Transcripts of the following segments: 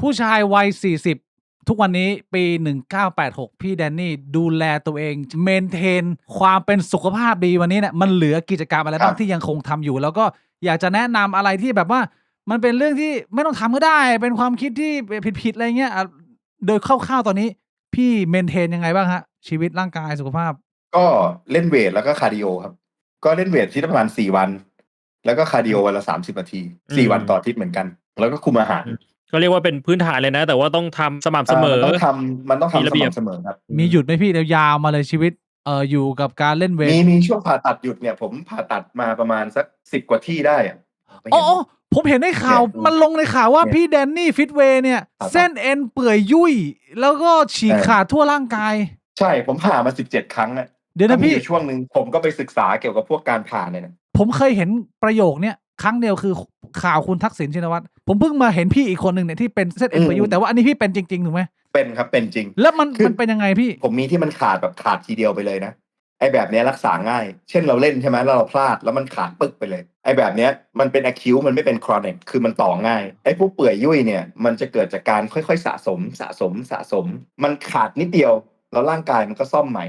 ผู้ชายวัย40ทุกวันนี้ปี1986พี่แดนนี่ดูแลตัวเองเมนเทนความเป็นสุขภาพดีวันนี้เนี่ยมันเหลือกิจกรรมอะไรบ้างที่ยังคงทำอยู่แล้วก็อยากจะแนะนำอะไรที่แบบว่ามันเป็นเรื่องที่ไม่ต้องทำก็ได้เป็นความคิดที่ผิดๆอะไรเงี้ยโดยคร่าวๆตอนนี้พี่เมนเทนยังไงบ้างฮะชีวิตร่างกายสุขภาพก็เล่นเวทแล้วก็คาร์ดิโอครับก็เล่นเวทที่ประมาณ4 วันแล้วก็คาร์ดิโอวันละ30 นาที4 วันต่ออาทิตย์เหมือนกันแล้วก็คุมอาหารก็เรียกว่าเป็นพื้นฐานเลยนะแต่ว่าต้องทำสม่ำเสมอมันต้องทำสม่ำเสมอครับมีหยุดไหมพี่ยาวๆมาเลยชีวิตอยู่กับการเล่นเวทมีช่วงผ่าตัดหยุดเนี่ยผมผ่าตัดมาประมาณสัก10 กว่าที่ได้อะอ๋อผมเห็นในข่าวมันลงในข่าวว่าพี่แดนนี่ฟิตเวย์เนี่ยเส้นเอ็นเปื่อยยุ่ยแล้วก็ฉีกขาดทั่วร่างกายใช่ผมผ่ามา17 ครั้งอ่ะเดี๋ยวนะพี่ช่วงนึงผมก็ไปศึกษาเกี่ยวกับพวกการผ่าเนี่ยนะผมเคยเห็นประโยคเนี้ยครั้งเดียวคือข่าวคุณทักษิณชินวัตรผมเพิ่งมาเห็นพี่อีกคนหนึ่งเนี่ยที่เป็นเส้นเอ็นเปื่อยยุ่ยแต่ว่าอันนี้พี่เป็นจริงๆถูกไหมเป็นครับเป็นจริงแล้วมันเป็นยังไงพี่ผมมีที่มันขาดแบบขาดทีเดียวไปเลยนะไอ้แบบนี้รักษาง่ายเช่นเราเล่นใช่ไหมแล้วเราพลาดแล้วมันขาดปึ๊กไปเลยไอ้แบบนี้มันเป็น acute มันไม่เป็น chronic คือมันต่อง่ายไอ้พวกเปื่อยยุ่ยเนี่ยมันจะเกิดจากการค่อยๆสะสมมันขาดนิดเดียวแล้วร่างกายมันก็ซ่อมใหม่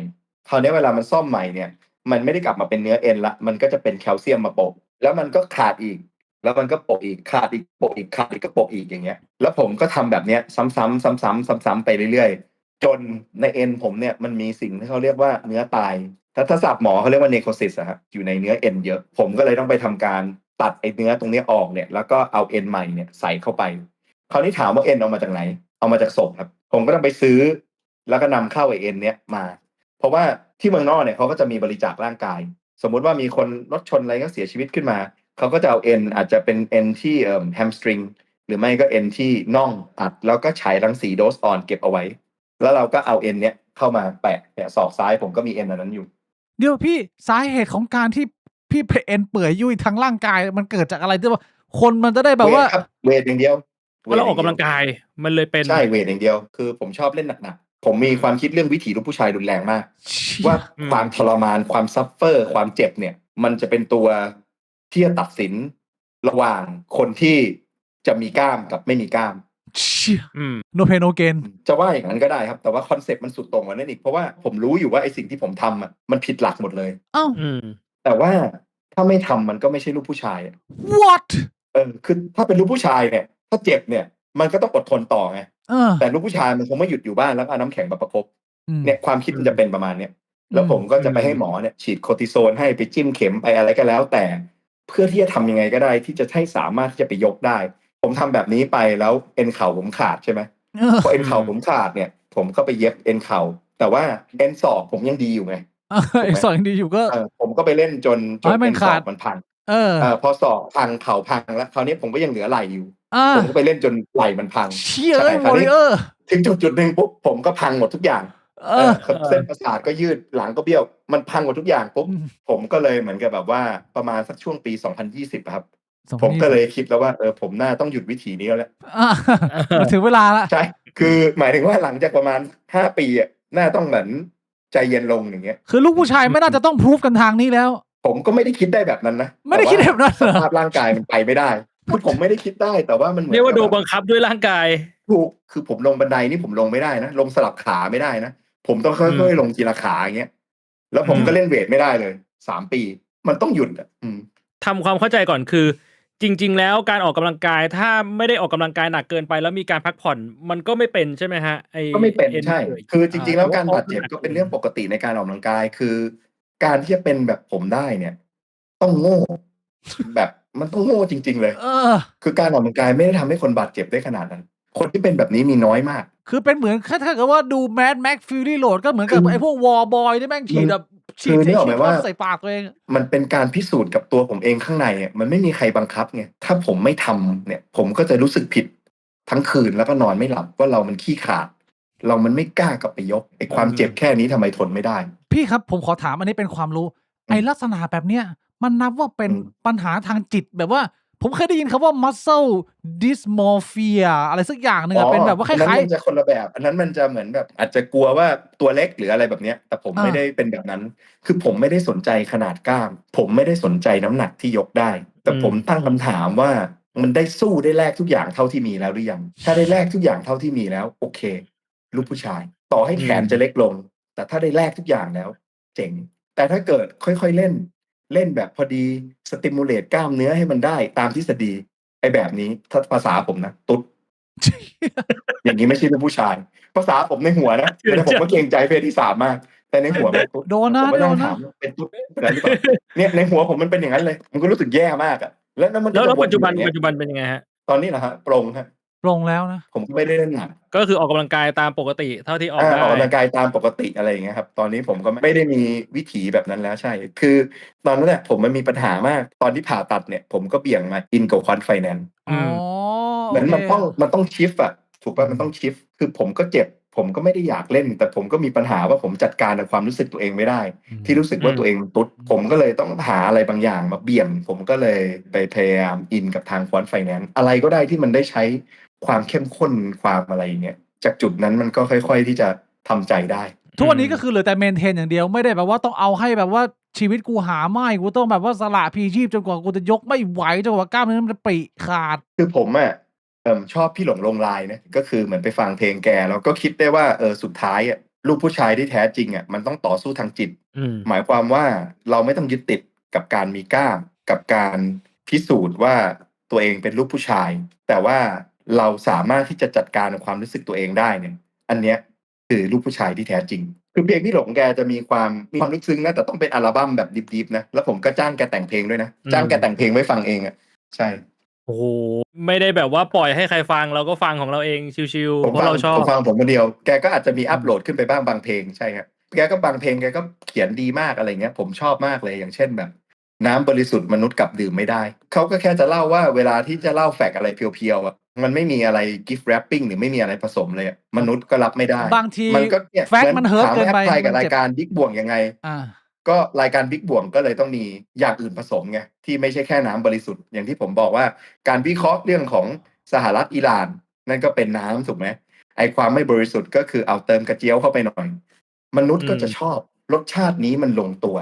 คราวนี้เวลามันซ่อมใหม่เนี่ยมันไม่ได้กลับมาเป็นเนื้อเอ็นละมันก็จะเป็นแคลเซียมมาโปะแล้วมันก็ขาดอีกแล้วมันก็โปะอีกขาดอีกโปะอีกขาดอีกก็โปะอีกอย่างเงี้ยแล้วผมก็ทำแบบเนี้ยซ้ำๆไปเรื่อยๆจนในเอ็นผมเนี่ยมันมีสิ่งที่เขาเรียกว่าเนื้อตายถ้าศัพท์หมอเขาเรียกว่าเนโครซิสอะครับอยู่ในเนื้อเอ็นเยอะผมก็เลยต้องไปทำการตัดไอ้เนื้อตรงนี้ออกเนี่ยแล้วก็เอาเอ็นใหม่เนี่ยใส่เข้าไปคราวนี้ถามว่าเอ็นเอามาจากไหนเอามาจากศพครับผมก็ต้องไปซื้อแล้วก็นำเข้าไอ้เอ็นเนี้ยมาเพราะว่าที่เมืองนอกเนี่ยเขาก็จะมีบริจาคร่างกายสมมุติว่ามีคนรถชนอะไรก็เสียชีวิตขึ้นมาเขาก็จะเอาเอ็นอาจจะเป็นเอ็นที่แฮมสตริงหรือไม่ก็เอ็นที่น่องอัดแล้วก็ฉายรังสีโดสออนเก็บเอาไว้แล้วเราก็เอาเอ็นเนี้ยเข้ามาแปะเนี่ยศอกซ้ายผมก็มีเอ็นอันนั้นอยู่เดี๋ยวพี่สาเหตุของการที่พี่เอ็นเปื่อยยุ่ยทั้งร่างกายมันเกิดจากอะไรที่ว่าคนมันจะได้แบบว่าเวทอย่างเดียวเราออกกำลังกายมันเลยเป็นใช่เวทอย่างเดียวคือผมชอบเล่นหนักๆผมมีความคิดเรื่องวิถีลูกผู้ชายรุนแรงมากว่าความทรมานความซัฟเฟอร์ความเจ็บเนี่ยมันจะเป็นตัวที่จะตัดสินระหว่างคนที่จะมีกล้ามกับไม่มีกล้ามโนเพโนเกนจะว่าอย่างนั้นก็ได้ครับแต่ว่าคอนเซ็ปต์มันสุดตรงกว่านั้นอีกเพราะว่าผมรู้อยู่ว่าไอ้สิ่งที่ผมทำอ่ะมันผิดหลักหมดเลยแต่ว่าถ้าไม่ทำมันก็ไม่ใช่ลูกผู้ชาย What คือถ้าเป็นลูกผู้ชายเนี่ยถ้าเจ็บเนี่ยมันก็ต้องอดทนต่อไงแต่ลูกผู้ชายมันคงไม่หยุดอยู่บ้านแล้วเอาน้ำแข็งมาประคบเนี่ยความคิดมันจะเป็นประมาณเนี้ยแล้วผมก็จะไปให้หมอเนี่ยฉีดโคติโซนให้ไปจิ้มเข็มไปอะไรก็แล้วแต่เพื่อที่จะทำยังไงก็ได้ที่จะให้สามารถที่จะไปยกได้ผมทำแบบนี้ไปแล้วเอ็นเข่าผมขาดใช่ไหมพอเอ็นเข่าผมขาดเนี่ยผมก็ไปเย็บเอ็นเข่าแต่ว่าเอ็นศอกผมยังดีอยู่ไงเอ็นศอกยังดีอยู่ก็ผมก็ไปเล่นจนเอ็นศอกมันพังพอศอกพังเข่าพังแล้วคราวนี้ผมก็ยังเหลือไหล่อยู่ผมก็ไปเล่นจนไหล่มันพังเชี่ยเลยถึงจุดหนึ่งปุ๊บผมก็พังหมดทุกอย่างเส้นประสาทก็ยืดหลังก็เบี้ยวมันพังหมดทุกอย่างปุ๊บผมก็เลยเหมือนกับแบบว่าประมาณสักช่วงปี2020ครับผมก็เลยคิดแล้วว่าผมน่าต้องหยุดวิถีนี้แล้วแหละถึงเวลาละใช่คือหมายถึงว่าหลังจากประมาณ5 ปีอ่ะน่าต้องเหมือนใจเย็นลงอย่างเงี้ยคือลูกผู้ชายไม่น่าจะต้องพิสูจกันทางนี้แล้วผมก็ไม่ได้คิดได้แบบนั้นนะไม่ได้คิดแบบนั้นสภาพร่างกายมันไปไม่ได้คือผมไม่ได้คิดได้แต่ว่ามันเหมือนเรียกว่าโดนบังคับด้วยร่างกายถูกคือผมลงบันไดนี่ผมลงไม่ได้นะลงสลับขาไม่ได้นะผมต้องค่อยๆลงทีละขาอย่างเงี้ยแล้วผมก็เล่นเวทไม่ได้เลย3 ปีมันต้องหยุดทำความเข้าใจก่อนคือจริงๆแล้วการออกกำลังกายถ้าไม่ได้ออกกำลังกายหนักเกินไปแล้วมีการพักผ่อนมันก็ไม่เป็นใช่ไหมฮะก็ไม่เป็นใช่คือจริงๆแล้วการบาดเจ็บก็เป็นเรื่องปกติในการออกกำลังกายคือการที่จะเป็นแบบผมได้เนี่ยต้องโง่แบบมันต้องโง่จริงๆเลยคือการออกกำลังกายไม่ได้ทำให้คนบาดเจ็บได้ขนาดนั้นคนที่เป็นแบบนี้มีน้อยมากคือเป็นเหมือนถ้าเกิดว่าดูแมดแม็กฟิลลี่โหลดก็เหมือนกับไอ้พวกวอลบอยที่แม่งฉีดแบบฉีดใส่ปากตัวเองมันเป็นการพิสูจน์กับตัวผมเองข้างในมันไม่มีใครบังคับไงถ้าผมไม่ทำเนี่ยผมก็จะรู้สึกผิดทั้งคืนแล้วก็นอนไม่หลับว่าเรามันขี้ขลาดเรามันไม่กล้ากลับไปยกไอ้ความเจ็บแค่นี้ทำไมทนไม่ได้พี่ครับผมขอถามอันนี้เป็นความรู้ไอ้ลักษณะแบบเนี้ยมันนับว่าเป็นปัญหาทางจิตแบบว่าผมเคยได้ยินคำว่า muscle dysmorphia อะไรสักอย่างนึงเป็นแบบว่าคล้ายๆมันจะคนละแบบอันนั้นมันจะเหมือนแบบอาจจะกลัวว่าตัวเล็กหรืออะไรแบบเนี้ยแต่ผมไม่ได้เป็นแบบนั้นคือผมไม่ได้สนใจขนาดกล้ามผมไม่ได้สนใจน้ำหนักที่ยกได้แต่ผมตั้งคำถามว่า มันได้สู้ได้แลกทุกอย่างเท่าที่มีแล้วหรือยังถ้าได้แลกทุกอย่างเท่าที่มีแล้วโอเคลูกผู้ชายต่อให้แขนจะเล็กลงแต่ถ้าได้แลกทุกอย่างแล้วเจ๋งแต่ถ้าเกิดค่อยๆเล่นแบบพอดีสติมูเลตกล้ามเนื้อให้มันได้ตามทฤษฎีไอ้แบบนี้ถ้าภาษาผมนะตุ๊ด อย่างนี้ไม่ใช่เป็นผู้ชายภาษาผมในหัวนะแต่ผมก็เกรงใจเพศที่สามมากแต่ในหัวมันตุ๊ด โดนนะ ผมก็ โด นั่ง นนะ ถามว่าเป็นตุ๊ดเป็นอะไรหรือเปล่าเนี่ยในหัวผมมันเป็นอย่างนั้นเลยผมก็รู้สึกแย่มากอ่ะแล้วมัน แล้ว จะว ปั น จจุบัน อยู่อย่างเงี้ย ปัจจุบันเป็นยังไงฮะ ตอนนี้นะฮะปรงฮะ ปรงแล้วนะ ผมก็ไม่ได้เล่นหนัก ก็คือออกกำลังกายตามปกติเท่าที่ออกได้ ออกกำลังกายตามปกติอะไรอย่างเงี้ยครับตอนนี้ผมก็ไม่ได้มีวิถีแบบนั้นแล้วใช่ คือตอนนั้นเนี่ยผมมันมีปัญหามากตอนที่ผ่าตัดเนี่ยผมก็เบี่ยงมาอินกับคอนไฟแนนซ์ อ๋อ เหมือน โอเค มันต้องชิฟอะถูกป่ะมันต้องชิฟคือผมก็เจ็บผมก็ไม่ได้อยากเล่น แต่ผมก็มีปัญหาว่าผมจัดการกับความรู้สึกตัวเองไม่ได้ ที่รู้สึกว่าตัวเองตุ๊ดผมก็เลยต้องหาอะไรบางอย่างมาเบี่ยง ผมก็เลยไปพยายามอินกับทางควอนไฟแนนซ์อะไรก็ได้ที่มันได้ใช้ความเข้มข้นความอะไรอย่างเงี้ยจากจุดนั้นมันก็ค่อยๆที่จะทำใจได้ ทุกวันนี้ก็คือเหลือแต่เมนเทนอย่างเดียวไม่ได้แบบว่าต้องเอาให้แบบว่าชีวิตกูหาไม่กูต้องแบบว่าสละพีชีพจนกว่ากูจะยกไม่ไหวจนกว่ากล้ามเนื้อมันจะปริขาด คือผมอะชอบพี่หลงลงลายนะก็คือเหมือนไปฟังเพลงแกแล้วก็คิดได้ว่าสุดท้ายอะลูกผู้ชายที่แท้จริงอะมันต้องต่อสู้ทางจิต หมายความว่าเราไม่ต้องยึดติดกับการมีกล้ามกับการพิสูจน์ว่าตัวเองเป็นลูกผู้ชาย แต่ว่าเราสามารถที่จะจัดการกับความรู้สึกตัวเองได้เนี่ยอันเนี้ยคือลูกผู้ชายที่แท้จริง คือเพลงพี่หลงแกจะมีความลึกซึ้งนะแต่ต้องเป็นอัลบั้มแบบดิบๆนะแล้วผมก็จ้างแกแต่งเพลงด้วยนะจ้างแกแต่งเพลงไว้ฟังเองอะใช่ โอ้โหไม่ได้แบบว่าปล่อยให้ใครฟังเราก็ฟังของเราเองชิวๆเพราะเราชอบ ผมฟังผมคนเดียวแกก็อาจจะมีอัปโหลดขึ้นไปบ้างบางเพลงใช่ครับแกก็บางเพลงแกก็เขียนดีมากอะไรเงี้ยผมชอบมากเลยอย่างเช่นแบบน้ำบริสุทธิ์มนุษย์กลับดื่มไม่ได้เขาก็แค่จะเล่าว่าเวลาที่จะเล่าแฟกต์อะไรเพียวๆอ่ะมันไม่มีอะไรกิฟต์แรปปิ้งหรือไม่มีอะไรผสมเลยอะมนุษย์ก็รับไม่ได้ บางที มันก็เนี่ย แฟกต์มันเฮิร์ต ถาม เกิน ว่าแอ ไป ปพลายกับ มัน รา เจ็ ย บ การบิ๊กบ่วงยังไง อ่า ก็รายการบิ๊กบ่วงก็เลยต้องมีอย่างอื่นผสมไงที่ไม่ใช่แค่น้ำบริสุทธิ์อย่างที่ผมบอกว่าการวิเคราะห์เรื่องของสหรัฐอิหร่านนั่นก็เป็นน้ำถูกไหมไอความไม่บริสุทธิ์ก็คือเอาเติมกระเจียวเข้าไปหน่อยมนุษย์ก็จะชอบรสชาตินี้มันลงตัว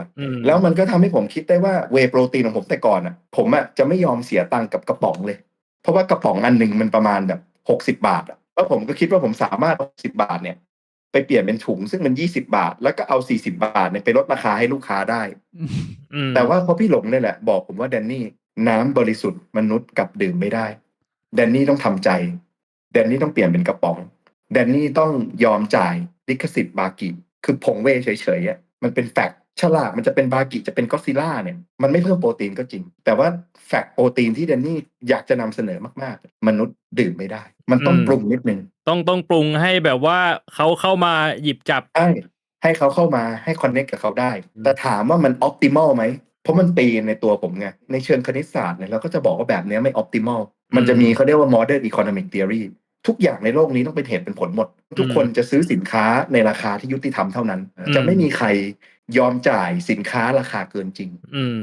แล้วมันก็ทำให้ผมคิดได้ว่าเวย์โปรตีนของผมแต่ก่อนอ่ะผมอ่ะจะไม่ยอมเสียตังค์กับกระป๋องเลย เพราะว่ากระป๋องอันหนึ่งมันประมาณแบบ60 บาทอ่ะแล้วผมก็คิดว่าผมสามารถเอา10 บาทเนี่ยไปเปลี่ยนเป็นถุงซึ่งมัน20 บาท แล้วก็เอา40 บาทเนี่ยไปลดราคาให้ลูกค้าได้ แต่ว่าพอพี่หลงเนี่ยแหละบอกผมว่าแดนนี่น้ำบริสุทธิ์มนุษย์กับดื่มไม่ได้แดนนี่ต้องทำใจแดนนี่ต้องเปลี่ยนเป็นกระป๋องแดนนี่ต้องยอมจ่ายลิขสิทธิ์บากิคือผงเวย์เฉยๆอ่ะมันเป็นแฟกต์ฉลากมันจะเป็นบากิจะเป็นก็อดซิลล่าเนี่ยมันไม่เพิ่มโปรตีนก็จริง แต่ว่าแฟกต์โปรตีนที่แดนนี่อยากจะนำเสนอมากๆมนุษย์ดื่มไม่ได้ มันต้องปรุงนิดนึง ต้องปรุงให้แบบว่าเขาเข้ามาหยิบจับ ให้เขาเข้ามาให้คอนเนคกับเขาได้ แต่ถามว่ามันออ t ติมอลไหมเพราะมันตีในตัวผมไงในเชิงคณิตศาสตร์เนี่ยเราก็จะบอกว่าแบบนี้ไม่ออ t ติมอลมันจะมีเขาเรียกว่า modern economic theory ทุกอย่างในโลกนี้ต้องเป็นเหตุเป็นผลหมด ทุกคนจะซื้อสินค้าในราคาที่ยุติธรรมเท่านั้น จะไม่มีใครยอมจ่ายสินค้าราคาเกินจริง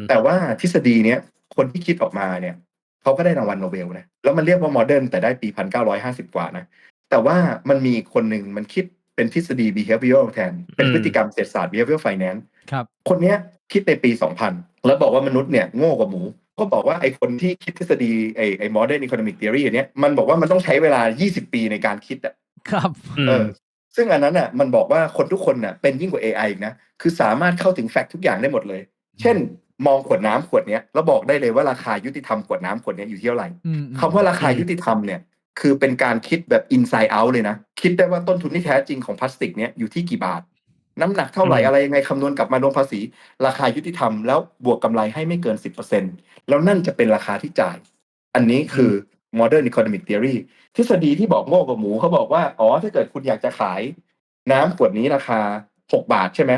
แต่ว่าทฤษฎีเนี้ยคนที่คิดออกมาเนี่ยเขาก็ได้รางวัลโนเบลนะแล้วมันเรียกว่า modern แต่ได้ปี 1950 กว่านะแต่ว่ามันมีคนหนึ่งมันคิดเป็นทฤษฎี behavioral แทนเป็นพฤติกรรมเศรษฐศาสตร์ behavioral finance ครับ คนเนี้ยคิดในปี 2000 แล้วบอกว่ามนุษย์เนี่ยโง่กว่าหมูก็บอกว่าไอ้คนที่คิดทฤษฎีไอ้ modern economic theory อันเนี้ยมันบอกว่ามันต้องใช้เวลา20 ปีในการคิดอ่ะ ครับ ซึ่งอันนั้นอ่ะมันบอกว่าคนทุกคนน่ะเป็นยิ่งกว่า AI อีกนะคือสามารถเข้าถึงแฟกต์ทุกอย่างได้หมดเลย เช่นมองขวดน้ำขวดเนี้ยแล้วบอกได้เลยว่าราคายุติธรรมขวดน้ำขวดเนี้ยอยู่ที่เท่าไหร่คำว่าราคายุติธรรมเนี่ยคือเป็นการคิดแบบ inside out เลยนะคิดได้ว่าต้นทุนที่แท้จริงของพลาสติกเนี้ยอยู่ที่กี่บาทน้ำหนักเท่าไหร่อะไรยังไงคำนวณกลับมาลงภาษีราคายุติธรรมแล้วบวกกำไรให้ไม่เกิน 10% แล้วนั่นจะเป็นราคาที่จ่ายอันนี้คือ modern economic theory ทฤษฎีที่บอกโง่กว่าหมูเขาบอกว่าอ๋อถ้าเกิดคุณอยากจะขายน้ำขวดนี้ราคา6 บาทใช่ไหม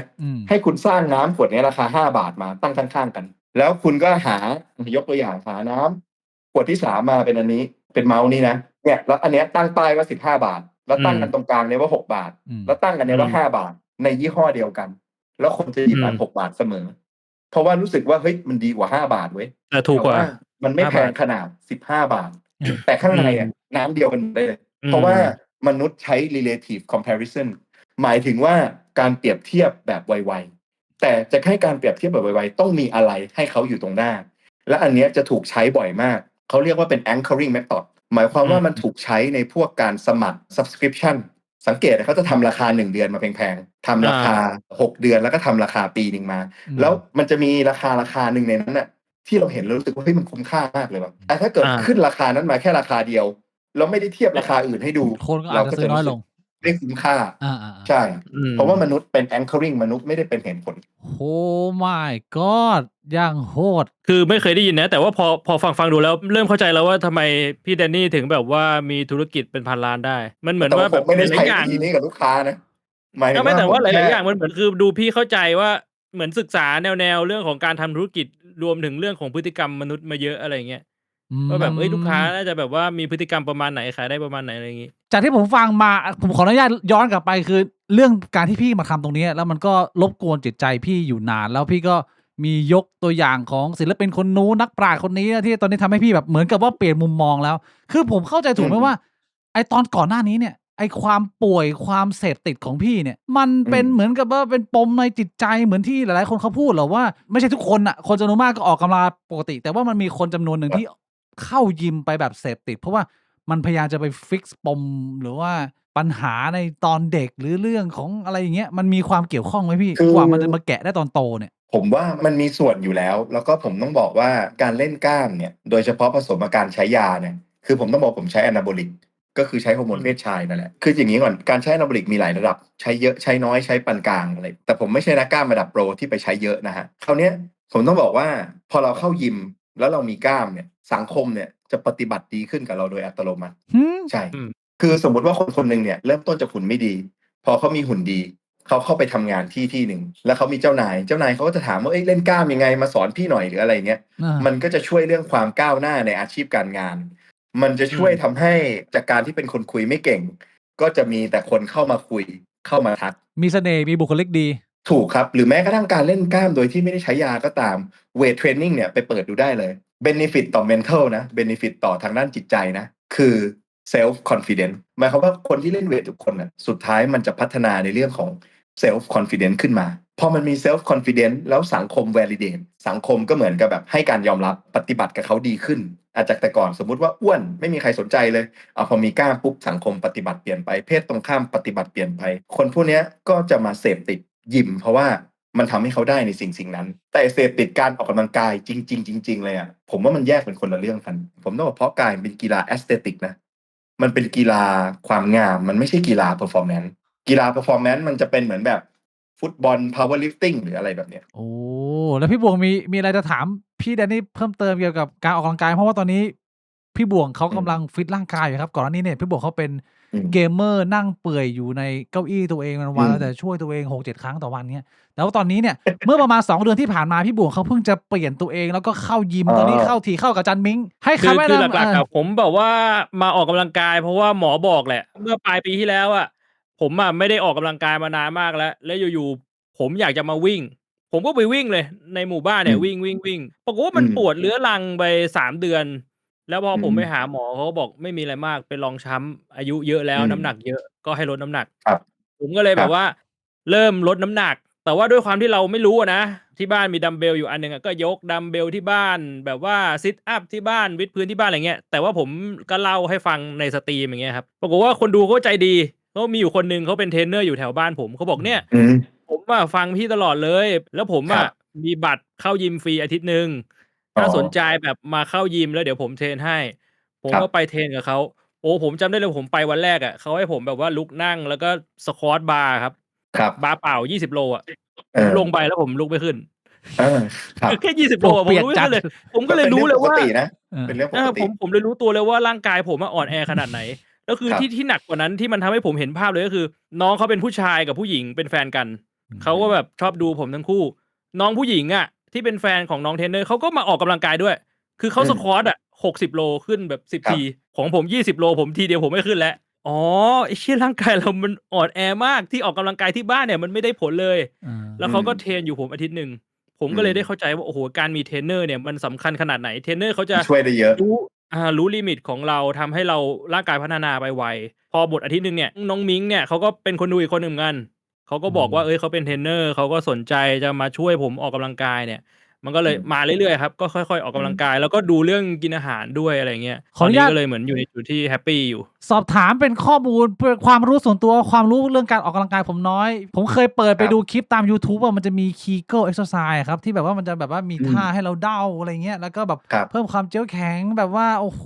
ให้คุณสร้างน้ำขวดนี้ราคา5 บาทมาตั้งข้างๆกันแล้วคุณก็ยกตัวอย่างหาน้ำขวดที่3มาเป็นอันนี้เป็นเมาส์นี่นะเนี่ยแล้วอันเนี้ยตั้งป้ายว่า15 บาทแล้วตั้งกันตรงกลางเนี่ยว่า6 บาทแล้วตั้งกันเนี่ยว่า5 บาทในยี่ห้อเดียวกันแล้วคนจะหยิบอัน6 บาทเสมอเพราะว่ารู้สึกว่าเฮ้ยมันดีกว่า5 บาทเว้ย แต่ถูกกว่า มันไม่แพงขนาด15 บาทแต่ข้างในอ่ะน้ำเดียวกันได้เลยเพราะว่ามนุษย์ใช้ relative comparison หมายถึงว่าการเปรียบเทียบแบบไวๆแต่จะให้การเปรียบเทียบแบบไวๆต้องมีอะไรให้เขาอยู่ตรงหน้าและอันเนี้ยจะถูกใช้บ่อยมาก เขาเรียกว่าเป็น anchoring method หมายความว่ามันถูกใช้ในพวกการสมัคร subscription สังเกตเขาจะทำราคา1 เดือนมาแพงๆทำราคา6 เดือนแล้วก็ทำราคาปีหนึ่งมา แล้วมันจะมีราคาหนึ่งในนั้นน่ะที่เราเห็นแล้วรู้สึกว่าเฮ้ยมันคุ้มค่ามากเลยว่ะแต่ถ้าเกิดขึ้นราคานั้นมาแค่ราคาเดียวแล้วไม่ได้เทียบราคาอื่นให้ดู คนก็อาจจะซื้อน้อยลง ไม่คุ้มค่า ใช่ เพราะว่ามนุษย์เป็น anchoring มนุษย์ไม่ได้เป็นเหตุผล โอ้ my god อย่างโหด คือไม่เคยได้ยินนะ แต่ว่าพอฟังดูแล้วเริ่มเข้าใจแล้วว่าทำไมพี่แดนนี่ถึงแบบว่ามีธุรกิจเป็นพันล้านได้ มันเหมือนว่าแบบไม่ได้ หลา ใช้ ยอย่าง วิธีนี้กับลูกค้านะหมายถึง ไม่แต่ว่าห ผม ลายๆ แค่ อย่างมันเหมือนคือดูพี่เข้าใจว่าเหมือนศึกษาแนวเรื่องของการทำธุรกิจรวมถึงเรื่องของพฤติกรรมมนุษย์มาเยอะอะไรเงี้ยว่าแบบลูกค้าน่าจะแบบว่ามีพฤติกรรมประมาณไหนขายได้ประมาณไหนอะไรอย่างงี้ จากที่ผมฟังมาผมขออนุญาตย้อนกลับไปคือเรื่องการที่พี่มาทำตรงนี้แล้วมันก็รบกวนจิตใจพี่อยู่นานแล้วพี่ก็มียกตัวอย่างของศิลปินคนนู้นนักปราชญ์คนนี้ที่ตอนนี้ทำให้พี่แบบเหมือนกับว่าเปลี่ยนมุมมองแล้วคือผมเข้าใจถูกไหมว่าไอตอนก่อนหน้านี้เนี่ยไอความป่วยความเสพติดของพี่เนี่ยมันเป็นเหมือนกับว่าเป็นปมในจิตใจเหมือนที่หลายๆคนเขาพูดหรอว่าไม่ใช่ทุกคนอ่ะคนจำนวนมากก็ออกกำลังปกติแต่ว่ามันมีคนจำนวนหนึ่งที่เข้ายิมไปแบบเสพติดเพราะว่ามันพยายามจะไปฟิกซ์ปมหรือว่าปัญหาในตอนเด็กหรือเรื่องของอะไรอย่างเงี้ยมันมีความเกี่ยวข้องไหมพี่กว่ามันจะมาแกะได้ตอนโตเนี่ยผมว่ามันมีส่วนอยู่แล้วแล้วก็ผมต้องบอกว่าการเล่นกล้ามเนี่ยโดยเฉพาะผสมกับการใช้ยาเนี่ยคือผมต้องบอกผมใช้อนาโบลิกก็คือใช้ฮอร์โมนเพศชายนั่นแหละคืออย่างนี้ก่อนการใช้อนาโบลิกมีหลายระดับใช้เยอะใช้น้อยใช้ปานกลางอะไรแต่ผมไม่ใช่นักกล้ามระดับโปรที่ไปใช้เยอะนะฮะคราวเนี้ยผมต้องบอกว่าพอเราเข้ายิมแล้วเรามีกล้ามเนี่ยสังคมเนี่ยจะปฏิบัติดีขึ้นกับเราโดยอัตโนมัติใช่คือสมมติว่าคนคนหนึ่งเนี่ยเริ่มต้นจากหุ่นไม่ดีพอเขามีหุ่นดีเขาเข้าไปทำงานที่หนึ่งแล้วเขามีเจ้านายเขาก็จะถามว่าเอ้ยเล่นกล้ามยังไงมาสอนพี่หน่อยหรืออะไรเงี้ยมันก็จะช่วยเรื่องความก้าวหน้าในอาชีพการงานมันจะช่วยทำให้จากการที่เป็นคนคุยไม่เก่งก็จะมีแต่คนเข้ามาคุยเข้ามาทักมีเสน่ห์มีบุคลิกดีถูกครับหรือแม้กระทั่งการเล่นกล้ามโดยที่ไม่ได้ใช้ยาก็ตามเวทเทรนนิ่งเนี่ยไปเปิดดูได้เลยเบเนฟิตต่อ mental นะเบเนฟิตต่อทางด้านจิตใจนะคือ self confidence หมายความว่าคนที่เล่นเวททุกคนน่ะสุดท้ายมันจะพัฒนาในเรื่องของ self confidence ขึ้นมาพอมันมี self confidence แล้วสังคม validate สังคมก็เหมือนกับแบบให้การยอมรับปฏิบัติกับเขาดีขึ้นอาจจากแต่ก่อนสมมุติว่าอ้วนไม่มีใครสนใจเลยพอมีกล้ามปุ๊บสังคมปฏิบัติเปลี่ยนไปเพศตรงข้ามปฏิบัติเปลี่ยนไปคนพวกนี้ก็จะมาเสพติดยิมเพราะว่ามันทำให้เขาได้ในสิ่งนั้นแต่เสพติดการออกกำลังกายจริงๆเลยอ่ะผมว่ามันแยกเป็นคนละเรื่องกันผมต้องบอกเพราะกายเป็นกีฬาแอสเตติกนะมันเป็นกีฬาความงามมันไม่ใช่กีฬาเพอร์ฟอร์แมนซ์กีฬาเพอร์ฟอร์แมนซ์มันจะเป็นเหมือนแบบฟุตบอลพาวเวอร์ลิฟติ้งหรืออะไรแบบเนี้ยโอ้แล้วพี่บวงมีอะไรจะถามพี่แดนนี่เพิ่มเติมเกี่ยวกับการออกกำลังกายเพราะว่าตอนนี้พี่บวงเขากำลังฟิตร่างกายอยู่ครับก่อนหน้านี้เนี่ยพี่บวงเขาเป็นเกมเมอร์นั่งเปื่อยอยู่ในเก้าอี้ตัวเองวันๆแล้วแต่ช่วยตัวเอง 6-7 ครั้งต่อวันเนี่ยแล้วตอนนี้เนี่ย เมื่อประมาณ2 เดือนที่ผ่านมาพี่บวงเขาเพิ่งจะเปลี่ยนตัวเองแล้วก็เข้ายิมตอนนี้เข้ากับจันมิงให้คือคำแนะหลักนำๆผมบอกว่ามาออกกำลังกายเพราะว่าหมอบอกแหละเมื่อปลายปีที่แล้วอะผมไม่ได้ออกกำลังกายมานานมากแล้วอยู่ๆผมอยากจะมาวิ่งผมก็ไปวิ่งเลยในหมู่บ้านเนี่ยวิ่งปรากฏว่ามันปวดเรื้อรังไป3 เดือนแล้วพอผมไปหาหมอเขาก็บอกไม่มีอะไรมากเป็นรองช้ำอายุเยอะแล้วน้ำหนักเยอะก็ให้ลดน้ำหนักผมก็เลยแบบว่าเริ่มลดน้ำหนักแต่ว่าด้วยความที่เราไม่รู้นะที่บ้านมีดัมเบลอยู่อันนึงก็ยกดัมเบลที่บ้านแบบว่าซิทอัพที่บ้านวิดพื้นที่บ้านอะไรเงี้ยแต่ว่าผมก็เล่าให้ฟังในสตรีมอย่างเงี้ยครับปรากฏว่าคนดูเขาใจดีเขามีอยู่คนนึงเขาเป็นเทรนเนอร์อยู่แถวบ้านผมเขาบอกเนี่ยผมฟังพี่ตลอดเลยแล้วผมมีบัตรเข้ายิมฟรีอาทิตย์นึงถ้าสนใจแบบมาเข้ายิมแล้วเดี๋ยวผมเทรนให้ผมก็ไปเทรนกับเขาโอ้ผมจำได้เลยผมไปวันแรกเขาให้ผมแบบว่าลุกนั่งแล้วก็สควอตบาร์ครับบาร์เปล่า20 โลผมลงไปแล้วผมลุกไม่ขึ้นแค่20 โลผมรู้เลยผมก็เลยรู้เลยว่าเป็นเรื่องปกติผมเลยรู้ตัวเลยว่าร่างกายผมอ่อนแอขนาดไหนแล้วคือที่หนักกว่านั้นที่มันทำให้ผมเห็นภาพเลยก็คือน้องเขาเป็นผู้ชายกับผู้หญิงเป็นแฟนกันเขาก็แบบชอบดูผมทั้งคู่น้องผู้หญิงที่เป็นแฟนของน้องเทรนเนอร์เขาก็มาออกกำลังกายด้วยคือเขาสควอต60 โลขึ้นแบบ10 ทีของผม20 โลผมทีเดียวผมไม่ขึ้นแล้วอ๋อไอ้เชี่ยร่างกายเรามันอ่อนแอมากที่ออกกำลังกายที่บ้านเนี่ยมันไม่ได้ผลเลยแล้วเขาก็เทรนอยู่ผมอาทิตย์นึงผมก็เลยได้เข้าใจว่าโอ้โหการมีเทรนเนอร์เนี่ยมันสำคัญขนาดไหนเทรนเนอร์เขาจะช่วยได้เยอะรู้ลิมิตของเราทำให้เราร่างกายพัฒนาไปไวพอบทอาทิตย์นึงเนี่ยน้องมิงเนี่ยเขาก็เป็นคนดูอีกคนหนึ่งเหมือนกันเขาก็บอกว่าเขาเป็นเทรนเนอร์เขาก็สนใจจะมาช่วยผมออกกำลังกายเนี่ย มันก็เลยมาเรื่อยๆครับก็ค่อยๆออกกำลังกายแล้วก็ดูเรื่องกินอาหารด้วยอะไรเงี้ยตอนนี้ก็เลยเหมือนอยู่ในจุดที่แฮปปี้อยู่สอบถามเป็นข้อมูลเพื่อความรู้ส่วนตัวความรู้เรื่องการออกกำลังกายผมน้อยผมเคยเปิดไปดูคลิปตาม YouTube ว่ามันจะมี Kegel exercise ครับที่แบบว่ามันจะแบบว่ามีท่าให้เราเด้าอะไรเงี้ยแล้วก็แบบเพิ่มความเจียวแข็งแบบว่าโอ้โห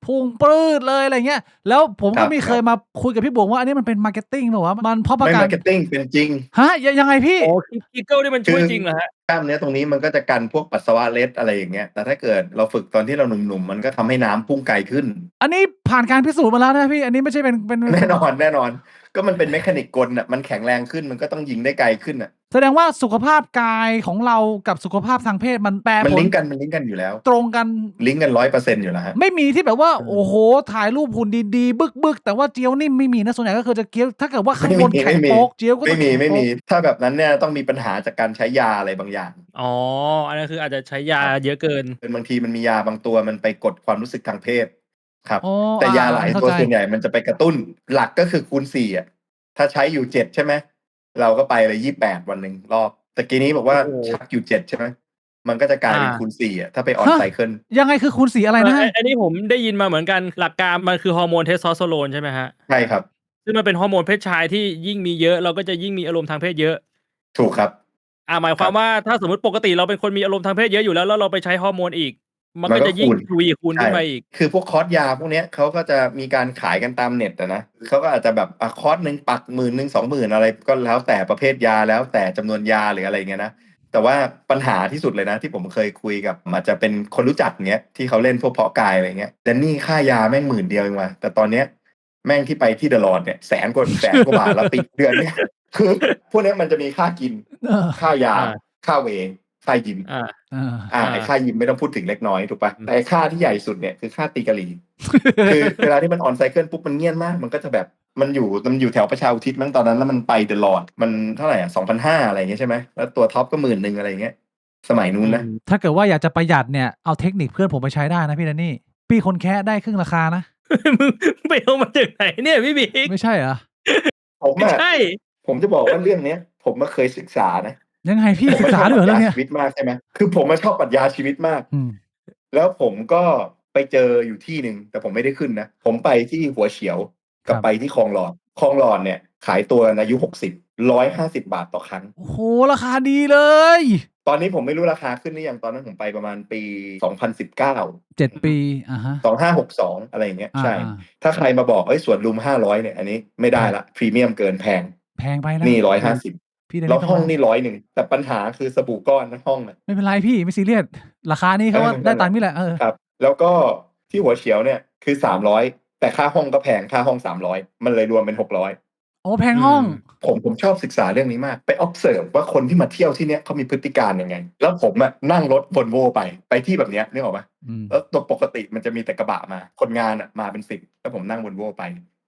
พุ่งปลื้ดเลยอะไรเงี้ยแล้วผมก็มีเคยมาคุยกับพี่บวงว่าอันนี้มันเป็นมาร์เก็ตติ้งหรอวะมันเพราะประกันไม่มาร์เก็ตติ้งเป็นจริงฮะยังไงพี่โอ้Kegelนี่มันช่วยจริงเหรอฮะกล้ามเนื้อตรงนี้มันก็จะกันพวกปัสสาวะเล็ดอะไรอย่างเงี้ยแต่ถ้าเกิดเราฝึกตอนที่เราหนุ่มๆมันก็ทำให้น้ำพุ่งไกลขึ้นอันนี้ผ่านการพิสูจน์มาแล้วนะพี่อันนี้ไม่ใช่เป็นแน่นอนก็มันเป็นเมคานิกกลอ่ะมันแข็งแรงขึ้นมันก็ต้องยิงได้ไกลขึ้นอ่ะแสดงว่าสุขภาพกายของเรากับสุขภาพทางเพศมันแปรผลมันลิงก์กันอยู่แล้วตรงกันลิงก์กัน100%อยู่แล้วฮะไม่มีที่แบบว่าโอ้โหถ่ายรูปหุ่นดีๆบึกๆแต่ว่าเจียวนิ่มไม่มีนะส่วนใหญ่ก็คือจะเกี๊ยวถ้าเกิดว่าข้างบนแข็งโป๊กเจียวก็ต้องไม่มีถ้าแบบนั้นเนี่ยต้องมีปัญหาจากการใช้ยาอะไรบางอย่างอ๋ออันนั้นคืออาจจะใช้ยาเยอะเกินบางทีมันมียาบางตัวมันไปกดความรู้สึกทางเพศครับอ๋อแต่ยาหลายตัวส่วนใหญ่มันจะไปกระตุ้นหลักก็คือคูณ4อ่ะถ้าใช้อยู่7ใช่ไหมเราก็ไปเลย28วันหนึ่งรอบตะกี้นี้บอกว่าชักอยู่7ใช่ไหมมันก็จะกลายเป็นคูณ4อ่ะถ้าไปออนไซเคิลยังไงคือคูณ4อะไรนะอันนี้ผมได้ยินมาเหมือนกันหลักการมันคือฮอร์โมนเทสโทสเตอโรนใช่ไหมฮะใช่ครับซึ่งมันเป็นฮอร์โมนเพศชายที่ยิ่งมีเยอะเราก็จะยิ่งมีอารมณ์ทางเพศเยอะถูกครับหมายความว่าถ้าสมมติปกติเราเป็นคนมีอารมณ์ทางเพศเยอะอยู่แล้วเราไปใช้ฮอร์โมนอีกมันก็จะยิ่งทวีคูณขึ้นไปอีกคือพวกคอร์สยาพวกเนี้ยเขาก็จะมีการขายกันตามเน็ตนะเขาก็อาจจะแบบคอร์สหนึ่งปัก10,000 20,000อะไรก็แล้วแต่ประเภทยาแล้วแต่จำนวนยาหรืออะไรเงี้ยนะแต่ว่าปัญหาที่สุดเลยนะที่ผมเคยคุยกับอาจจะเป็นคนรู้จักเงี้ยที่เขาเล่นพวกเพาะกายอะไรเงี้ยแดนนี่ค่ายาแม่ง10,000เดียวเองว่ะแต่ตอนเนี้ยแม่งที่ไปที่เดอะลอร์ดเนี่ยแสนกว่าบาทแล้วติดเดือนเนี่ยคือพวกนี้มันจะมีค่ากินค่ายาค่าเวย์ค่ายิมไอ้ค่ายิมไม่ต้องพูดถึงเล็กน้อยถูกปะแต่ค่าที่ใหญ่สุดเนี่ยคือค่าตีกะหรี่ คือเวลาที่มันออนไซเคิลปุ๊บมันเงียบมากมันก็จะแบบมันอยู่แถวประชาอุทิศมั้งตอนนั้นแล้วมันไปเดอะลอร์ดมันเท่าไหร่2,500อะไรอย่างเงี้ยใช่ไหมแล้วตัวท็อปก็10,000อะไรอย่างเงี้ยสมัยนู้นนะถ้าเกิดว่าอยากจะประหยัดเนี่ยเอาเทคนิคเพื่อนผมไปใช้ได้นะพี่แดนนี่ปีคนแค่ได้ครึ่งราคานะมึงไปเอามาจากไหนเนี่ยพี่บิ๊กไม่ใช่เหรอไม่ใช่ผมจะบอกว่าเรื่องเนี้ยผมมาเคยศึกษานะยังไงพี่ศึกษาด้วยเรื่องนี้ชีวิตมากใช่ไหมคือผมมาชอบปรัชญาชีวิตมากแล้วผมก็ไปเจออยู่ที่หนึ่งแต่ผมไม่ได้ขึ้นนะผมไปที่หัวเฉียวกับไปที่คลองหลอดเนี่ยขายตัวอายุ150 บาทต่อครั้งโอ้โหราคาดีเลย ตอนนี้ผมไม่รู้ราคาขึ้นหรือยังตอนนั้นผมไปประมาณปี2019 7 ปีฮะ2562อะไรอย่างเงี้ยใช่ถ้าใครมาบอกสวนลุม500เนี่ยอันนี้ไม่ได้ละพรีเมียมเกินแพงไปนะนี่150แล้วห้องนี่100แต่ปัญหาคือสบู่ก้อนนะห้องน่ะไม่เป็นไรพี่ไม่ซีเรียสราคานี้เขาได้ตังค์นี่แหละครับแล้วก็ที่หัวเฉียวเนี่ยคือ300แต่ค่าห้องก็แพงค่าห้อง300มันเลยรวมเป็น600โอ้แพงห้องผมชอบศึกษาเรื่องนี้มากไป observe ว่าคนที่มาเที่ยวที่เนี้ยเขามีพฤติการยังไงแล้วผมนั่งรถวอลโว่ไปที่แบบเนี้ยนึกออกปะแล้วตัวปกติมันจะมีแต่กระบะมาคนงานมาเป็น10แล้วผมนั่งวอลโว่ไป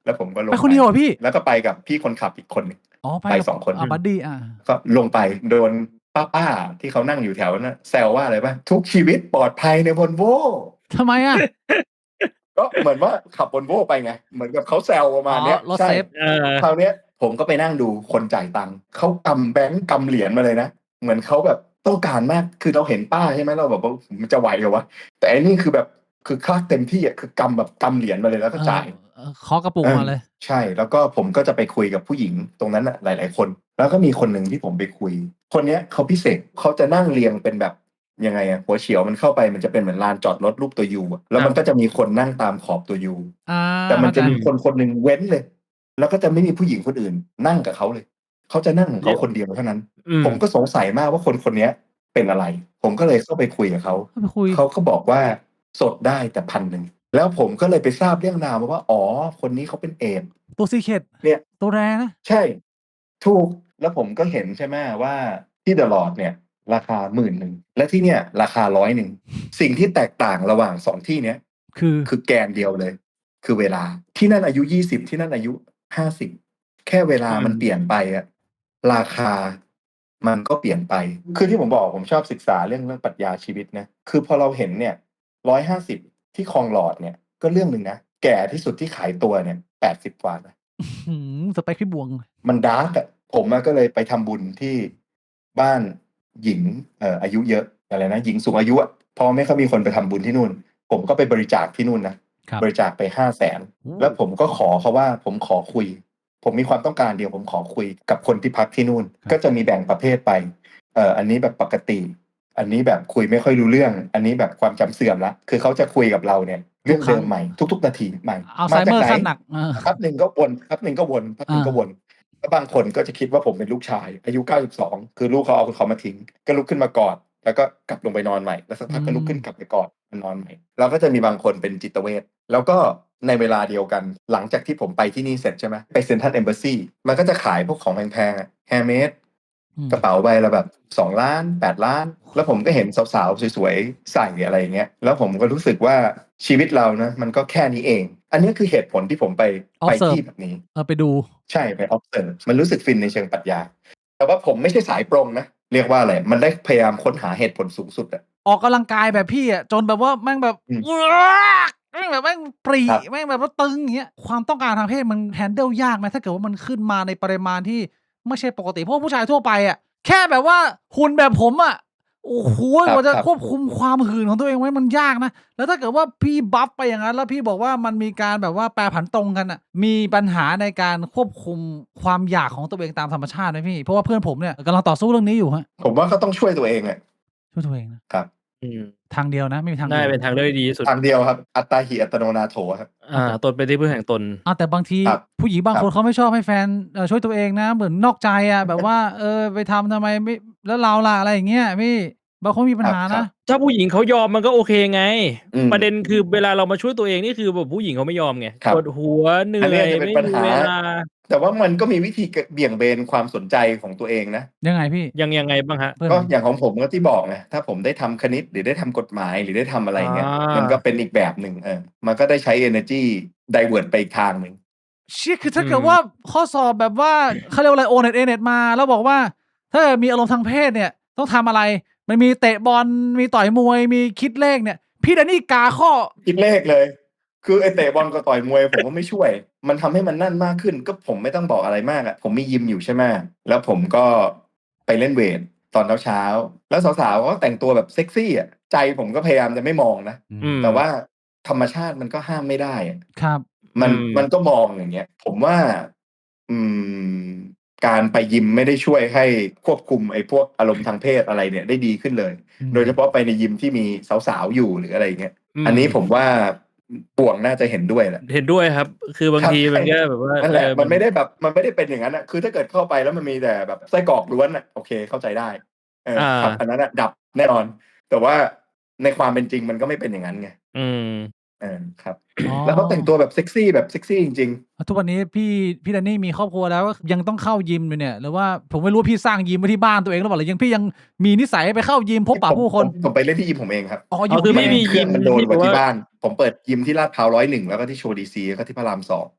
แล้วผมก็ลงไปคนเดียวพี่แล้วก็ไปกับพี่คนขับอีกคนนึงไป2 คนบัดดี้ก็ลงไปโดนป้าที่เขานั่งอยู่แถวนั้นแซวว่าอะไรป่ะทุกชีวิตปลอดภัยในวอลโว่ทำไมก็เหมือนว่าขับวอลโว่ไปไงเหมือนกับเขาแซวประมาณเนี้ยใช่คราวเนี้ยผมก็ไปนั่งดูคนจ่ายตังค์เขากำแบงค์กำเหรียญมาเลยนะเหมือนเขาแบบต้องการมากคือเราเห็นป้าใช่ไหมเราแบบว่ามันจะไหวเหรอวะแต่อันนี้คือแบบคือคลาดเต็มที่คือกำแบบกำเหรียญมาเลยแล้วก็จ่ายเคาะกระปุกมาเลยใช่แล้วก็ผมก็จะไปคุยกับผู้หญิงตรงนั้นหลายๆคนแล้วก็มีคนหนึ่งที่ผมไปคุยคนเนี้ยเขาพิเศษเขาจะนั่งเรียงเป็นแบบยังไงหัวเฉียวมันเข้าไปมันจะเป็นเหมือนลานจอดรถรูปตัวยูแล้วมันก็จะมีคนนั่งตามขอบตัวยูแต่มันจะมีคนหนึ่งเว้นเลยแล้วก็จะไม่มีผู้หญิงคนอื่นนั่งกับเขาเลยเขาจะนั่งของเขาคนเดียวเท่านั้นผมก็สงสัยมากว่าคนนี้เป็นอะไรผมก็เลยเข้าไปคุยกับเขาเขาก็บอกว่าสดได้แต่1,000แล้วผมก็เลยไปทราบเรื่องราวมาว่าอ๋อคนนี้เขาเป็นเอดตัวซีเคทเนี่ยตัวแรนะใช่ถูกแล้วผมก็เห็นใช่ไหมว่าที่เดอะลอร์ดเนี่ยราคา10,000และที่เนี่ยราคา100สิ่งที่แตกต่างระหว่าง2ที่เนี้ยคือแกนเดียวเลยคือเวลาที่นั่นอายุ20ที่นั่นอายุ50แค่เวลามันเปลี่ยนไปราคามันก็เปลี่ยนไปคือที่ผมบอกผมชอบศึกษาเรื่องปรัชญาชีวิตนะคือพอเราเห็นเนี่ย150ที่คลองหลอดเนี่ยก็เรื่องนึงนะแก่ที่สุดที่ขายตัวเนี่ย80กว่านะสเปคพี่บวงมันดาร์กผมก็เลยไปทำบุญที่บ้าน หญิงอายุเยอะอะไรนะหญิงสูงอายุอะพอไม่ค่อยมีคนไปทำบุญที่นู่น ผมก็ไปบริจาคที่นู่นนะครับ บริจาคไป500,000แล้วผมก็ขอเขาว่าผมขอคุย ผมมีความต้องการเดียวผมขอคุยกับคนที่พักที่นู่น ก็จะมีแบ่งประเภทไปอันนี้แบบปกติ อันนี้แบบคุยไม่ค่อยรู้เรื่อง อันนี้แบบความจำเสื่อมละคือเขาจะคุยกับเราเนี่ยเรื่องเดิมใหม่ทุกๆนาทีใหม่ อัลไซ มา เม จาก อร์ ไหน ขั้นหนัก พักหนึ่งก็วนพักหนึ่งก็วนพักหนึ่งก็วนแล้วบางคนก็จะคิดว่าผมเป็นลูกชาย อายุ92คือลูกเขาเอาเขามาทิ้งก็ลุกขึ้นมากอดแล้วก็กลับลงไปนอนใหม่แล้วสักพักก็ลุกขึ้นกลับไปกอดมานอนใหม่แล้วก็จะมีบางคนเป็นจิตเวชแล้วก็ในเวลาเดียวกันหลังจากที่ผมไปที่นี่เสร็จใช่ไหมไปเซ็นทรัลเอมบาซีมันก็จะขายพวกของแพงๆแฮร์เมด กระเป๋าใบละแบบ2 ล้าน8 ล้าน แล้วผมก็เห็นสาวๆสวยๆใส่อะไรอย่างเงี้ยแล้วผมก็รู้สึกว่าชีวิตเรานะมันก็แค่นี้เอง อันนี้คือเหตุผลที่ผมไป Observe ที่แบบนี้ ไปดู ใช่ไป observe มันรู้สึกฟินในเชิงปรัชญาแต่ว่าผมไม่ใช่สายปรงนะเรียกว่าอะไรมันได้พยายามค้นหาเหตุผลสูงสุดอะ ออกกำลังกายแบบพี่อ่ะจนแบบว่าแม่งแบบ อืม แม่งแบบแม่งปรี ครับ แม่งแบบว่าตึงอย่างเงี้ยความต้องการทางเพศมันแฮนเดิลยากไหมถ้าเกิดว่ามันขึ้นมาในปริมาณที่ไม่ใช่ปกติเพราะว่าผู้ชายทั่วไปอ่ะแค่แบบว่าหุ่นแบบผมอ่ะโอ้โห ครับ กว่าจะ ครับ ควบคุมความหื่นของตัวเองไว้มันยากนะแล้วถ้าเกิดว่าพี่บัฟไปอย่างนั้นแล้วพี่บอกว่ามันมีการแบบว่าแปรผันตรงกันอ่ะมีปัญหาในการควบคุมความอยากของตัวเองตามธรรมชาติไหมพี่เพราะว่าเพื่อนผมเนี่ยกำลังต่อสู้เรื่องนี้อยู่ฮะ ผมว่าเขาต้องช่วยตัวเองอะ ช่วยตัวเองนะครับ อืม ทางเดียวนะไม่มีทาง น่า อื่ จะเป็นทางเลือกที่ดีที่สุด ทางเดียวครับอัตตาหิอัตโนนาโถครับ ตนเป็นที่พึ่งแห่งตน แต่บางที ครับ ผู้หญิงบาง ครับ คนเขาไม่ชอบให้แฟนช่วยตัวเองนะเหมือนนอกใจอ่ะ แบบว่าไปทำไมไม่แล้วเราล่ะอะไรอย่างเงี้ยพี่บางคนมีปัญหา ครั นะ บ ถ้าผู้หญิงเขายอมมันก็โอเคไง อืม ประเด็นคือเวลาเรามาช่วยตัวเองนี่คือแบบผู้หญิงเขาไม่ยอมไง ครับ ปวดหัวเหนื่ อันเนี้ อย ย จะเป็น ไม่ ปัญ มี หา เวลา แต่ว่ามันก็มีวิธีเบี่ยงเบนความสนใจของตัวเองนะ ยังไงพี่ ยังไงบ้างฮะ เพื่อน ก็ ผม อย่างของผมก็ที่บอกไงถ้าผมได้ทำคณิตหรือได้ทำกฎหมายหรือได้ทำอะไรเงี้ย อ่ามั มันก็เป็นอีกแบบหนึ่งมันก็ได้ใช้ energy divert ไปอีกทางหนึ่ง เชี่ยคือถ้าเกิดว่าข้อสอบแบบว่าเขาเรียกว่าอะไรโอเน็ตมาแล้วบอกว่าถ้ามีอารมณ์ทางเพศเนี่ยต้องทำอะไรมันมีเตะบอลมีต่อยมวยมีคิดเลขเนี่ยพี่แดนนี่กาข้อ คิดเลขเลย คือไอเตะบอลกับต่อยมวยผมก็ไม่ช่วย มันทำให้มันนั่นมากขึ้น ก็ผมไม่ต้องบอกอะไรมากอะผมมียิมอยู่ใช่ไหมแล้วผมก็ไปเล่นเวทตอนเช้าๆแล้วสาวๆก็แต่งตัวแบบเซ็กซี่อะใจผมก็พยายามจะไม่มองนะ อืม แต่ว่าธรรมชาติมันก็ห้ามไม่ได้อะ ครับ มันก็มองอย่างเงี้ย ผมว่า อืม การไปยิมไม่ได้ช่วยให้ควบคุมไอ้พวกอารมณ์ทางเพศอะไรเนี่ยได้ดีขึ้นเลย อืม โดยเฉพาะไปในยิมที่มีสาวๆอยู่หรืออะไรอย่างเงี้ย อืม อันนี้ผมว่าป่วงน่าจะเห็นด้วยแหละ เห็นด้วยครับ คือบาง ครับ ทีมันก็แบบว่า นั่นแหละ เออ มันไม่ได้แบบมันไม่ได้เป็นอย่างนั้นอะคือถ้าเกิดเข้าไปแล้วมันมีแต่แบบไส้กรอกล้วนอะโอเคเข้าใจได้ครับอันนั้นอะดับแน่นอน แต่ว่าในความเป็นจริงมันก็ไม่เป็นอย่างนั้นไง อืม ครับ อ๋อ แล้วเขาแต่งตัวแบบเซ็กซี่แบบเซ็กซี่จริง ทุกวันนี้พี่แดนนี่มีครอบครัวแล้วยังต้องเข้ายิมอยู่เนี่ยหรือว่าผมไม่รู้ว่าพี่สร้างยิมไว้ที่บ้านตัวเองหรือเปล่าหรือยังพี่ยังมีนิสัยไปเข้ายิม ๆ พบปะผู้คน ผมไปเล่นที่ยิมผมเองครับ อ๋อ อ๋อคือ ที่ ไม่มี เครื่องมันโดน ยิมที่ กว่า แบบว่า ที่บ้าน ผมเปิดยิมที่ลาดพร้าว101แล้วก็ที่โชว์ดีซีแล้วก็ที่พระราม2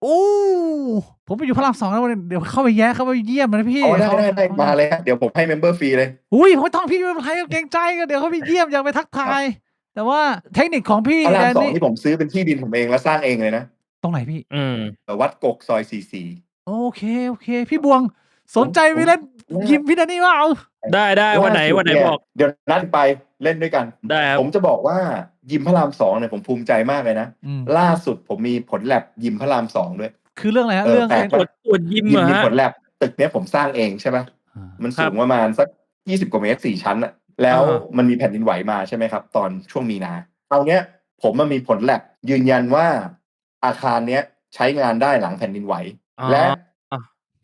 โอ้ผมไปอยู่พระราม2แล้วเดี๋ยวเข้าไปเข้าไปเยี่ยมนะพี่ อ๋อได้ เขา ได้มาเลยฮะเดี๋ยวผมให้เมมเบอร์ฟรีเลย อุ้ยผมไม่ต้องพี่ไม่เป็นไรเกรงใจกันเดี๋ยวเขาไปเยี่ยมอยากไปทักทาย แต่ว่าเทคนิคของพี่ พระ แด ราม น 2 นี่ ที่ผมซื้อเป็นที่ดินผมเองแล้วสร้างเองเลยนะ ตรงไหนพี่ อืม วัดกกซอย44 โอเคพี่บวงสนใจไปเล่นยิมพี่แดนนี่ว่าเอา ได้วันไหน ล่าสุด วันไหน เย บอก เดี๋ยวนัดไปเล่นด้วยกัน ได้ครับ ผมจะบอกว่ายิมพระราม 2เนี่ยผมภูมิใจมากเลยนะ อืม ล่าสุดผมมีผลแลบยิมพระราม 2 ด้วย คือเรื่องอะไรฮะ เออ เรื่อง แปลก ตรวจยิม ยิ เหร ม อ มี ฮะ ผลแลบตึกเนี้ยผมสร้างเองใช่ไหม มันสูงประมาณสัก20 กว่าเมตร4 ชั้นอะแล้วมันมีแผ่นดินไหวมาใช่ไหมครับ ตอนช่วงมีนาเอาเนี้ยผมมันมีผลแลบยืนยันว่าอาคารเนี้ยใช้งานได้หลังแผ่นดินไหว อ๋อ แล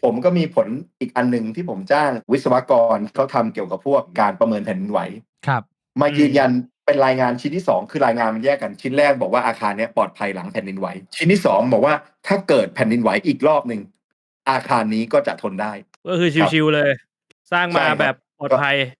ะผมก็มีผลอีกอันหนึ่งที่ผมจ้างวิศวกรเขาทำเกี่ยวกับพวกการประเมินแผ่นดินไหว ครับ มายืนยันเป็นรายงานชิ้นที่2คือรายงานมันแยกกันชิ้นแรกบอกว่าอาคารเนี้ยปลอดภัยหลังแผ่นดินไหวชิ้นที่2บอกว่าถ้าเกิดแผ่นดินไหวอีกรอบหนึ่งอาคารนี้ก็จะทนได้ ก็คือชิวๆเลย สร้างมา ใช่ครับ แบบปลอดภัย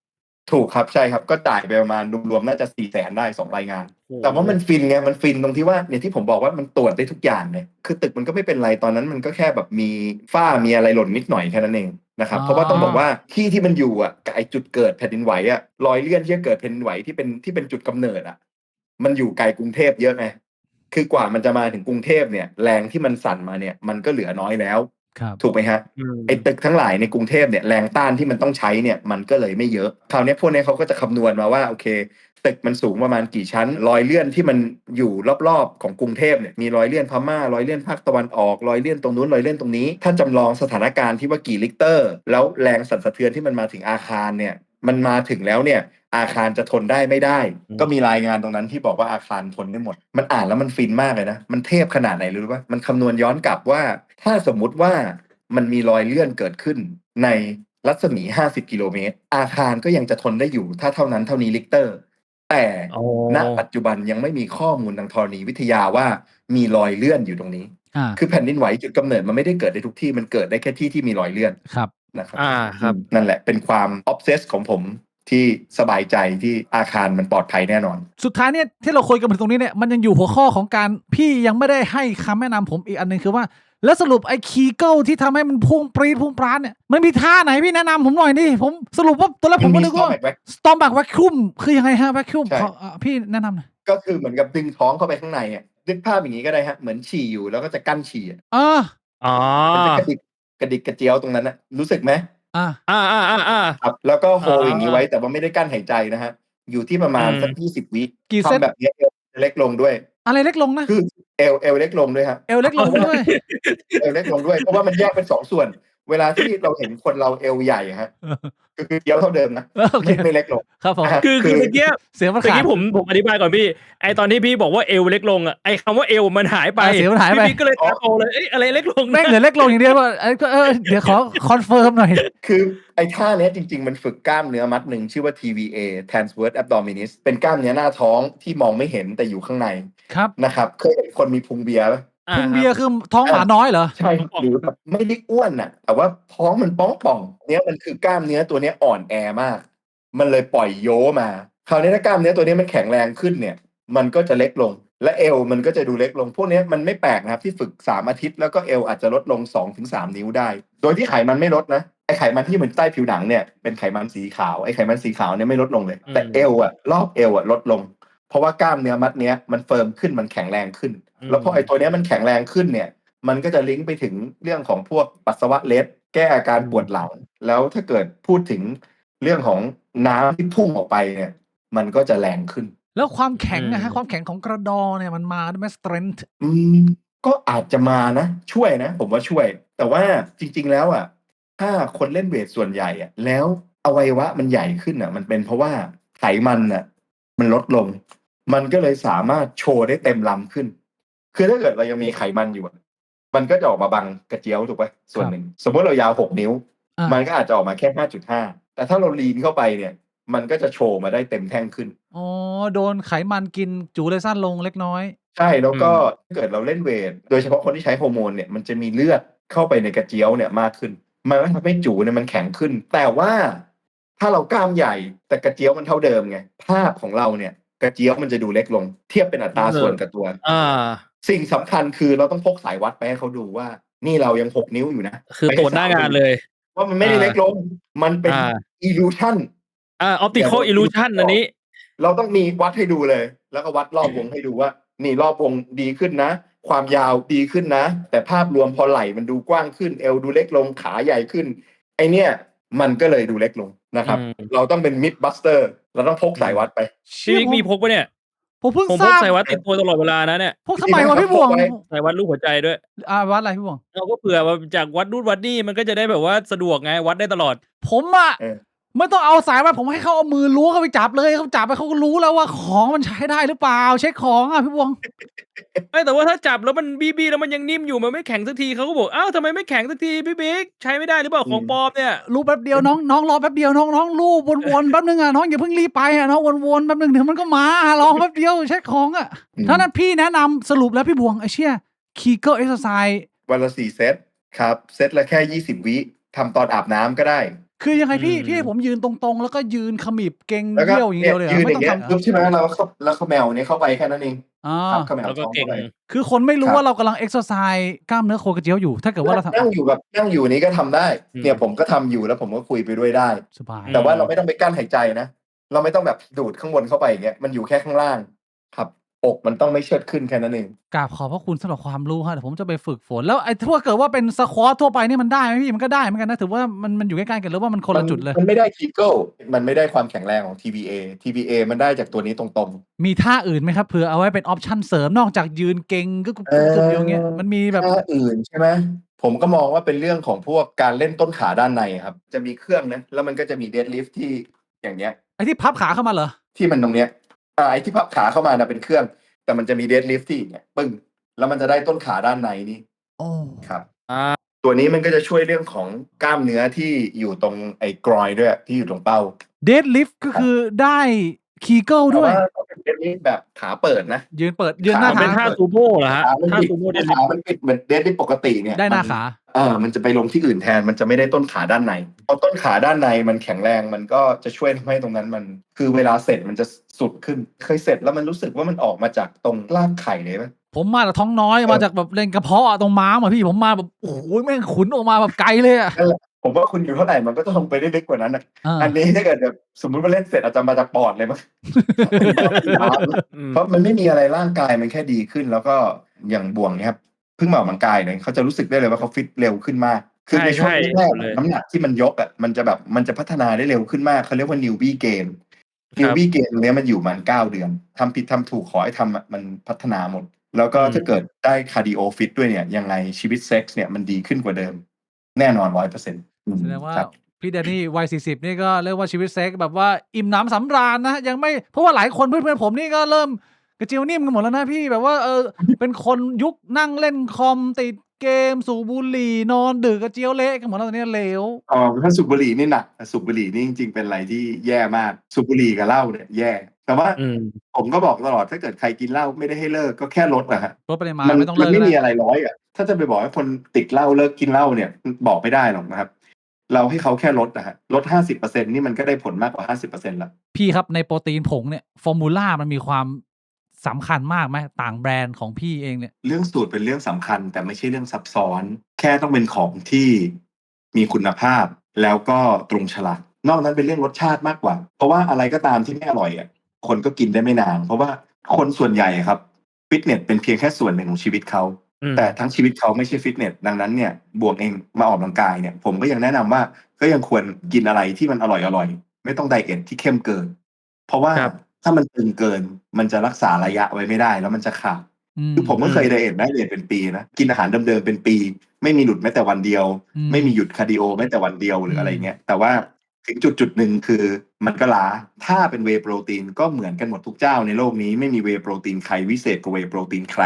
ถูกครับใช่ครับก็จ่ายไปประมาณรวมๆน่าจะ400,000ได้2 รายงาน โอ้โห แต่ว่ามันฟินไงมันฟินตรงที่ว่าเนี่ยที่ผมบอกว่ามันตรวจได้ทุกอย่างเลยคือตึกมันก็ไม่เป็นไรตอนนั้นมันก็แค่แบบมีฝ้ามีอะไรหล่นนิดหน่อยแค่นั้นเองนะครับเพราะว่าต้องบอกว่าที่มันอยู่อ่ะกับไอจุดเกิดแผ่นดินไหวอ่ะรอยเลื่อนที่จะเกิดแผ่นดินไหวที่เป็นจุดกำเนิดอ่ะมันอยู่ไกลกรุงเทพเยอะไงคือกว่ามันจะมาถึงกรุงเทพเนี่ยแรงที่มันสั่นมาเนี่ยมันก็เหลือน้อยแล้ว ครับ ถูกไหมฮะ อืม ไอ้ตึกทั้งหลายในกรุงเทพเนี่ยแรงต้านที่มันต้องใช้เนี่ยมันก็เลยไม่เยอะคราวนี้พวกนี้เขาก็จะคำนวณมาว่าโอเคตึกมันสูงประมาณกี่ชั้นรอยเลื่อนที่มันอยู่รอบๆของกรุงเทพเนี่ยมีรอยเลื่อนพม่ารอยเลื่อนภาคตะวันออกรอยเลื่อนตรงนู้นรอยเลื่อนตรงนี้ถ้าจำลองสถานการณ์ที่ว่ากี่ริกเตอร์แล้วแรงสั่นสะเทือนที่มันมาถึงอาคารเนี่ยมันมาถึงแล้วเนี่ยอาคารจะทนได้ไม่ได้ก็มีรายงานตรงนั้นที่บอกว่าอาคารทนได้หมดมันอ่านแล้วมันฟินมากเลยนะมันเทพขนาดไหนรู้ป่ะมันคำนวณย้อนกลับว่าถ้าสมมุติว่ามันมีรอยเลื่อนเกิดขึ้นในรัศมี50กิโลเมตรอาคารก็ยังจะทนได้อยู่ถ้าเท่านั้นเท่านี้ริกเตอร์แต่ณปัจจุบันยังไม่มีข้อมูลทางธรณีวิทยาว่ามีรอยเลื่อนอยู่ตรงนี้คือแผ่นดินไหวจุดกำเนิดมันไม่ได้เกิดได้ทุกที่มันเกิดได้แค่ที่มีรอยเลื่อนครับนะครับ ครับ นั่นแหละเป็นความออฟเซสของผมที่สบายใจที่อาคารมันปลอดภัยแน่นอนสุดท้ายเนี่ยที่เราคุยกันมาถึงตรงนี้เนี่ยมันยังอยู่หัวข้อของการพี่ยังไม่ได้ให้คำแนะนำผมอีกอันหนึ่งคือว่าแล้วสรุปไอ้คีเกิลที่ทำให้มันพุ่งปรีดพุ่งปราดเนี่ยมันมีท่าไหนพี่แนะนำผมหน่อยดิผมสรุปว่าตัวแรกผมก็นึกว่าสตอมบักแวคคูมคือยังไงฮะแวคคูมพี่แนะนำหน่อยก็คือเหมือนกับดึงท้องเข้าไปข้างในอ่ะนึกภาพอย่างนี้ก็ได้ฮะเหมือนฉี่อยู่แล้วก็จะกั้นฉี่มันจะกระดิกกระเจียวตรงนั้นนะรู้สึกไหมครับแล้วก็โฮอย่างนี้ไว้แต่ว่าไม่ได้กั้นหายใจนะฮะอยู่ที่ประมาณสัก20 วิทำแบบนี้เอวเล็กลงด้วยอะไรเล็กลงนะคือเอวเล็กลงด้วยฮะเอวเล็กลงด้วยเอวเล็กลงด้วยเพราะว่ามันแยกเป็น2ส่วนเวลาที่เราเห็นคนเราเอวใหญ่ฮะคือเยอะเท่าเดิมนะไม่เล็กลงครับผมคือเมื่อกี้ผมอธิบายก่อนพี่ไอตอนที่พี่บอกว่าเอวเล็กลงอ่ะไอคำว่าเอวมันหายไปเสียงมันหายไปพี่ก็เลยตะโกนเลยอะไรเล็กลงแม่งเหลือเล็กลงอย่างเดียวว่าเดี๋ยวขอคอนเฟิร์มหน่อยคือไอ้ท่านี้จริงๆมันฝึกกล้ามเนื้อมัดหนึ่งชื่อว่า TVA transverse abdominis เป็นกล้ามเนื้อหน้าท้องที่มองไม่เห็นแต่อยู่ข้างในครับนะครับเคยเห็นคนมีพุงเบียร์ไหมพุงเบียร์คือท้องหมาน้อยเหรอใช่หรือแบบไม่ได้อ้วนน่ะแต่ว่าท้องมันป่องๆเนี้ยมันคือกล้ามเนื้อตัวนี้อ่อนแอมากมันเลยปล่อยโยมาคราวนี้ถ้ากล้ามเนื้อตัวนี้มันแข็งแรงขึ้นเนี่ยมันก็จะเล็กลงและเอวมันก็จะดูเล็กลงพวกนี้มันไม่แปลกนะครับที่ฝึก3อาทิตย์แล้วก็เอวอาจจะลดลง 2-3 นิ้วได้โดยที่ไขมันไม่ลดนะไอ้ไขมันที่มันใต้ผิวหนังเนี่ยเป็นไขมันสีขาวไอ้ไขมันสีขาวเนี่ยไม่ลดลงเลยแต่เอวอะรอบเอวอะลดลงเพราะว่ากล้ามเนื้อมัดเนี้ยมันเฟิร์มขึ้นมันแข็งแรงขึ้นแล้วพอไอ้ตัวเนี้ยมันแข็งแรงขึ้นเนี่ยมันก็จะลิงก์ไปถึงเรื่องของพวกปัสสาวะเล็ดแก้อาการปวดหลังแล้วถ้าเกิดพูดถึงเรื่องของน้ำที่พุ่งออกไปเนี่ยมันก็จะแรงขึ้นแล้วความแข็งนะฮะความแข็งของกระดองเนี่ยมันมาด้วยไหม strength ก็อาจจะมานะช่วยนะผมว่าช่วยแต่ว่าจริงๆแล้วอ่ะถ้าคนเล่นเวทส่วนใหญ่อ่ะแล้วอวัยวะมันใหญ่ขึ้นอ่ะมันเป็นเพราะว่าไขมันอ่ะมันลดลงมันก็เลยสามารถโชว์ได้เต็มลำขึ้นคือถ้าเกิดเรายังมีไขมันอยู่มันก็จะออกมาบังกระเจียวถูกไหมส่วนหนึ่งสมมติเรายาว6 นิ้วมันก็อาจจะออกมาแค่ 5.5 แต่ถ้าเราลีนเข้าไปเนี่ยมันก็จะโชว์มาได้เต็มแท่งขึ้นโดนไขมันกินจูเลยสั้นลงเล็กน้อยใช่แล้วก็ถ้าเกิดเราเล่นเวทโดยเฉพาะคนที่ใช้ฮอร์โมนเนี่ยมันจะมีเลือดเข้าไปในกระเจียวเนี่ยมากขึ้นมันก็ทำให้จูเนี่ยมันแข็งขึ้นแต่ว่าถ้าเรากล้ามใหญ่แต่กระเจียวมันเท่าเดิมไงภาพของเราเนี่ยกระเจียวมันจะดูเล็กลงเทียบเป็นอัตราส่วนกับตัวสิ่งสำคัญคือเราต้องพกสายวัดไปให้เขาดูว่านี่เรายัง6 นิ้วอยู่นะคือตรวจหน้างานเลยว่ามันไม่ได้เล็กลงมันเป็น illusion optical illusion อันนี้เราต้องมีวัดให้ดูเลยแล้วก็วัดรอบวงให้ดูว่านี่รอบวงดีขึ้นนะความยาวดีขึ้นนะแต่ภาพรวมพอไหล่มันดูกว้างขึ้นเอวดูเล็กลงขาใหญ่ขึ้นไอเนี่ยมันก็เลยดูเล็กลงนะครับเราต้องเป็นมิดบัสเตอร์เราต้องพกสายวัดไปพี่มีพกปะเนี่ยผมเพิ่งทราบสายวัดติดตัวตลอดเวลานะเนี่ยพกทำไมวะพี่บวงสายวัดรูปหัวใจด้วยวัดอะไรพี่บวงเราก็เผื่อว่าจากวัดนู่นวัดนี่มันก็จะได้แบบว่าสะดวกไงวัดได้ตลอดผมไม่ต้องเอาสายวัดผมให้เขาเอามือล้วงเข้าไปจับเลยเขาจับไปเขาก็รู้แล้วว่าของมันใช้ได้หรือเปล่าเช็คของพี่บวงแต่ว่าถ้าจับแล้วมันบีแล้วมันยังนิ่มอยู่มันไม่แข็งสักทีเขาก็บอกอ้าวทำไมไม่แข็งสักทีพี่บิ๊กใช้ไม่ได้หรือเปล่าของปลอมเนี่ยรูปแป๊บเดียวน้องรอแป๊บเดียวน้องรูปวนๆแป๊บนึงน้องอย่าเพิ่งรีบไปน้องวนๆแป๊บนึงเดี๋ยวมันก็มาลองแป๊บเดียวเช็คของถ้านั้นพี่แนะนำสรุปแล้วพี่บวงไอ้เชี่ยKegel exercise วันละ4 เซตครับเซตละแค่20 วิทำตอนอาบน้ำก็ได้คือยังไงพี่ให้ผมยืนตรงๆแล้วก็ยืนขมิบเก่งเยี่ยวอย่างเดียวเลยไม่ต้องทำปุ๊บใช่ไหมแล้วเขาแมวเนี่ยเข้าไปแค่นั้นเองครับเขาแมวก็เก่งคือคนไม่รู้ว่าเรากำลังเอ็กซ์ไซส์กล้ามเนื้อโคกระเจียวอยู่ถ้าเกิดว่าเรานั่งอยู่นี้ก็ทำได้เนี่ยผมก็ทำอยู่แล้วผมก็คุยไปด้วยได้สบายแต่ว่าเราไม่ต้องไปกั้นหายใจนะเราไม่ต้องแบบดูดข้างบนเข้าไปอย่างเงี้ยมันอยู่แค่ข้างล่างครับ อกมันต้องไม่เชิดขึ้นแค่นั้นเอง กราบขอบพระคุณสำหรับความรู้ฮะเดี๋ยวผมจะไปฝึกฝนแล้วไอ้ถ้าเกิดว่าเป็นสควอตทั่วไปนี่มันได้ไหมพี่มันก็ได้เหมือนกันนะถือว่ามันอยู่ใกล้ๆกันหรือว่ามันคนละจุดเลย มันไม่ได้คีเกิลมันไม่ได้ความแข็งแรงของ TBA มันได้จากตัวนี้ตรงๆ มีท่าอื่นไหมครับเผื่อเอาไว้เป็นออปชั่นเสริมนอกจากยืนเก่งก็กึบอยู่อย่างเงี้ยมันมีแบบ ท่าอื่นใช่ไหมผมก็มองว่าเป็นเรื่องของพวกการเล่นต้นขาด้านในครับจะมีเครื่องนะแล้วมันก็จะมีเดดลิฟท์ที่อย่างเงี้ย ไอ้ที่พับขาเข้ามาเหรอ ที่มันตรงเนี้ยไอ้ที่พับขาเข้ามานะเป็นเครื่อง แต่มันจะมีเดดลิฟท์ที่เนี่ยปึ้งแล้วมันจะได้ต้นขาด้านในนี่ โอ้ ครับ อ่า ตัวนี้มันก็จะช่วยเรื่องของกล้ามเนื้อที่อยู่ตรงไอ้กรอยด้วยที่อยู่ตรงเป้า เดดลิฟต์ก็คือได้คีเกิล แต่ ด้วย ว่าต้องเป็นเดดลิฟท์แบบขาเปิดนะ ยืนเปิดยืนหน้า เป็น ขา ท่าซูโม่เหรอฮะ ขามัน ท่า ปิด ซูโม่เดดลิ ขา ฟต์ มันปิดเหมือนเดดลิฟท์ปกติเนี่ย ได้หน้าขา มันจะไปลงที่อื่นแทนมันจะไม่ได้ต้นขาด้านในพอต้นขาด้านในมันแข็งแรงมันก็จะช่วยทำให้ตรงนั้นมันคือเวลาเสร็จมันจะสุดขึ้นเคยเสร็จแล้วมันรู้สึกว่ามันออกมาจากตรงรากไข่เลยไหม ผมมาจากท้องน้อยมาจากแบบเลนกระเพาะอะตรงม้ามอะพี่ผมมาแบบโอ้โหแม่งขุนออกมาแบบไกลเลยอะ นั่นแหละผมว่าคุณอยู่เท่าไหร่มันก็ต้องไปได้ลึกกว่านั้นอ่ะ อันนี้ถ้าเกิดแบบสมมุติว่าเล่นเสร็จอาจจะมาจากปอดเลยมั้ง เพราะมันไม่มีอะไรร่างกายมันแค่ดีขึ้น แล้วก็อย่างบ่วงเนี่ยครับเพิ่งมาออกกำลังกายเนี่ยเขาจะรู้สึกได้เลยว่าเขาฟิตเร็วขึ้นมากคือในช่วงแรกๆน้ำหนักที่มันยกอ่ะมันจะพัฒนาได้เร็วขึ้นมากเขาเรียกว่า newbie gain newbie gain ตรงนี้มันอยู่มัน9 เดือนทำผิดทำถูกขอให้ทำอะมันพัฒนาหมด แล้วก็ถ้าเกิดได้คาร์ดิโอฟิตด้วยเนี่ยยังไงชีวิตเซ็กซ์เนี่ยมันดีขึ้นกว่าเดิม แน่นอน 100% แสดงว่าพี่แดนนี่วัย40นี่ก็เรียกว่าชีวิตเซ็กแบบว่าอิ่มหนำสำราญนะยังไม่เพราะว่าหลายคนเพื่อนๆผมนี่ก็เริ่มกระเจียวนิ่มกันหมดแล้วนะพี่แบบว่าเป็นคนยุคนั่งเล่นคอมติดเกมสูบบุหรี่นอนดึกกระเจียวเละกันหมดแล้วตอนนี้เหลว ถ้าสูบบุหรี่นี่หนักสูบบุหรี่นี่จริงๆเป็นอะไรที่แย่มากสูบบุหรี่กับเหล้าเนี่ยแย่แต่ว่าผมก็บอกตลอดถ้าเกิดใครกินเหล้าไม่ได้ให้เลิกก็แค่ลดนะฮะ ลดปริมาณไม่ต้องเลิก มันไม่มีอะไรร้อยอ่ะถ้าจะไปบอกให้คนติดเหล้าเลิกกินเหล้าเนี่ยบอกไม่ได้หรอกนะครับเราให้เขาแค่ลดนะฮะลด 50% นี่มันก็ได้ผลมากกว่า 50% ละ พี่ครับในโปรตีนผงเนี่ยฟอร์มูล่ามันมีความสำคัญมากไหมต่างแบรนด์ของพี่เองเนี่ยเรื่องสูตรเป็นเรื่องสำคัญแต่ไม่ใช่เรื่องซับซ้อนแค่ต้องเป็นของที่มีคุณภาพแล้วก็ตรงฉลากนอกนั้นเป็นเรื่องรสชาติมากกว่าเพราะว่าอะไรก็ตามที่ไม่อร่อยอ่ะคนก็กินได้ไม่นานเพราะว่าคนส่วนใหญ่ครับฟิตเนสเป็นเพียงแค่ส่วนหนึ่งของชีวิตเขาแต่ทั้งชีวิตเขาไม่ใช่ฟิตเนสดังนั้นเนี่ยบวกเองมาออกกำลังกายเนี่ยผมก็ยังแนะนำว่าก็ยังควรกินอะไรที่มันอร่อยไม่ต้องไดเอทที่เข้มเกินเพราะว่าถ้ามันตึงเกินมันจะรักษาระยะไว้ไม่ได้แล้วมันจะขาดคือผมก็เคยไดเอทเป็นปีนะกินอาหารเดิมๆเป็นปีไม่มีหลุดแม้แต่วันเดียวไม่มีหยุดคาร์ดิโอแม้แต่วันเดียวหรืออะไรเงี้ยแต่ว่าถึงจุดหนึ่งคือมันก็ล้าถ้าเป็นเวย์โปรตีนก็เหมือนกันหมดทุกเจ้าในโลกนี้ไม่มีเวย์โปรตีนใครวิเศษกว่าเวย์โปรตีนใคร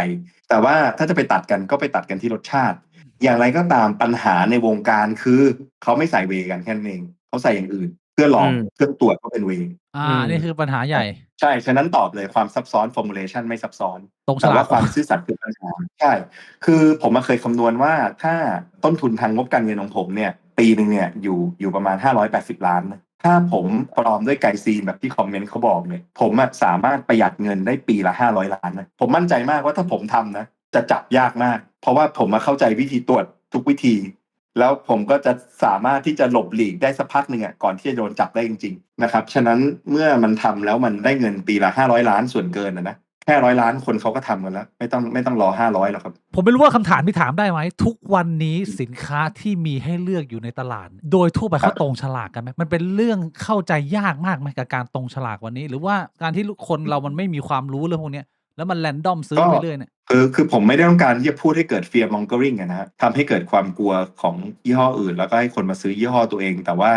แต่ว่าถ้าจะไปตัดกันก็ไปตัดกันที่รสชาติอย่างไรก็ตามปัญหาในวงการคือเขาไม่ใส่เวย์กันแค่นั้นเองเขาใส่อย่างอื่นเพื่อลองเพื่อตรวจว่าเป็นเวย์นี่คือปัญหาใหญ่ใช่ฉะนั้นตอบเลยความซับซ้อน formulation ไม่ซับซ้อนแต่ว่าความซื่อสัตย์คือปัญหาใช่คือผมเคยคำนวณว่าถ้าต้นทุนทางงบการเงินของผมเนี่ยปีนึงเนี่ยอยู่ประมาณ580 ล้านถ้าผมปลอมด้วยไกลซีนแบบที่คอมเมนต์เขาบอกเนี่ยผมสามารถประหยัดเงินได้ปีละ500 ล้านนะผมมั่นใจมากว่าถ้าผมทำนะจะจับยากมากเพราะว่าผมเข้าใจวิธีตรวจทุกวิธีแล้วผมก็จะสามารถที่จะหลบหลีกได้สักพักหนึ่งก่อนที่จะโดนจับได้จริงๆนะครับฉะนั้นเมื่อมันทำแล้วมันได้เงินปีละ500 ล้านส่วนเกินนะแค่100 ล้านคนเขาก็ทำกันแล้วไม่ต้องรอ500หรอกครับผมไม่รู้ว่าคำถามที่ถามได้ไหมทุกวันนี้สินค้าที่มีให้เลือกอยู่ในตลาดโดยทั่วไปเขาตรงฉลากกันไหมมันเป็นเรื่องเข้าใจยากมากไหมกับการตรงฉลากวันนี้หรือว่าการที่คนเรามันไม่มีความรู้เรื่องพวกนี้แล้วมันแรนดอมซื้อไปเรื่อยเนี่ยคือผมไม่ได้ต้องการที่จะพูดให้เกิด fear mongering นะฮะทำให้เกิดความกลัวของยี่ห้ออื่นแล้วก็ให้คนมาซื้อยี่ห้อตัวเองแต่ว่า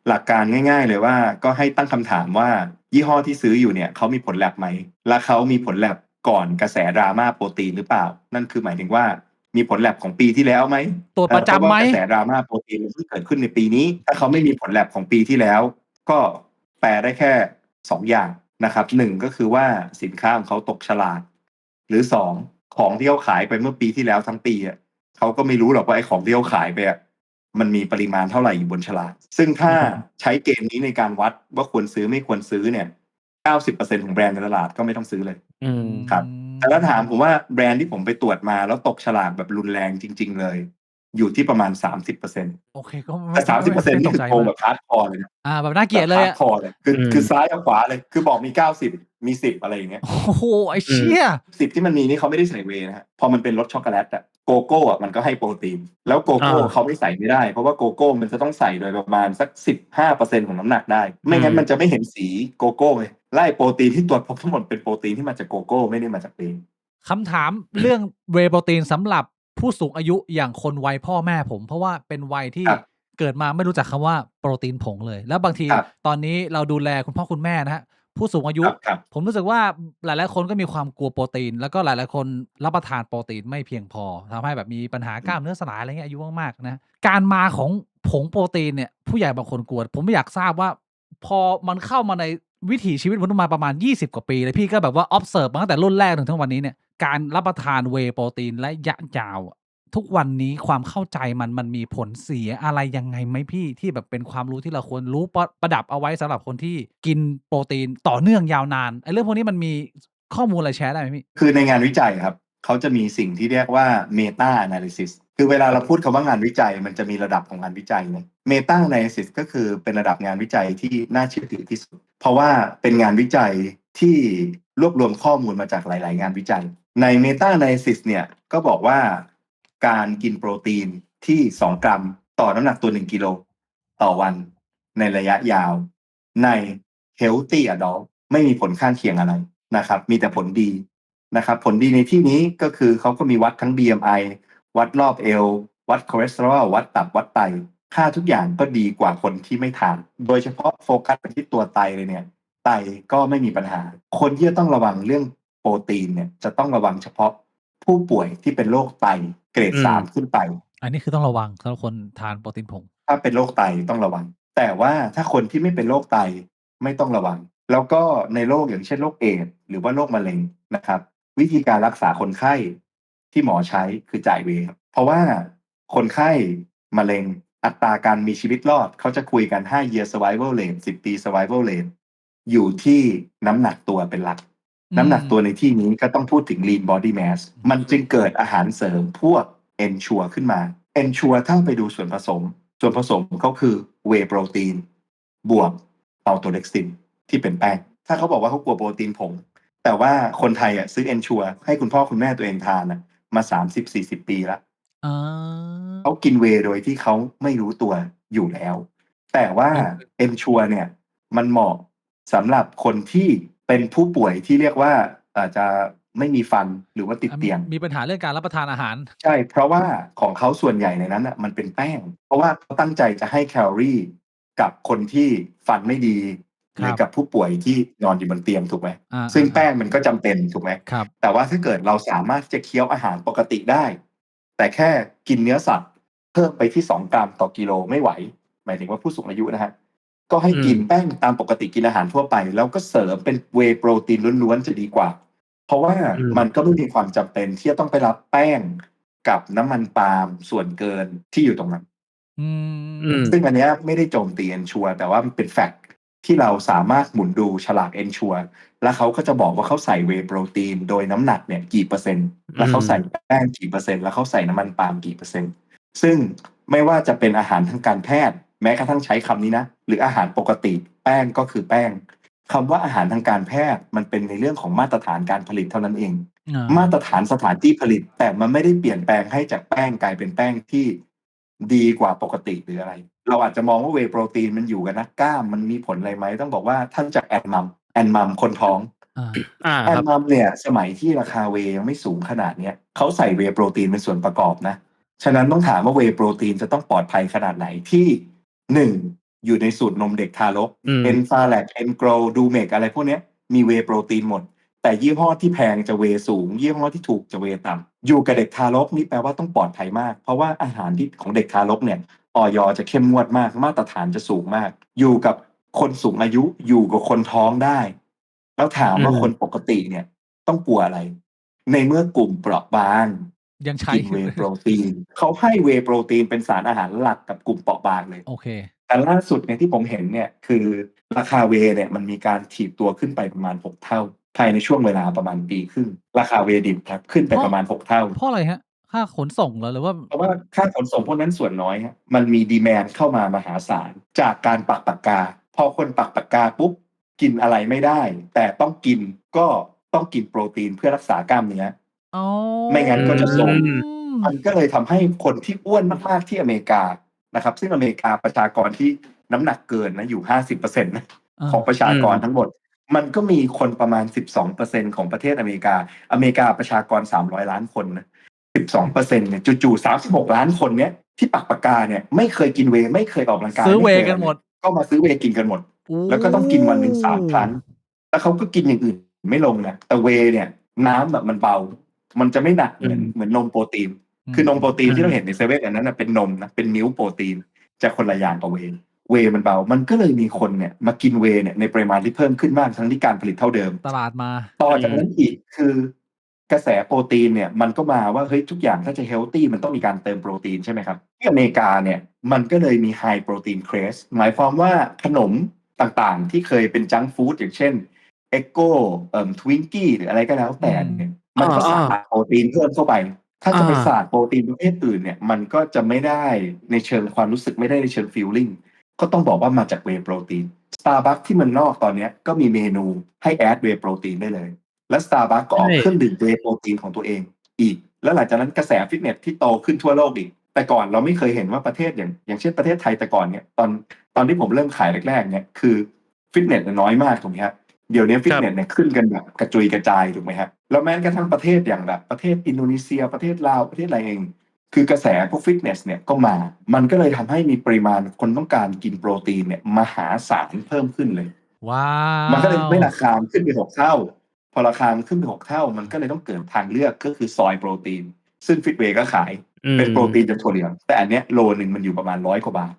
หลักการง่ายๆเลยว่าก็ให้ตั้งคำถามว่ายี่ห้อที่ซื้ออยู่เนี่ยเขามีผลแลบไหมและเขามีผลแลบก่อนกระแสดราม่าโปรตีนหรือเปล่านั่นคือหมายถึงว่ามีผลแลบของปีที่แล้วไหมตรวจประจำไหมกระแสดราม่าโปรตีนที่เกิดขึ้นในปีนี้ถ้าเขาไม่มีผลแลบของปีที่แล้วก็แปลได้แค่2 อย่างนะครับ1ก็คือว่าสินค้าของเขาตกฉลากหรือ2ของที่เขาขายไปเมื่อปีที่แล้วทั้งปีเขาก็ไม่รู้หรอกว่าไอ้ของที่เขาขายไปมันมีปริมาณเท่าไหร่อยู่บนฉลากซึ่งถ้าใช้เกณฑ์นี้ในการวัดว่าควรซื้อไม่ควรซื้อเนี่ย 90% ของแบรนด์ในตลาดก็ไม่ต้องซื้อเลยครับแต่ถ้าถามผมว่าแบรนด์ที่ผมไปตรวจมาแล้วตกฉลากแบบรุนแรงจริงๆเลย อยู่ที่ประมาณ 30% โอเคก็แต่ 30% ไม่นี่ ตก คือ ใจ โกง มา แบ ก บ hardcore เลยนะ แบบน่าเกลียด แบบ เลยอะ hardcore เลยคือซ้ายกับขวาเลยคือบอกมี90มี10อะไรอย่างเงี้ย โอ้โฮไอ้เชี่ย 10ที่มันมีนี่เขาไม่ได้ใส่เวย์นะฮะพอมันเป็นรสช็อกโกแลตอะโกโก้อะมันก็ให้โปรตีนแล้วโกโก้เขาไม่ใส่ไม่ได้เพราะว่าโกโก้มันจะต้องใส่โดยประมาณสัก 15% ของน้ำหนักได้ไม่งั้นมันจะไม่เห็นสีโกโก้เลยและไอ้โปรตีนที่ตรวจพบทั้งหมดเป็นโปรตีนที่มาจากโกโก้ไม่ได้มาจากเวย์ คำถามเรื่อง Whey Protein สำหรับผู้สูงอายุอย่างคนวัยพ่อแม่ผมเพราะว่าเป็นวัยที่ ครับ เกิดมาไม่รู้จักคำว่าโปรตีนผงเลย แล้วบางที ครับ ตอนนี้เราดูแลคุณพ่อคุณแม่นะฮะผู้สูงอายุ ครับ ผมรู้สึกว่าหลายๆคนก็มีความกลัวโปรตีน แล้วก็หลายๆคนรับประทานโปรตีนไม่เพียงพอทำให้แบบมีปัญหากล้ามเนื้อสลายอะไรเงี้ยอายุมากๆนะการมาของผงโปรตีนเนี่ยผู้ใหญ่บางคนกลัวผมอยากทราบว่า พอมันเข้ามาในวิถีชีวิตมนุษย์มาประมาณ20กว่าปีเลยพี่ก็แบบว่า observe มาตั้งแต่รุ่นแรกถึงทุกวันนี้เนี่ยการรับประทานเวย์โปรตีนและระยะยาวอะทุกวันนี้ความเข้าใจมันมีผลเสียอะไรยังไงไหมพี่ที่แบบเป็นความรู้ที่เราควรรู้ประดับเอาไว้สำหรับคนที่กินโปรตีนต่อเนื่องยาวนานไอ้เรื่องพวกนี้มันมีข้อมูลอะไรแชร์ได้ไหมพี่ คือในงานวิจัยครับเขาจะมีสิ่งที่เรียกว่า meta analysis คือเวลาเราพูดคำว่างานวิจัยมันจะมีระดับของงานวิจัยเนี่ย meta analysis ก็คือเป็นระดับงานวิจัยที่น่าเชื่อถือที่สุด เพราะว่าเป็นงานวิจัยที่รวบรวมข้อมูลมาจากหลาย ๆ งานวิจัย ใน meta analysis เนี่ยก็บอกว่าการกินโปรตีนที่ 2 กรัมต่อน้ำหนักตัว 1 กิโลต่อวันในระยะยาวใน healthy adult ไม่มีผลข้างเคียงอะไรนะครับมีแต่ผลดีนะครับผลดีในที่นี้ก็คือเขาก็มีวัดทั้ง BMI วัดรอบเอววัดคอเลสเตอรอลวัดตับวัดไตค่าทุกอย่างก็ดีกว่าคนที่ไม่ทานโดยเฉพาะโฟกัสไปที่ตัวไตเลยเนี่ยไตก็ไม่มีปัญหาคนที่จะต้องระวังเรื่องโปรตีนเนี่ยจะต้องระวังเฉพาะผู้ป่วยที่เป็นโรคไตเกรด3ขึ้นไป อันนี้คือต้องระวังสำหรับคนทานโปรตีนผง ถ้าเป็นโรคไตต้องระวังแต่ว่าถ้าคนที่ไม่เป็นโรคไตไม่ต้องระวังแล้วก็ในโรคอย่างเช่นโรคเอดส์หรือว่าโรคมะเร็งนะครับวิธีการรักษาคนไข้ที่หมอใช้คือจ่ายเวย์ครับเพราะว่าคนไข้มะเร็งอัตราการมีชีวิตรอดเขาจะคุยกัน5 year survival rate 10 ปี survival rate อยู่ที่น้ำหนักตัวเป็นหลักน้ำหนักตัวในที่นี้ก็ต้องพูดถึง lean body mass มันจึงเกิดอาหารเสริมพวก Ensure ขึ้นมา Ensure ถ้าไปดูส่วนผสมเขาคือ Whey Protein บวกอัลโตเล็กซินที่เป็นแป้งถ้าเขาบอกว่าเขากลัวโปรตีนผงแต่ว่าคนไทยซื้อ Ensure ให้คุณพ่อคุณแม่ตัวเองทานมา 30-40 ปีแล้วเขากินเวย์โดยที่เขาไม่รู้ตัวอยู่แล้วแต่ว่า Ensure เนี่ยมันเหมาะสำหรับคนที่เป็นผู้ป่วยที่เรียกว่าอาจจะไม่มีฟันหรือว่าติดเตียงมีปัญหาเรื่องการรับประทานอาหารใช่เพราะว่าของเขาส่วนใหญ่ในนั้นมันเป็นแป้งเพราะว่าเขาตั้งใจจะให้แคลอรี่กับคนที่ฟันไม่ดีหรือกับผู้ป่วยที่นอนอยู่บนเตียงถูกไหมซึ่งแป้งมันก็จำเป็นถูกไหมแต่ว่าถ้าเกิดเราสามารถจะเคี้ยวอาหารปกติได้แต่แค่กินเนื้อสัตว์เพิ่มไปที่2 กรัมต่อกิโลไม่ไหวหมายถึงว่าผู้สูงอายุนะฮะก็ให้กินแป้งตามปกติกินอาหารทั่วไปแล้วก็เสริมเป็นเวย์โปรตีนล้วนๆจะดีกว่าเพราะว่ามันก็ไม่มีความจำเป็นที่จะต้องไปรับแป้งกับน้ำมันปาล์มส่วนเกินที่อยู่ตรงนั้นซึ่งอันนี้ไม่ได้โจมตี Ensure แต่ว่ามันเป็นแฟกต์ที่เราสามารถหมุนดูฉลาก Ensure แล้วเขาก็จะบอกว่าเขาใส่เวย์โปรตีนโดยน้ำหนักเนี่ยกี่เปอร์เซ็นต์แล้วเขาใส่แป้งกี่เปอร์เซ็นต์แล้วเขาใส่น้ำมันปาล์มกี่เปอร์เซ็นต์ซึ่งไม่ว่าจะเป็นอาหารทางการแพทย์แม้กระทั่งใช้คำนี้นะหรืออาหารปกติแป้งก็คือแป้งคำว่าอาหารทางการแพทย์มันเป็นในเรื่องของมาตรฐานการผลิตเท่านั้นเองมาตรฐานสถานที่ผลิตแต่มันไม่ได้เปลี่ยนแปลงให้จากแป้งกลายเป็นแป้งที่ดีกว่าปกติหรืออะไรเราอาจจะมองว่าเวย์โปรตีนมันอยู่กับนักกล้ามมันมีผลอะไรไหมต้องบอกว่าท่านจากแอนมัมคนท้องแอนมัมเนี่ยสมัยที่ราคาเวย์ยังไม่สูงขนาดเนี้ยเขาใส่เวย์โปรตีนเป็นส่วนประกอบนะฉะนั้นต้องถามว่าเวย์โปรตีนจะต้องปลอดภัยขนาดไหนที่1อยู่ในสูตรนมเด็กทารกเอนฟาแลกเอนโกรดูเมกอะไรพวกนี้มีเวย์โปรตีนหมดแต่ยี่ห้อที่แพงจะเวย์สูงยี่ห้อที่ถูกจะเวย์ต่ำอยู่กับเด็กทารกนี่แปลว่าต้องปลอดภัยมากเพราะว่าอาหารที่ของเด็กทารกเนี่ยอย.จะเข้มงวดมากมาตรฐานจะสูงมากอยู่กับคนสูงอายุอยู่กับคนท้องได้แล้วถามว่าคนปกติเนี่ยต้องกลัวอะไรในเมื่อกลุ่มเปราะบางยังใช้กินเวย์โปรตีนเขาให้เวย์โปรตีนเป็นสารอาหารหลักกับกลุ่มเปราะบางเลยโอเคแต่ล่าสุดเนี่ยที่ผมเห็นเนี่ยคือราคาเวย์เนี่ยมันมีการถีบตัวขึ้นไปประมาณ6 เท่าภายในช่วงเวลาประมาณปีครึ่งราคาเวย์ดิบครับขึ้นไปประมาณ6 เท่าเพราะอะไรฮะ ค่าขนส่งเหรอหรือว่าเพราะว่าค่าขนส่งพวกนั้นส่วนน้อยฮะมันมีดีแมนเข้ามามหาศาลจากการปักปากกาพอคนปักปากกาปุ๊บกินอะไรไม่ได้ แต่ต้องกินก็ต้องกินโปรตีนเพื่อรักษากล้ามเนื้ออ๋อไม่งั้นก็จะโทรม อืม มันก็เลยทำให้คนที่อ้วนมากๆที่อเมริกานะครับซึ่งอเมริกาประชากรที่น้ำหนักเกินนะอยู่ 50% นะของประชากรทั้งหมด มันก็มีคนประมาณ 12% ของประเทศอเมริกา อเมริกาประชากร300 ล้านคนนะ 12%เนี่ยจู่ๆ36 ล้านคนเนี้ยที่ปักปากกาเนี่ยไม่เคยกินเวย์ไม่เคยออกกำลังกาย ซื้อเว ไม่เค ย์ ย กั อะ น ไร หม เล ด ยก็มาซื้อเวย์กินกันหมด แล้วก็ต้องกินวันหนึ่ง3 ครั้ง แล้วเขาก็กินอย่างอื่นไม่ลงนะแต่เวย์เนี่ยน้ำแบบมันเบา มันจะไม่หนักเหมือนนมโปรตีน คือนมโปรตีนที่เราเห็นในเซเว่นอันนั้นนะเป็นนมนะเป็นมิลค์โปรตีนจะคนละอย่างกับเวย์มันเบา มันก็เลยมีคนเนี่ยมากินเวย์เนี่ยในปริมาณที่เพิ่มขึ้นมากทั้งที่การผลิตเท่าเดิม ตลาดมา ต่อจากนั้นอีกคือกระแสโปรตีนเนี่ยมันก็มาว่าเฮ้ยทุกอย่างถ้าจะเฮลตี้มันต้องมีการเติมโปรตีนใช่ไหมครับที่อเมริกาเนี่ยมันก็เลยมีไฮโปรตีนเครสหมายความว่าขนมต่างๆที่เคยเป็นจังก์ฟู้ดอย่างเช่นเอ็กโก้ทวิงกี้หรืออะไรก็แล้วแต่เนี่ยมันก็สาดโปรตีนเพิ่มเข้าไป ถ้าจะไปสาดโปรตีนประเภทอื่นเนี่ยมันก็จะไม่ได้ในเชิงความรู้สึกไม่ได้ในเชิงฟีลลิ่งก็ต้องบอกว่ามาจากเวย์โปรตีน Starbucks ที่เมืองนอกตอนเนี้ยก็มีเมนูให้แอดเวย์โปรตีนได้เลย และ Starbucks ก็ออกเครื่องดื่มเวย์โปรตีนของตัวเองอีก แล้วหลังจากนั้นกระแสฟิตเนสที่โตขึ้นทั่วโลกอีก แต่ก่อนเราไม่เคยเห็นว่าประเทศอย่างเช่นประเทศไทยแต่ก่อนเนี่ยตอนที่ผมเริ่มขายแรกๆเนี่ยคือฟิตเนสน้อยมากถูกไหมครับเดี๋ยวนี้ฟิตเนสเนี่ยขึ้นกันแบบกระจุยกระจายถูกไหมครับแล้วแม้กระทั่งประเทศอย่างแบบประเทศอินโดนีเซียประเทศลาวประเทศอะไรเองคือกระแสพวกฟิตเนสเนี่ยก็มามันก็เลยทำให้มีปริมาณคนต้องการกินโปรตีนเนี่ยมหาศาลเพิ่มขึ้นเลย ว้า มันก็เลย ว ไม่ราคาขึ้นไป6 เท่า พอราคาขึ้นไป6 เท่า มันก็เลยต้องเกิดทางเลือกก็คือซอยโปรตีน ซึ่งฟิตเวย์ก็ขายเป็นโปรตีนจากถั่วเหลืองแต่อันเนี้ยโลนึงมันอยู่ประมาณ100 กว่าบาท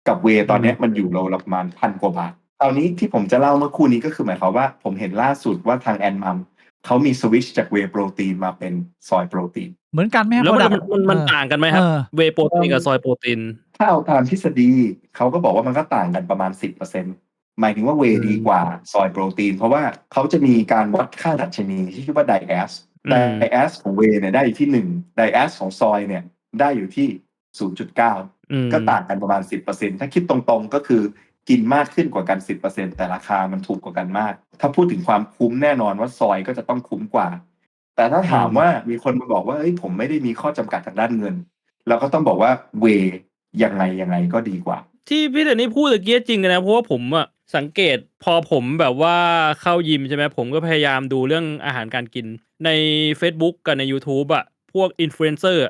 กับเวย์ตอนเนี้ยมันอยู่โลละประมาณ1,000 กว่าบาทตอนนี้ที่ผมจะเล่าเมื่อคู่นี้ก็คือหมายความว่าผมเห็นล่าสุดว่าทางแอนมัมเขามีสวิตช์จากเวย์โปรตีนมาเป็นซอยโปรตีน เหมือนกันไหมครับ แล้ว product มันต่างกันไหมครับ เวย์โปรตีนกับซอยโปรตีน ถ้าเอาตามทฤษฎีเขาก็บอกว่ามันก็ต่างกันประมาณ 10%หมายถึงว่าเวย์ดีกว่าซอยโปรตีน เพราะว่าเขาจะมีการวัดค่าดัชนีที่ชื่อว่าไดแอสไดแอสของเวย์เนี่ยได้อยู่ที่1ไดแอสของซอยเนี่ยได้อยู่ที่ 0.9 ก็ต่างกันประมาณ 10%ถ้าคิดตรงๆก็คือกินมากขึ้นกว่ากัน 10% แต่ราคามันถูกกว่ากันมาก ถ้าพูดถึงความคุ้มแน่นอนว่าซอยก็จะต้องคุ้มกว่า แต่ถ้าถามว่ามีคนมาบอกว่าเฮ้ยผมไม่ได้มีข้อจำกัดทางด้านเงินเราก็ต้องบอกว่าเวยังไงก็ดีกว่า ที่พี่เดนนี่พูดตะกี้จริงนะเพราะว่าผมอะสังเกตพอผมแบบว่าเข้ายิมใช่ไหมผมก็พยายามดูเรื่องอาหารการกินใน Facebook กับใน YouTube อะพวกอินฟลูเอนเซอร์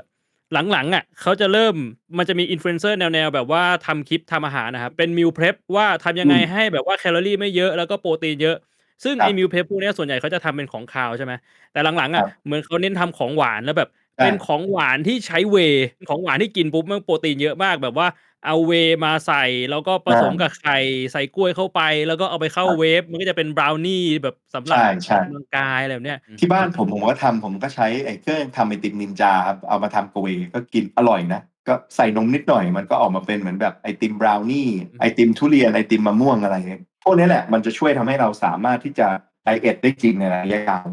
หลังๆอะเขาจะเริ่มมันจะมีอินฟลูเอนเซอร์แนวแบบว่าทำคลิปทำอาหารนะครับเป็นมิลเพรปว่าทำยังไงให้แบบว่าแคลอรี่ไม่เยอะแล้วก็โปรตีนเยอะซึ่งไอ้มิลเพรปพวกนี้ส่วนใหญ่เขาจะทำเป็นของคาวใช่ไหมแต่หลังๆอะเหมือนเขาเน้นทำของหวานแล้วแบบเป็นของหวานที่ใช้เวย์ของหวานที่กินปุ๊บมันโปรตีนเยอะมากแบบว่าเอาเวย์มาใส่แล้วก็ผสมกับไข่ใส่กล้วยเข้าไปแล้วก็เอาไปเข้าเวฟมันก็จะเป็นบราวนี่แบบสำหรับออกกำลังกายอะไรแบบเนี้ย ที่บ้านผมก็ทำผมก็ใช้ไอ้เครื่องทำไอติมนินจาครับเอามาทำกเวก็กินอร่อยนะก็ใส่นมนิดหน่อยมันก็ออกมาเป็นเหมือนแบบไอติมบราวนี่ไอติมทุเรียนไอติมมะม่วงอะไรเงี้ยพวกนี้แหละมันจะช่วยทำให้เราสามารถที่จะไดเอทได้จริงในระยะยาว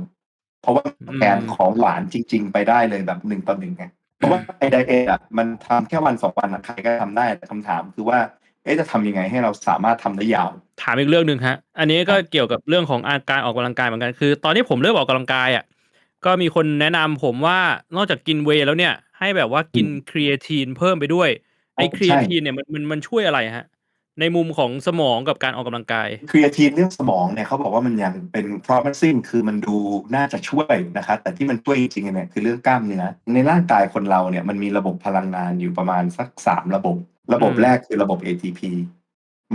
เพราะว่าแทนของหวานจริงๆไปได้เลยแบบ1 ต่อ 1ไงเพราะว่าไอไดเอทอ่ะมันทำแค่วัน2 วันใครก็ทำได้แต่คำถามคือว่าจะทำยังไงให้เราสามารถทำได้ยาวถามอีกเรื่องหนึ่งฮะอันนี้ก็เกี่ยวกับเรื่องของการออกกำลังกายเหมือนกันคือตอนที่ผมเริ่มออกกำลังกายอ่ะก็มีคนแนะนำผมว่านอกจากกินเวย์แล้วเนี่ยให้แบบว่ากินครีเอทีนเพิ่มไปด้วยไอ้ครีเอทีนเนี่ยมันช่วยอะไรฮะในมุมของสมองกับการออกกำลังกายครีเอทีนเรื่องสมองเนี่ยเขาบอกว่ามันยังเป็น promising คือมันดูน่าจะช่วยนะครับแต่ที่มันช่วยจริงๆเนี่ยคือเรื่องกล้ามเนื้อในร่างกายคนเราเนี่ยมันมีระบบพลังงานอยู่ประมาณสัก3 ระบบแรกคือระบบ ATP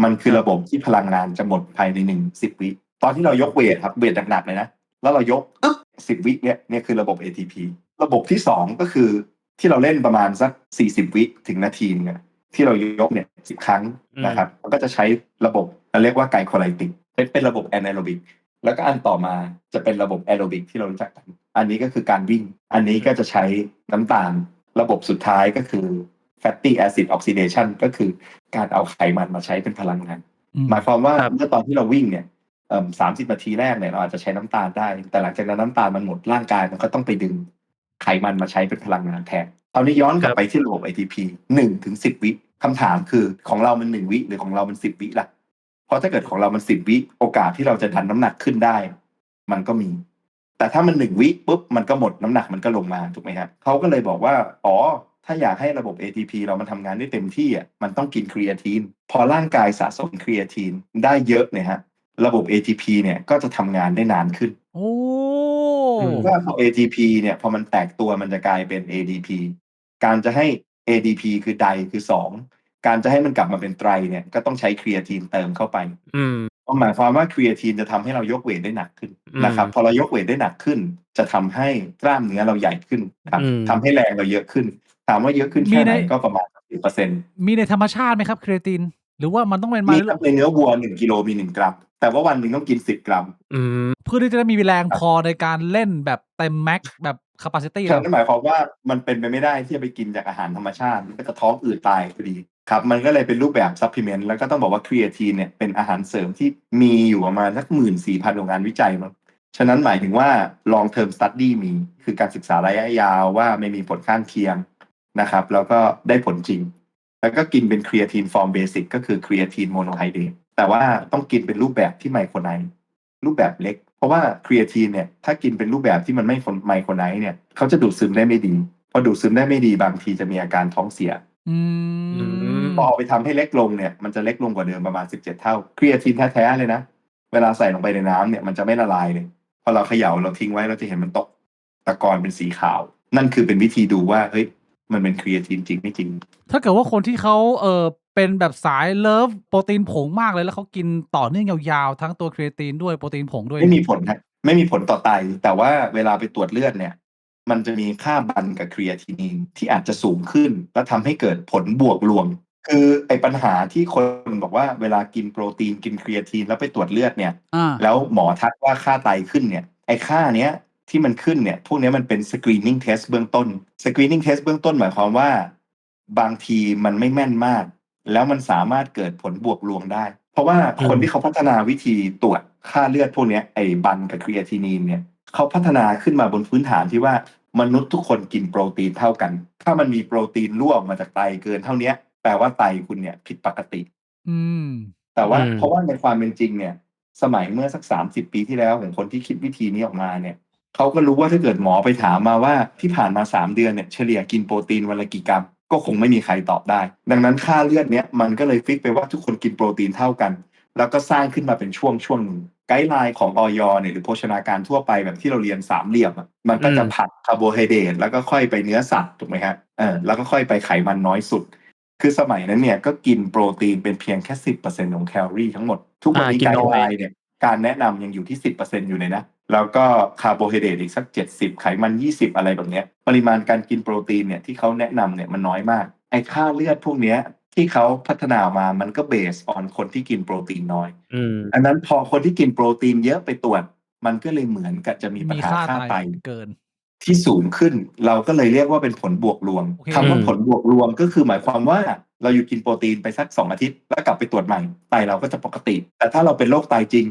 มันคือระบบที่พลังงานจะหมดภายใน10 วิตอนที่เรายกเวทครับเวทหนักๆเลยนะแล้วเรายก10 วิเนี่ยคือระบบ ATP ระบบที่2ก็คือที่เราเล่นประมาณสัก40 วิถึงนาทีเนี่ยที่เรายกเนี่ย10 ครั้งนะครับมันก็จะใช้ระบบเราเรียกว่าไกลโคไลติกเป็นระบบแอนาโรบิกแล้วก็อันต่อมาจะเป็นระบบแอโรบิกที่เรารู้จักกันอันนี้ก็คือการวิ่งอันนี้ก็จะใช้น้ำตาลระบบสุดท้ายก็คือ fatty acid oxidation ก็คือการเอาไขมันมาใช้เป็นพลังงานหมายความว่าเมื่อตอนที่เราวิ่งเนี่ย30 นาทีแรกเนี่ยเราอาจจะใช้น้ำตาลได้แต่หลังจากนั้นน้ำตาลมันหมดร่างกายมันก็ต้องไปดึงไข มันมาใช้เป็นพลังงานแทนเอานี้ย้อนกลับไปที่ระบบ ATP 1 ถึง 10 วิคำถามคือของเรามัน1 วิหรือของเรามัน10 วิล่ะเพราะถ้าเกิดของเรามัน10 วิโอกาสที่เราจะดันน้ำหนักขึ้นได้มันก็มี แต่ถ้ามัน1 วิปุ๊บมันก็หมดน้ำหนักมันก็ลงมาถูกไหมครับเขาก็เลยบอกว่าอ๋อถ้าอยากให้ระบบ ATP เรามันทำงานได้เต็มที่อ่ะมันต้องกินครีเอทีนพอร่างกายสะสมครีเอทีนได้เยอะเนี่ยฮะระบบ ATP เนี่ยก็จะทำงานได้นานขึ้น โอ้ ว่าพอ ATP เนี่ยพอมันแตกตัวมันจะกลายเป็น ADP การจะให้ ADP คือไดคือ2การจะให้มันกลับมาเป็นไตรเนี่ยก็ต้องใช้ครีเอทีนเติมเข้าไปก็หมายความว่าครีเอทีนจะทำให้เรายกเวทได้หนักขึ้นนะครับพอเรายกเวทได้หนักขึ้นจะทำให้กล้ามเนื้อเราใหญ่ขึ้นครับทำให้แรงเราเยอะขึ้นถามว่าเยอะขึ้นแค่ไหนก็ประมาณ 10% มีในธรรมชาติไหมครับครีเอตินหรือว่ามันต้องเป็นมา มีครับในเนื้อวัว1 กิโลมี1 กรัมแต่ว่าวันหนึ่งต้องกิน10 กรัมเพื่อที่จะได้มีแรงพอในการเล่นแบบเต็มแม็กแบบ capacity นั่นหมายความว่ามันเป็นไปไม่ได้ที่จะไปกินจากอาหารธรรมชาติมันก็จะท้องอืดตายพอดีครับมันก็เลยเป็นรูปแบบซัพพลีเมนต์แล้วก็ต้องบอกว่าครีเอทีนเนี่ยเป็นอาหารเสริมที่มีอยู่ประมาณสัก 14,000 โรงงานวิจัยมั้งฉะนั้นหมายถึงว่า long term study มีคือการศึกษาระยะยาวว่าไม่มีผลข้างเคียงนะครับแล้วก็ได้ผลจริงแล้วก็กินเป็นครีเอทีนฟอร์มเบสิกก็คือครีเอทีนโมโนไฮเดรตแต่ว่าต้องกินเป็นรูปแบบที่ไมโครไนท์รูปแบบเล็กเพราะว่าครีเอทีนเนี่ยถ้ากินเป็นรูปแบบที่มันไม่ไมโครไนท์เนี่ยเขาจะดูดซึมได้ไม่ดีพอดูดซึมได้ไม่ดีบางทีจะมีอาการท้องเสียพอเอาไปทำให้เล็กลงเนี่ยมันจะเล็กลงกว่าเดิมประมาณ17 เท่าครีเอทีนแท้ๆเลยนะเวลาใส่ลงไปในน้ำเนี่ยมันจะไม่ละลายเลยพอเราเขย่าเราทิ้งไว้เราจะเห็นมันตกตะกอนเป็นสีขาวนั่นคือเป็นวิธีดูว่าเฮ้ยมันเป็นครีเอทีนจริงไม่จริงถ้าเกิดว่าคนที่เขาเป็นแบบสายเลิฟโปรตีนผงมากเลยแล้วเขากินต่อเนื่องยาวๆทั้งตัวครีเอตินด้วยโปรตีนผงด้วยไม่มีผลครับไม่มีผลต่อไตแต่ว่าเวลาไปตรวจเลือดเนี่ยมันจะมีค่าบันกับครีเอทินินที่อาจจะสูงขึ้นและทำให้เกิดผลบวกรวมคือไอ้ปัญหาที่คนบอกว่าเวลากินโปรตีนกินครีเอทีนแล้วไปตรวจเลือดเนี่ยแล้วหมอทักว่าค่าไตขึ้นเนี่ยไอ้ค่าเนี้ยที่มันขึ้นเนี่ยพวกนี้มันเป็นสกรีนนิ่งเทสเบื้องต้นสกรีนนิ่งเทสเบื้องต้นหมายความว่าบางทีมันไม่แม่นมากแล้วมันสามารถเกิดผลบวกรวมได้เพราะว่าคนที่เขาพัฒนาวิธีตรวจค่าเลือดพวกนี้ไอ้บันกับครีเอทินินเนี่ยเขาพัฒนาขึ้นมาบนพื้นฐานที่ว่ามนุษย์ทุกคนกินโปรตีนเท่ากันถ้ามันมีโปรตีนรั่วออกมาจากไตเกินเท่านี้แปลว่าไตคุณเนี่ยผิดปกติแต่ว่าเพราะว่าในความเป็นจริงเนี่ยสมัยเมื่อสัก30 ปีที่แล้วของคนที่คิดวิธีนี้ออกมาเนี่ยเขาก็รู้ว่าถ้าเกิดหมอไปถามมาว่าที่ผ่านมา3 เดือนเนี่ยเฉลี่ยกินโปรตีนวันละกี่กรัมก็คงไม่มีใครตอบได้ดังนั้นค่าเลือดเนี้ยมันก็เลยฟิกไปว่าทุกคนกินโปรตีนเท่ากันแล้วก็สร้างขึ้นมาเป็นช่วงหนึ่งไกด์ไลน์ของอย.เนี่ยหรือโภชนาการทั่วไปแบบที่เราเรียน3 เหลี่ยมมันก็จะผัดคาร์โบไฮเดรตแล้วก็ค่อยไปเนื้อสัตว์ถูกไหมฮะแล้วก็ค่อยไปไขมันน้อยสุดคือสมัยนั้นเนี่ยก็กินโปรตีนเป็นเพียงแค่ 10% ของแคลอรี่ทั้งหมดทุกวันนี้ไกด์ไลน์เนี่ยการแนะนำยังอยู่ที่ 10% อยู่เลยนะแล้วก็คาร์โบไฮเดรตอีกสัก70ไขมัน20อะไรแบบเนี้ยปริมาณการกินโปรตีนเนี่ยที่เขาแนะนำเนี่ยมันน้อยมากไอ้ค่าเลือดพวกเนี้ยที่เขาพัฒนามามันก็เบสออนคนที่กินโปรตีนน้อยอันนั้นพอคนที่กินโปรตีนเยอะไปตรวจมันก็เลยเหมือนกับจะมีปัญหาค่าไตเกินที่สูงขึ้นเราก็เลยเรียกว่าเป็นผลบวกรวมคำว่าผลบวกรวมก็คือหมายความว่าเราอยู่กินโปรตีนไปสัก2 อาทิตย์แล้วกลับไปตรวจใหม่ไตเราก็จะปกติแต่ถ้าเราเป็นโรคไตจริง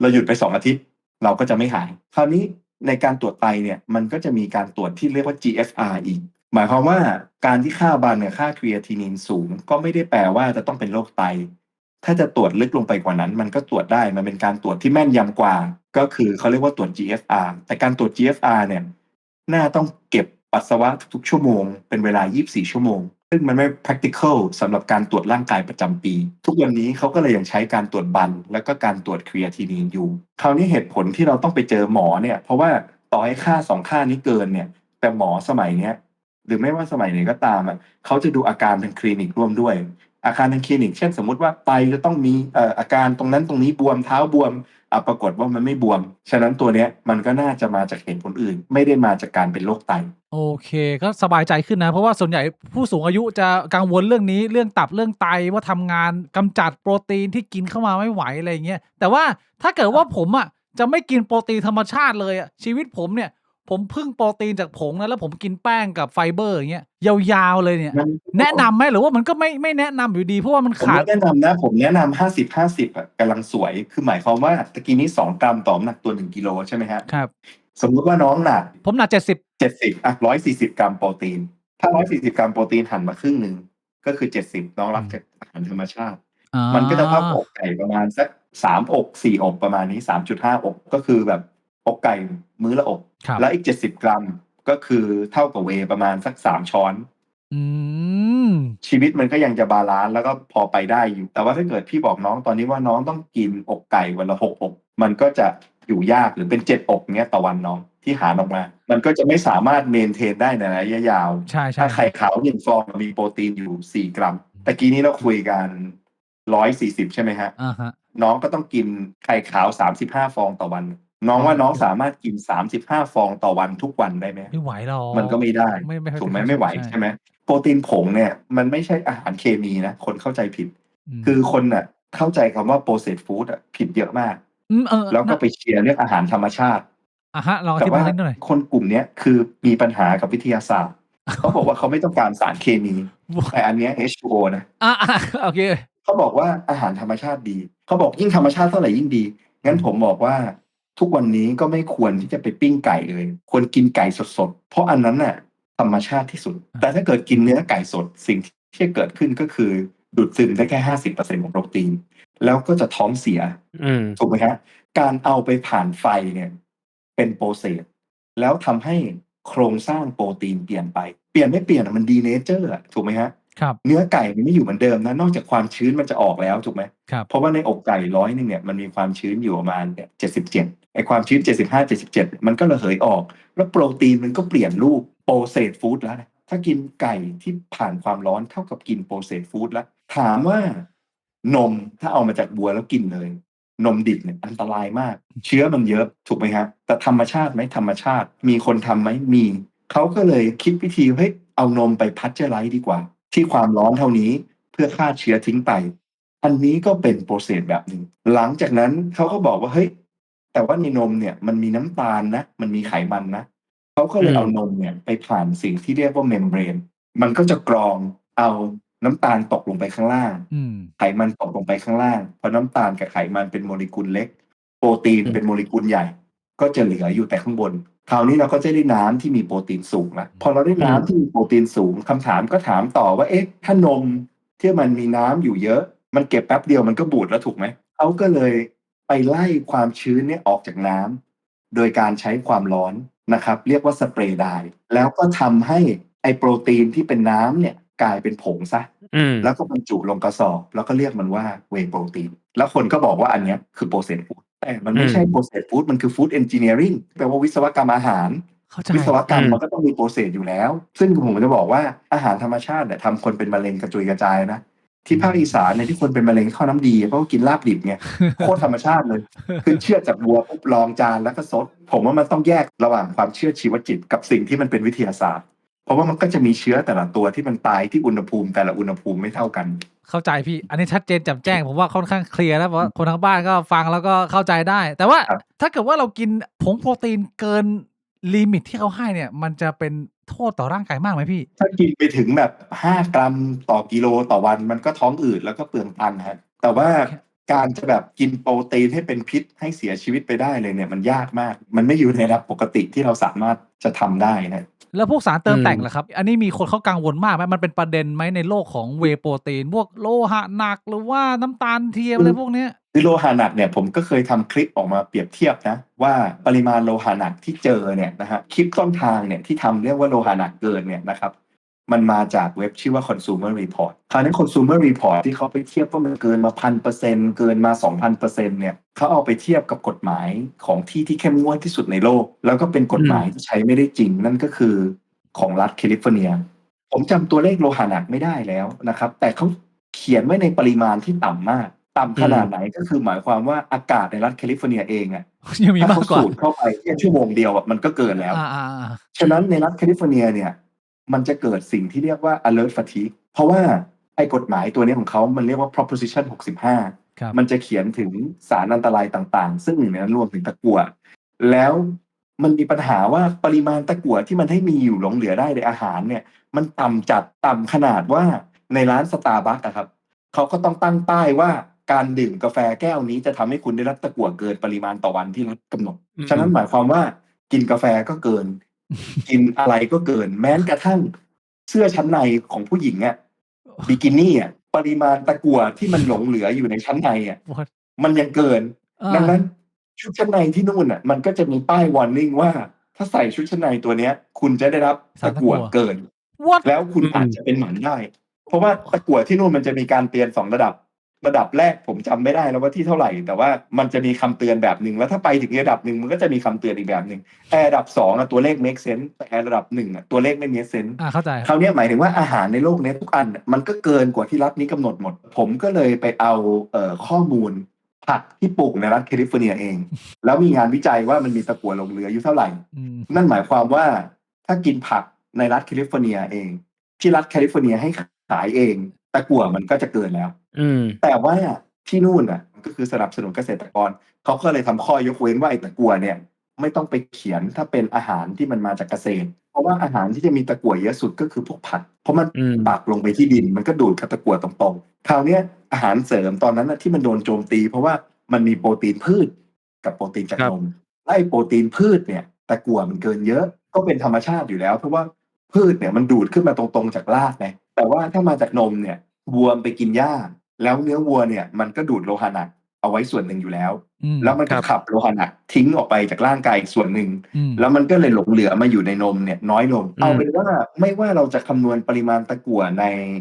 เราหยุดไป2 อาทิตย์เราก็จะไม่หายคราวนี้ในการตรวจไตเนี่ยมันก็จะมีการตรวจที่เรียกว่า GFR อีกหมายความว่าการที่ค่าบันกับค่าครีเอทินินสูงก็ไม่ได้แปลว่าจะต้องเป็นโรคไตถ้าจะตรวจลึกลงไปกว่านั้นมันก็ตรวจได้มันเป็นการตรวจที่แม่นยำกว่าก็คือเขาเรียกว่าตรวจ GFR แต่การตรวจ GFR เนี่ยน่าต้องเก็บปัสสาวะทุกๆชั่วโมงเป็นเวลา24 ชั่วโมงซึ่งมันไม่ practical สำหรับการตรวจร่างกายประจำปีทุกวันนี้เขาก็เลยยังใช้การตรวจบันแล้วก็การตรวจครีเอทินินอยู่คราวนี้เหตุผลที่เราต้องไปเจอหมอเนี่ยเพราะว่าต่อให้ค่า2 ค่านี้เกินเนี่ยแต่หมอสมัยเนี้ยหรือไม่ว่าสมัยไหนก็ตามเขาจะดูอาการทางคลินิกร่วมด้วยอาการทางคลินิกเช่นสมมุติว่าไตจะต้องมีอาการตรงนั้นตรงนี้บวมเท้าบวมปรากฏว่ามันไม่บวมฉะนั้นตัวเนี้ยมันก็น่าจะมาจากเหตุผลอื่นไม่ได้มาจากการเป็นโรคไตโอเคก็สบายใจขึ้นนะเพราะว่าส่วนใหญ่ผู้สูงอายุจะกังวลเรื่องนี้เรื่องตับเรื่องไตว่าทำงานกำจัดโปรตีนที่กินเข้ามาไม่ไหวอะไรอย่างเงี้ยแต่ว่าถ้าเกิดว่าผมจะไม่กินโปรตีนธรรมชาติเลยชีวิตผมเนี่ยผมพึ่งโปรตีนจากผงนะแล้วผมกินแป้งกับไฟเบอร์อย่างเงี้ยยาวๆเลยเนี่ยแนะนำไหมหรือว่ามันก็ไม่แนะนำอยู่ดีเพราะว่ามันขาดแนะนำนะผมแนะนำ50-50กำลังสวยคือหมายความว่าตะกี้นี้2 กรัมต่อน้ำหนักตัว1 กิโลใช่ไหมฮะครับ สมมุติว่าน้องหนัก ผมหนัก70 70อ่ะ140 กรัมโปรตีน ถ้า140 กรัมโปรตีนหั่นมาครึ่งหนึ่งก็คือ70น้องรับจากอาหารธรรมชาติ อ๋อ มันก็จะเท่ากับอกไก่ประมาณสัก3 อก 4 อกประมาณนี้ 3.5 อกก็คือแบบอกไก่มื้อละอก ครับ แล้วอีก70 กรัมก็คือเท่ากับเวย์ประมาณสัก3 ช้อน อืม ชีวิตมันก็ยังจะบาลานซ์แล้วก็พอไปได้อยู่ แต่ว่าถ้าเกิดพี่บอกน้องตอนนี้ว่าน้องต้องกินอกไก่วันละ6 อก มันก็จะอยู่ยากหรือเป็น7 อกเงี้ยต่อวันน้องที่หารออกมา มันก็จะไม่สามารถเมนเทนได้ในระยะยาว ใช่ใช่ ถ้าไข่ขาว1 ฟองมีโปรตีนอยู่4 กรัมตะกี้นี้เราคุยกัน140ใช่ไหมฮะ อ่าฮะ น้องก็ต้องกินไข่ขาว35 ฟองต่อวัน น้องว่าน้องสามารถกิน35 ฟองต่อวันทุกวันได้ไหม ไม่ไหวหรอก มันก็ไม่ได้ ไม่ ถูกไหมไม่ไหวใช่ไหมโปรตีนผงเนี่ยมันไม่ใช่อาหารเคมีนะคนเข้าใจผิด คือคนน่ะเข้าใจคำว่า processed food อ่ะผิดเยอะมาก แล้วก็ไปเชียร์เรื่องอาหารธรรมชาติ อ่ะฮะลองอ แต่ ธิบา ว่าย นิดหน่อย คนกลุ่มเนี้ยคือมีปัญหากับวิทยาศาสตร์ เขาบอกว่าเขาไม่ต้องการสารเคมี แต่อันเนี้ย H2O นะ โอเค เขาบอกว่าอาหารธรรมชาติดี เขาบอกยิ่งธรรมชาติเท่าไหร่ยิ่งดี งั้นผมบอกว่าทุกวันนี้ก็ไม่ควรที่จะไปปิ้งไก่เลย ควรกินไก่สดๆ เพราะอันนั้นน่ะธรรมชาติที่สุด แต่ถ้าเกิดกินเนื้อไก่สดสิ่งที่จะเกิดขึ้นก็คือดูดซึมได้แค่ 50% ของโปรตีน แล้วก็จะท้องเสีย ถูกไหมฮะ การเอาไปผ่านไฟเนี่ยเป็นโปรเซสแล้วทำให้โครงสร้างโปรตีนเปลี่ยนไป เปลี่ยนไม่เปลี่ยนมันดีเนเจอร์ถูกไหมฮะ ครับ เนื้อไก่มันไม่อยู่เหมือนเดิมนะนอกจากความชื้นมันจะออกแล้วถูกไหม ครับ เพราะว่าในอกไก่100นึงเนี่ยมันมีความชื้นอยู่ประมาณ77ไอความชื้น75-77มันก็ระเหยออก แล้วโปรตีนมันก็เปลี่ยนรูปโปรเซสฟู้ดแล้วนะถ้ากินไก่ที่ผ่านความร้อนเท่ากับกินโปรเซสฟู้ดแล้วถามว่านมถ้าเอามาจากบัวแล้วกินเลย นมดิบเนี่ยอันตรายมาก เชื้อมันเยอะถูกไหมฮะแต่ธรรมชาติไหมธรรมชาติมีคนทำไหมมีเขาก็เลยคิดวิธีเฮ้ยเอานมไปพัชเจอร์ไลท์ดีกว่า ที่ความร้อนเท่านี้เพื่อฆ่าเชื้อทิ้งไป อันนี้ก็เป็นโปรเซสแบบหนึ่งหลังจากนั้นเขาก็บอกว่าเฮ้ยแต่ว่าในนมเนี่ยมันมีน้ำตาลนะมันมีไขมันนะเขาก็เลยเอานมเนี่ยไปผ่านสิ่งที่เรียกว่าเมมเบรนมันก็จะกรองเอาน้ำตาลตกลงไปข้างล่างไขมันตกลงไปข้างล่างเพราะน้ำตาลกับไขมันเป็นโมเลกุลเล็กโปรตีนเป็นโมเลกุลใหญ่ก็จะเหลืออยู่แต่ข้างบนคราวนี้เราก็จะได้น้ำที่มีโปรตีนสูงแล้วพอเราได้น้ำที่มีโปรตีนสูงคำถามก็ถามต่อว่าเอ๊ะถ้านมที่มันมีน้ำอยู่เยอะมันเก็บแป๊บเดียวมันก็บูดแล้วถูกไหมเขาก็เลยไปไล่ความชื้นเนี่ยออกจากน้ำโดยการใช้ความร้อนนะครับเรียกว่าสเปรย์ไดร์แล้วก็ทำให้ไอโปรตีนที่เป็นน้ำเนี่ยกลายเป็นผงซะแล้วก็บรรจุลงกระสอบแล้วก็เรียกมันว่าเวย์โปรตีนแล้วคนก็บอกว่าอันเนี้ยคือโปรเซสฟู้ดแต่มันไม่ใช่โปรเซสฟู้ดมันคือฟู้ดเอนจิเนียริงแปลว่าวิศวกรรมอาหารวิศวกรรมมันก็ต้องมีโปรเซสอยู่แล้วซึ่งผมจะบอกว่าอาหารธรรมชาติเนี่ยทำคนเป็นมะเร็งกระจุยกระจายนะที่ภาคอีสานเนี่ยที่คนเป็นมะเร็งข้าวน้ำดีเพราะว่ากินลาบดิบไงโคตรธรรมชาติเลยคือเชื่อจากวัวปุ๊บรองจานแล้วก็ซดผมว่ามันต้องแยกระหว่างความเชื่อชีวจิตกับสิ่งที่มันเป็นวิทยาศาสตร์เพราะว่ามันก็จะมีเชื้อแต่ละตัวที่มันตายที่อุณหภูมิแต่ละอุณหภูมิไม่เท่ากันเข้าใจพี่อันนี้ชัดเจนแจ่มแจ้งผมว่าค่อนข้างเคลียร์แล้วเพราะคนทางบ้านก็ฟังแล้วก็เข้าใจได้แต่ว่าถ้าเกิดว่าเรากินผงโปรตีนเกินลิมิตที่เขาให้เนี่ยมันจะเป็นโทษต่อร่างกายมากไหมพี่ถ้ากินไปถึงแบบ5 กรัมต่อกิโลต่อวันมันก็ท้องอืดแล้วก็เปลืองตังค์ฮะแต่ว่าการจะแบบกินโปรตีนให้เป็นพิษให้เสียชีวิตไปได้เลยเนี่ยมันยากมากมันไม่อยู่ในระดับปกติที่เราสามารถจะทำได้นะแล้วพวกสารเติมแต่งล่ะครับอันนี้มีคนเขากังวลมากไหมมันเป็นประเด็นไหมในโลกของเวย์โปรตีนพวกโลหะหนักหรือว่าน้ำตาลเทียมอะไรพวกเนี้ยคือโลหะหนักเนี่ยผมก็เคยทำคลิปออกมาเปรียบเทียบนะว่าปริมาณโลหะหนักที่เจอเนี่ยนะฮะคลิปต้นทางเนี่ยที่ทำเรียกว่าโลหะหนักเกินเนี่ยนะครับมันมาจากเว็บชื่อว่า Consumer Report คราวนี้ Consumer Report ที่เขาไปเทียบว่ามันเกินมา 1,000% เกินมา 2,000% เนี่ยเขาเอาไปเทียบกับกฎหมายของที่เข้มงวดที่สุดในโลกแล้วก็เป็นกฎหมายที่ใช้ไม่ได้จริงนั่นก็คือของรัฐแคลิฟอร์เนียผมจำตัวเลขโลหะหนักไม่ได้แล้วนะครับแต่เขาเขียนไว้ในปริมาณที่ต่ำมากต่ำขนาดไหนก็คือหมายความว่าอากาศในรัฐแคลิฟอร์เนียเองอ่ะยังมีมากกว่าสูดเข้าไปแค่ชั่วโมงเดียวอ่ะมันก็เกินแล้วฉะนั้นในรัฐแคลิฟอร์เนียเนี่ยมันจะเกิดสิ่งที่เรียกว่า alert fatigue เพราะว่าไอ้กฎหมายตัวนี้ของเขามันเรียกว่า proposition 65มันจะเขียนถึงสารอันตรายต่างๆซึ่งหนึ่งในนั้นรวมถึงตะกั่วแล้วมันมีปัญหาว่าปริมาณตะกั่วที่มันให้มีอยู่หลงเหลือได้ในอาหารเนี่ยมันต่ำขนาดว่าในร้านสตาร์บัคอะครับเขาก็ต้องตั้งป้ายว่าการดื่มกาแฟแก้วนี้จะทำให้คุณได้รับตะกั่วเกินปริมาณต่อวันที่รัฐกำหนดฉะนั้นหมายความว่า กินกาแฟก็เกิน กินอะไรก็เกิน แม้กระทั่งเสื้อชั้นในของผู้หญิงอะบิกินี่อะปริมาณตะกั่วที่มันหลงเหลืออยู่ในชั้นในอะ What? มันยังเกิน ดัง อ่า นั้นชุดชั้นในที่นู่นน่ะ มันก็จะมีป้าย warning ว่า ถ้าใส่ชุดชั้นในตัวเนี้ย คุณจะได้รับ สาร ตะ ตะ กั่ว กั่ว เกิน What? แล้วคุณอาจจะเป็นหมันได้ เพราะว่าตะกั่วที่นู่นมันจะมีการเตือน2ระดับ ระดับแรกผมจำไม่ได้แล้วว่าที่เท่าไหร่ แต่ว่ามันจะมีคำเตือนแบบหนึ่งแล้วถ้าไปถึงระดับหนึ่งมันก็จะมีคำเตือนอีกแบบหนึ่งระดับ2อะตัวเลข make sense แต่ระดับ1อะตัวเลขไม่ make sense เข้าใจ คราวเนี้ยหมายถึงว่าอาหารในโลกเนี้ยทุกอันน่ะมันก็เกินกว่าที่รัฐนี้กำหนดหมด ผมก็เลยไปเอาข้อมูลผักที่ปลูกในรัฐแคลิฟอร์เนียเอง แล้วมีงานวิจัยว่ามันมีตะกั่วหลงเหลืออยู่เท่าไหร่ อืม นั่นหมายความว่าถ้ากินผักในรัฐแคลิฟอร์เนียเอง ที่รัฐแคลิฟอร์เนียให้ขายเองตะกั่วมันก็จะเกินแล้ว อืม แต่ว่าที่นู่นน่ะก็คือสนับสนุนเกษตรกรเขาก็เลยทำข้อยกเว้นว่าไอ้ตะกั่วเนี่ยไม่ต้องไปเขียนถ้าเป็นอาหารที่มันมาจากเกษตร เพราะว่าอาหารที่จะมีตะกั่วเยอะสุดก็คือพวกผักเพราะมัน อืม ปักลงไปที่ดินมันก็ดูดกับตะกั่วตรงๆคราวเนี้ยอาหารเสริมตอนนั้นน่ะที่มันโดนโจมตี เพราะว่ามันมีโปรตีนพืชกับโปรตีนจาก ครับ นมและไอ้โปรตีนพืชเนี่ยตะกั่วมันเกินเยอะก็เป็นธรรมชาติอยู่แล้ว เพราะว่าพืชเนี่ยมันดูดขึ้นมาตรงๆจากรากไงแต่ว่าถ้ามาจากนมเนี่ยวัวไปกินหญ้าแล้วเนื้อวัวเนี่ยมันก็ดูดโลหะหนักเอาไว้ส่วนหนึ่งอยู่แล้ว อืม แล้วมันก็ ครับ ขับโลหะหนักทิ้งออกไปจากร่างกายอีกส่วนหนึ่ง อืม แล้วมันก็เลยหลงเหลือมาอยู่ในนมเนี่ยน้อยลง อืม เอาเป็นว่าไม่ว่าเราจะคำนวณปริมาณตะกั่ว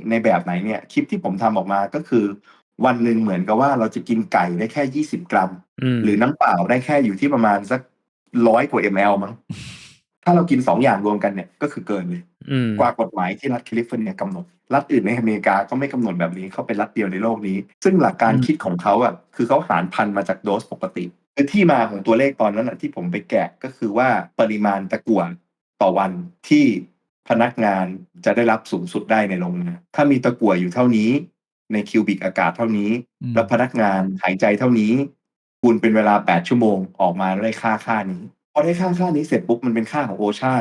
ในแบบไหนเนี่ยคลิปที่ผมทำออกมาก็คือ วันหนึ่งเหมือนกับว่าเราจะกินไก่ได้แค่20 กรัม อืม หรือน้ำเปล่าได้แค่อยู่ที่ประมาณสัก100 กว่า ml มั้งถ้าเรากิน2อย่างรวมกันเนี่ยก็คือเกินเลย อืม กว่ากฎหมายที่รัฐแคลิฟอร์เนียกำหนด รัฐอื่นในอเมริกาก็ไม่กำหนดแบบนี้เขาเป็นรัฐเดียวในโลกนี้ ซึ่งหลักการ อืม คิดของเขาอ่ะคือเขาหารพันมาจากโดสปกติคือที่มาของตัวเลขตอนนั้นที่ผมไปแกะก็คือว่าปริมาณตะกั่วต่อวันที่พนักงานจะได้รับสูงสุดได้ในโรงงานถ้ามีตะกั่วอยู่เท่านี้ในคิวบิกอากาศเท่านี้ อืม แล้วพนักงานหายใจเท่านี้คูณเป็นเวลา8 ชั่วโมงออกมาได้ค่านี้พอได้ค่านี้เสร็จปุ๊บมันเป็นค่าของโอชา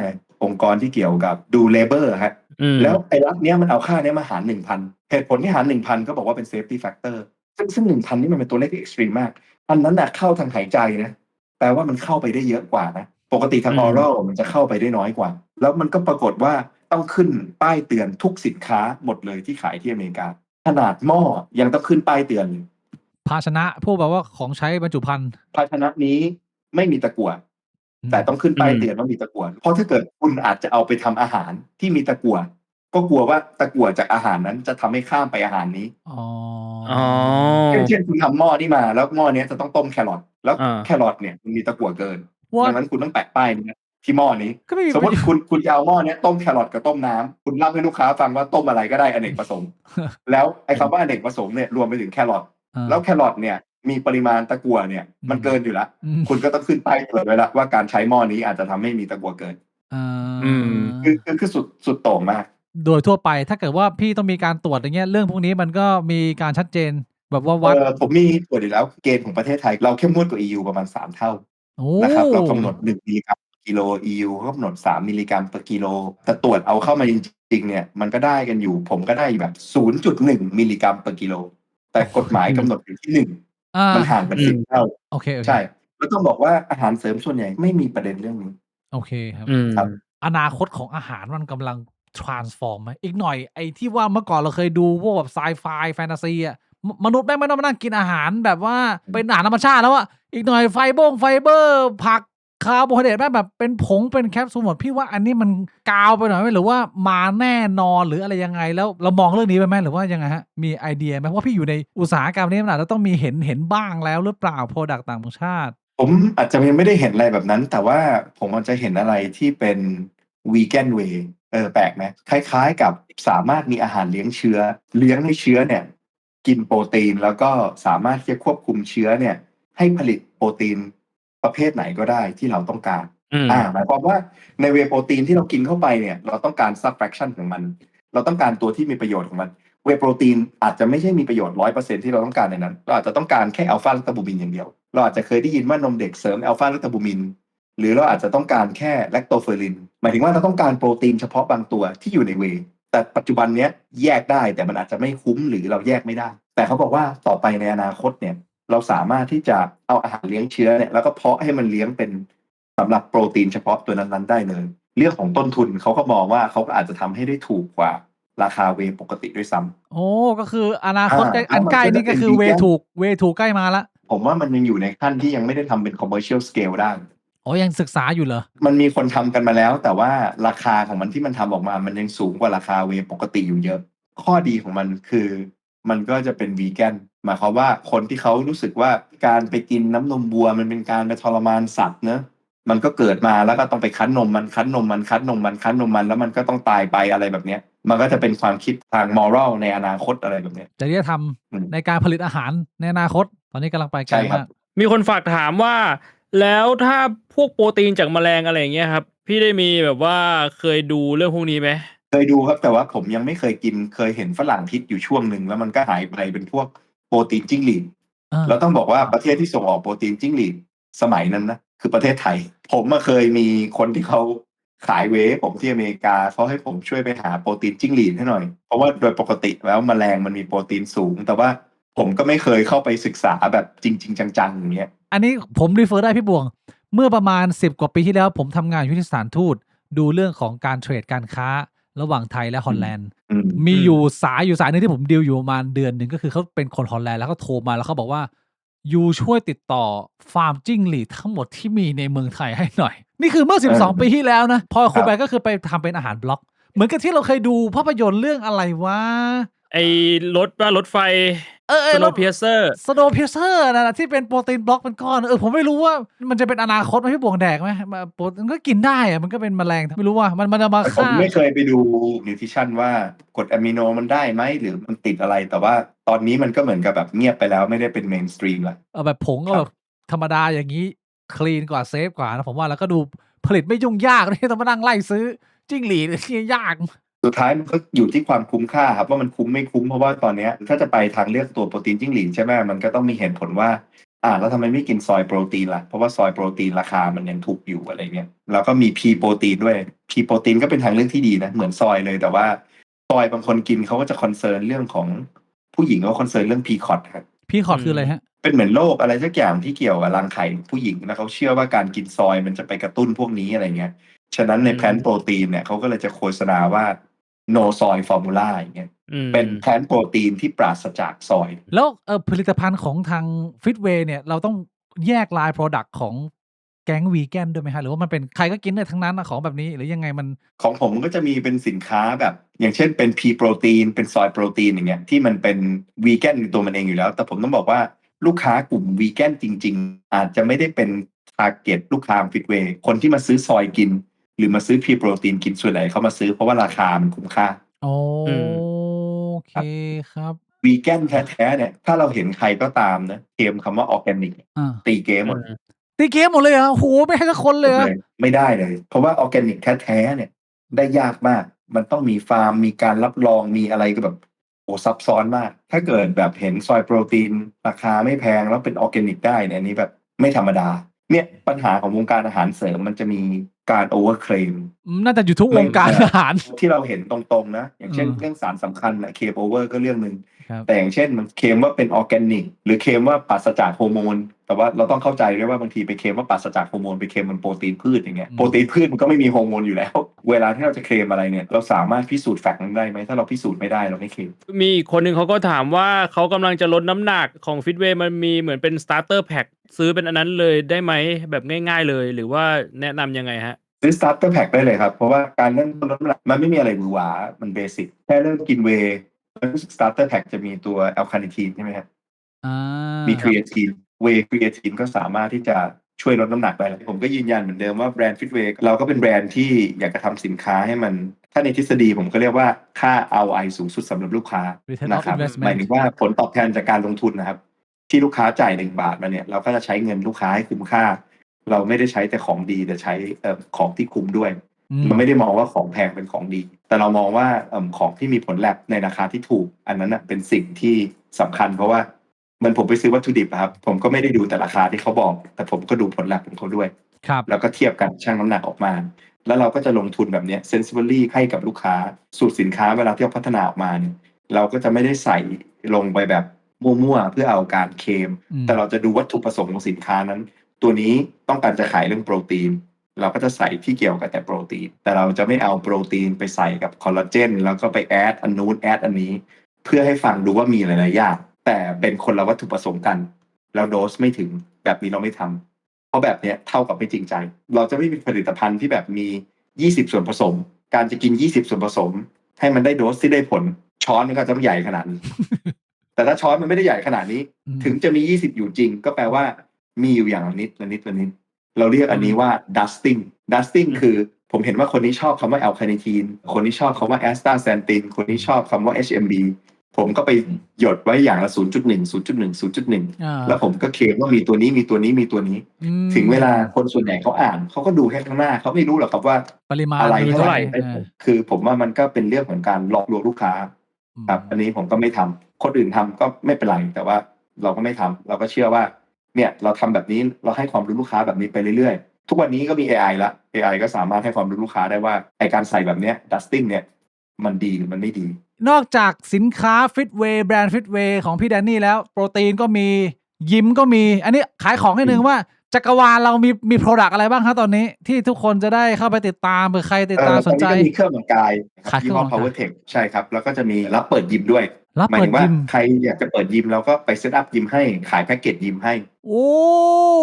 องค์กรที่เกี่ยวกับดูเลเบอร์ฮะ อืม แล้วไอ้รัฐเนี้ยมันเอาค่าเนี้ยมาหาร 1,000 เหตุผลที่หาร 1,000 ก็บอกว่าเป็น safety factor ซึ่ง 1,000 นี่มันเป็นตัวเลขที่ extreme มาก อันนั้นน่ะเข้าทางหายใจนะแปลว่ามันเข้าไปได้เยอะกว่านะปกติทาง oral มันจะเข้าไปได้น้อยกว่า แล้วมันก็ปรากฏว่าต้องขึ้นป้ายเตือนทุกสินค้าหมดเลยที่ขายที่อเมริกา ขนาดหม้อยังต้องขึ้นป้ายเตือน ภาชนะพวกแบบว่าของใช้บรรจุภัณฑ์ ภาชนะนี้ไม่มีตะกั่ว แต่ต้องขึ้นป้ายเตือนว่ามีตะกั่วเพราะถ้าเกิดคุณอาจจะเอาไปทำอาหารที่มีตะกั่วก็กลัวว่าตะกั่วจากอาหารนั้นจะทำให้ข้ามไปอาหารนี้ อ๋อ อ๋อ เช่นคุณทำหม้อนี่มาแล้วหม้อเนี้ยจะต้องต้มแครอทแล้ว อ่า แครอทเนี่ยมันมีตะกั่วเกิน What? ดังนั้นคุณต้องแปะป้ายนี้นะที่หม้อนี้ ก็ไม่มี สมมติ ประโยชน์ คุณจะเอาหม้อเนี้ยต้มแครอทกับต้มน้ำคุณเล่าให้ลูกค้าฟังว่าต้มอะไรก็ได้อเนกประสงค์ แล้วไอ้คำว่าอเนกประสงค์เนี่ยรวมไปถึงแครอท อ่า แล้วแครอทเนี่ยมีปริมาณตะกั่วเนี่ยมันเกินอยู่แล้ว อืม คุณก็ต้องขึ้นป้ายเตือนไว้ละว่าการใช้หม้อนี้อาจจะทำให้มีตะกั่วเกิน อ่า อืม คือสุดโต่งมาก โดยทั่วไปถ้าเกิดว่าพี่ต้องมีการตรวจอย่างเงี้ยเรื่องพวกนี้มันก็มีการชัดเจนแบบว่าวัด ผมมีตรวจอยู่แล้วเกณฑ์ของประเทศไทยเราเข้มงวดกว่า EU ประมาณ3 เท่า โอ้ นะครับเรากำหนด1 มิลลิกรัมต่อกิโล EU เขากำหนด3 มิลลิกรัมต่อกิโลแต่ตรวจเอาเข้ามาจริงๆเนี่ยมันก็ได้กันอยู่ผมก็ได้แบบ 0.1 มิลลิกรัมต่อกิโลแต่กฎหมายกำหนดอยู่ที่ อ่า 1มันห่างกัน10 เท่า โอเคโอเค ใช่แล้วต้องบอกว่าอาหารเสริมส่วนใหญ่ไม่มีประเด็นเรื่องนี้ โอเคครับ อืม ครับ อนาคตของอาหารมันกำลัง transform ไหมอีกหน่อยไอ้ที่ว่าเมื่อก่อนเราเคยดูพวกแบบไซไฟแฟนตาซีอ่ะมนุษย์แม่งไม่ต้องมานั่งกินอาหารแบบว่าเป็นอาหารธรรมชาติแล้วอ่ะอีกหน่อยไฟเบอร์ผักคาร์โบไฮเดรตแม่งแบบเป็นผงเป็นแคปซูลหมดพี่ว่าอันนี้มันกาวไปหน่อยไหมหรือว่ามาแน่นอนหรืออะไรยังไงแล้วเรามองเรื่องนี้ไปไหมหรือว่ายังไงฮะมีไอเดียไหมเพราะว่าพี่อยู่ในอุตสาหกรรมนี้มันอาจจะต้องมีเห็นบ้างแล้วหรือเปล่า product ต่างชาติ ผมอาจจะยังไม่ได้เห็นอะไรแบบนั้น แต่ว่าผมอาจจะเห็นอะไรที่เป็นวีแกนเวย์แปลกไหมคล้ายๆกับสามารถมีอาหารเลี้ยงเชื้อเลี้ยงให้เชื้อเนี่ยกินโปรตีนแล้วก็สามารถที่จะควบคุมเชื้อเนี่ยให้ผลิตโปรตีนประเภทไหนก็ได้ที่เราต้องการ อืม หมายความว่าในเวย์โปรตีนที่เรากินเข้าไปเนี่ยเราต้องการ subtraction ของมัน เราต้องการตัวที่มีประโยชน์ของมันเวย์โปรตีนอาจจะไม่ใช่มีประโยชน์ 100% ที่เราต้องการในนั้นเราอาจจะต้องการแค่อัลฟาแลคโตบูมินอย่างเดียวเราอาจจะเคยได้ยินว่านมเด็กเสริมอัลฟาแลคโตบูมินหรือเราอาจจะต้องการแค่แลคโตเฟอรินหมายถึงว่าเราต้องการโปรตีนเฉพาะบางตัวที่อยู่ในเวย์แต่ปัจจุบันเนี้ยแยกได้แต่มันอาจจะไม่คุ้มหรือเราแยกไม่ได้ แต่เขาบอกว่าต่อไปในอนาคตเนี่ยเราสามารถที่จะเอาอาหารเลี้ยงเชื้อเนี่ยแล้วก็เพาะให้มันเลี้ยงเป็น สำหรับโปรตีนเฉพาะตัวนั้นๆได้เลยเรื่องของต้นทุนเขาก็มองว่าเขาก็อาจจะทำให้ได้ถูกกว่าราคาเวย์ปกติด้วยซ้ำโอ้ก็คืออนาคตใกล้อัแล้วนใกล้มันก็จะเป็น นี่ก็คือเว vegan ถูกเวถูกใกล้มาละผมว่ามันยังอยู่ในขั้นที่ยังไม่ได้ทำเป็น commercial scale ได้อ๋อยังศึกษาอยู่เหรอมันมีคนทำกันมาแล้วแต่ว่าราคาของมันที่มันทำออกมามันยังสูงกว่าราคาเวย์ปกติอยู่เยอะข้อดีของมันคือมันก็จะเป็นวีแกนหมายความว่าคนที่เขารู้สึกว่าการไปกินน้ำนมวัวมันเป็นการไปทรมานสัตว์เนอะมันก็เกิดมาแล้วก็ต้องไปคั้นนมมันแล้วมันก็ต้องตายไปอะไรแบบเนี้ยมันก็จะเป็นความคิดทางมอรัลในอนาคตอะไรแบบเนี้ยจริยธรรมในการผลิตอาหารในอนาคตตอนนี้กำลังไปไกลมากมีคนฝากถามว่าแล้วถ้าพวกโปรตีนจากแมลงอะไรอย่างเงี้ยครับพี่ได้มีแบบว่าเคยดูเรื่องพวกนี้ไหมเคยดูครับแต่ว่าผมยังไม่เคยกินเคยเห็นฝรั่งฮิตอยู่ช่วงหนึ่งแล้วมันก็หายไปเป็นพวกโปรตีนจิ้งหรีดเราต้องบอกว่าประเทศที่ส่งออกโปรตีนจิ้งหรีดสมัยนั้นนะคือประเทศไทยผมเคยมีคนที่เขาขายเวย์ผมที่อเมริกาเขาให้ผมช่วยไปหาโปรตีนจิ้งหรีดให้หน่อยเพราะว่าโดยปกติแล้วแมลงมันมีโปรตีนสูงแต่ว่าผมก็ไม่เคยเข้าไปศึกษาแบบจริงๆจังๆอย่างเงี้ยอันนี้ผมรีเฟอร์ได้พี่บวงเมื่อประมาณ10 กว่าปีที่แล้วผมทำงานอยู่ที่สถานทูตดูเรื่องของการเทรดการค้าระหว่างไทยและฮอลแลนด์มีอยู่สายนึงที่ผมดีลอยู่ประมาณเดือนหนึ่งก็คือเขาเป็นคนฮอลแลนด์แล้วก็โทรมาแล้วเขาบอกว่ายูช่วยติดต่อฟาร์มจิ้งหรีดทั้งหมดที่มีในเมืองไทยให้หน่อยนี่คือเมื่อ12 ปีที่แล้วนะพอคุยไปก็คือไปทำเป็นอาหารบล็อกเหมือนกับที่เราเคยดูภาพยนตร์เรื่องอะไรวะไอ้รถไฟสโนว์เพียร์เซอร์นั่นแหละที่เป็นโปรตีนบล็อกเป็นก้อนผมไม่รู้ว่ามันจะเป็นอนาคตไหมพี่บวงแดกไหมโปรตีนก็กินได้อะมันก็เป็นแมลงไม่รู้ว่ามันจะมาผมฆ่าไม่เคยไปดูนิวทริชั่นว่ากรดอะมิโนมันได้ไหมหรือมันติดอะไรแต่ว่าตอนนี้มันก็เหมือนกับแบบเงียบไปแล้วไม่ได้เป็นเมนสตรีมละแบบผงก็แบบธรรมดาอย่างนี้คลีนกว่าเซฟกว่านะผมว่าแล้วก็ดูผลิตไม่ยุ่งยากเลยต้องมานั่งไล่ซื้อจิ้งหรีดที่ยากสุดท้ายมันก็อยู่ที่ความคุ้มค่าครับว่ามันคุ้มไม่คุ้มเพราะว่าตอนนี้ถ้าจะไปทางเลือกตัวโปรตีนจิ้งหรีดใช่ไหมมันก็ต้องมีเหตุผลว่าแล้วทำไมไม่กินซอยโปรตีนล่ะเพราะว่าซอยโปรตีนราคามันยังถูกอยู่อะไรเงี้ยแล้วก็มีพีโปรตีนด้วยพีโปรตีนก็เป็นทางเลือกที่ดีนะเหมือนซอยเลยแต่ว่าซอยบางคนกินเขาก็จะคอนเซิร์นเรื่องของผู้หญิงเขาคอนเซิร์นเรื่องพีคอตครับพีคอตคืออะไรฮะเป็นเหมือนโรคอะไรสักอย่างที่เกี่ยวกับรังไข่ผู้หญิงแล้วเขาเชื่อว่าการกินซอยมันจะไปกระตุ้นพวกนี้อะไรเงี้ยฉะนั้นในแพลนโปรตีนเนี่ยเขาก็เลยจะโฆษณาว่า no soy formula อย่างเงี้ยเป็นแพลนโปรตีนที่ปราศจากซอยแล้วผลิตภัณฑ์ของทางฟิตเวย์เนี่ยเราต้องแยกลาย Product ของแก๊งวีแกนด้วยไหมฮะหรือว่ามันเป็นใครก็กินได้ทั้งนั้นของแบบนี้หรือยังไงมันของผมก็จะมีเป็นสินค้าแบบอย่างเช่นเป็นพีโปรตีนเป็นซอยโปรตีนอย่างเงี้ยที่มันเป็นวีแกนตัวมันเองอยู่แล้วแต่ผมต้องบอกว่าลูกค้ากลุ่มวีแกนจริงๆอาจจะไม่ได้เป็นทาร์เก็ตลูกค้าฟิตเวย์คนที่มาซื้อซอยกินหรือมาซื้อพีโปรตีนกินส่วนใหญ่เขามาซื้อเพราะว่าราคามันคุ้มค่าโอเคครับวีแกนแท้ๆเนี่ยถ้าเราเห็นใครก็ตามนะเคลมคำว่าออร์แกนิกตีเกมหมดเลยเหรอโหไม่ให้สักคนเลยไม่ได้เลยเพราะว่าออร์แกนิกแท้ๆเนี่ยได้ยากมากมันต้องมีฟาร์มมีการรับรองมีอะไรก็แบบโอ้ซับซ้อนมากถ้าเกิดแบบเห็นซอยโปรตีนราคาไม่แพงแล้วเป็นออร์แกนิกได้เนี่ยอันนี้แบบไม่ธรรมดาเนี่ยปัญหาของวงการอาหารเสริมมันจะมีการโอเวอร์เคลมน่าจะอยู่ทุกวงการอาหารที่เราเห็นตรงๆนะอย่างเช่นเรื่องสารสำคัญนะเคลมโอเวอร์ก็เรื่องนึงแต่อย่างเช่นมันเคลมว่าเป็นออร์แกนิกหรือเคลมว่าปราศจากฮอร์โมนแต่ว่าเราต้องเข้าใจด้วยว่าบางทีไปเคลมว่าปราศจากฮอร์โมนไปเคลมมันโปรตีนพืชอย่างเงี้ยโปรตีนพืชมันก็ไม่มีฮอร์โมนอยู่แล้วเวลาที่เราจะเคลมอะไรเนี่ยเราสามารถพิสูจน์แฟกต์นั้นได้ไหมถ้าเราพิสูจน์ไม่ได้เราไม่เคลมมีอีกคนนึงเขาก็ถามว่าเขากำลังจะลดน้ำหนักของฟิตเวย์มันมีเหมือนเป็นสตาร์เตอร์แพ็คซื้อเป็นอันนั้นเลยได้ไหมแบบง่ายๆเลยหรือว่าแนะนำยังไงฮะซื้อ starter pack ได้เลยครับเพราะว่าการเริ่มต้นลดน้ำหนักมันไม่มีอะไรหวือหวามันเบสิกแค่เริ่มกินเวย์รู้สึก starter pack จะมีตัวแอลคาเนทีนใช่ไหมครับมีครีเอทีนเวย์ครีเอทีนก็สามารถที่จะช่วยลดน้ำหนักได้ผมก็ยืนยันเหมือนเดิมว่าแบรนด์ฟิตเวย์เราก็เป็นแบรนด์ที่อยากจะทำสินค้าให้มันถ้าในทฤษฎีผมก็เรียกว่าค่า ROI สูงสุดสำหรับลูกค้านะครับหมายถึงว่าผลตอบแทนจากการลงทุนนะครับที่ลูกค้าจ่าย1 บาทมาเนี่ยเราก็จะใช้เงินลูกค้าให้คุ้มค่าเราไม่ได้ใช้แต่ของดีแต่ใช้ของที่คุ้มด้วยเราไม่ได้มองว่าของแพงเป็นของดีแต่เรามองว่าของที่มีผลแลบในราคาที่ถูกอันนั้นเป็นสิ่งที่สำคัญเพราะว่ามันผมไปซื้อวัตถุดิบครับผมก็ไม่ได้ดูแต่ราคาที่เขาบอกแต่ผมก็ดูผลลัพธ์ของเขาด้วยแล้วก็เทียบกันชั่งน้ำหนักออกมาแล้วเราก็จะลงทุนแบบนี้ sensibly ให้กับลูกค้าสูตรสินค้าเวลาที่เราพัฒนาออกมาเนี่ยเราก็จะไม่ได้ใส่ลงไปแบบมั่วๆเพื่อเอาการเคลมแต่เราจะดูวัตถุประสงค์ของสินค้านั้น ตัวนี้ต้องการจะขายเรื่องโปรตีนเราก็จะใส่ที่เกี่ยวกับแต่โปรตีนแต่เราจะไม่เอาโปรตีนไปใส่กับคอลลาเจนแล้วก็ไปแอดอันนู้นแอดอันนี้เพื่อให้ฟังดูว่ามีหลายๆอย่างแต่เป็นคนละวัตถุประสงค์กันแล้วโดสไม่ถึงแบบนี้เราไม่ทำเพราะแบบเนี้ยเท่ากับไม่จริงใจเราจะไม่มีผลิตภัณฑ์ที่แบบมี20ส่วนผสมการจะกิน20ส่วนผสมให้มันได้โดสที่ได้ผลช้อนมันก็จะไม่ใหญ่ขนาดนี้ แต่ถ้าช้อนมันไม่ได้ใหญ่ขนาดนี้ถึงจะมี20อยู่จริงก็แปลว่ามีอยู่อย่างละนิดละนิดละนิดเราเรียกอันนี้ว่า dusting คือผมเห็นว่าคนนี้ชอบคำว่าแอลคาเนทีนคนนี้ชอบคำว่าแอสตาแซนตินคนนี้ชอบคำว่า HMB ผมก็ไปหยดไว้อย่างละ 0.1 0.1 แล้วผมก็เคลมว่ามีตัวนี้มีตัวนี้มีตัวนี้ถึงเวลาคนส่วนใหญ่เขาอ่านเขาก็ดูแค่ข้างหน้าเขาไม่รู้หรอกครับว่า ปริมาณ อะไร เท่าไหร่ คือผมว่ามันก็เป็นเรื่องของการหลอกลวงลูกค้าครับอันนี้ผมก็ไม่ทำคนอื่นทำก็ไม่เป็นไรแต่ว่าเราก็ไม่ทำเราก็เชื่อว่าเนี่ยเราทำแบบนี้เราให้ความรู้ลูกค้าแบบนี้ไปเรื่อยๆทุกวันนี้ก็มี AI ละ AI ก็สามารถให้ความรู้ลูกค้าได้ว่าไอการใส่แบบเนี้ย dusting เนี่ยมันดีหรือมันไม่ดีนอกจากสินค้าฟิตเวย์แบรนด์ฟิตเวย์ของพี่แดนนี่แล้วโปรตีนก็มียิมก็มีอันนี้ขายของให้หนึ่งว่าจักรวาลเรามีโปรดักต์อะไรบ้างครับตอนนี้ที่ทุกคนจะได้เข้าไปติดตามเผื่อใครติดตามสนใจตอนนี้ก็มีเครื่องออกกำลังกาย ขายเครื่ ยี่ อง ห้ อ อ อกกำลังกาย Power Tech ใช่ครับแล้วก็จะมีรับเปิดยิมด้วย รับ หมาย เปิ ถึ ด งว่า ยิม ใครอยากจะเปิดยิมเราก็ไปเซตอัพยิมให้ขายแพ็กเกจยิมให้ โอ้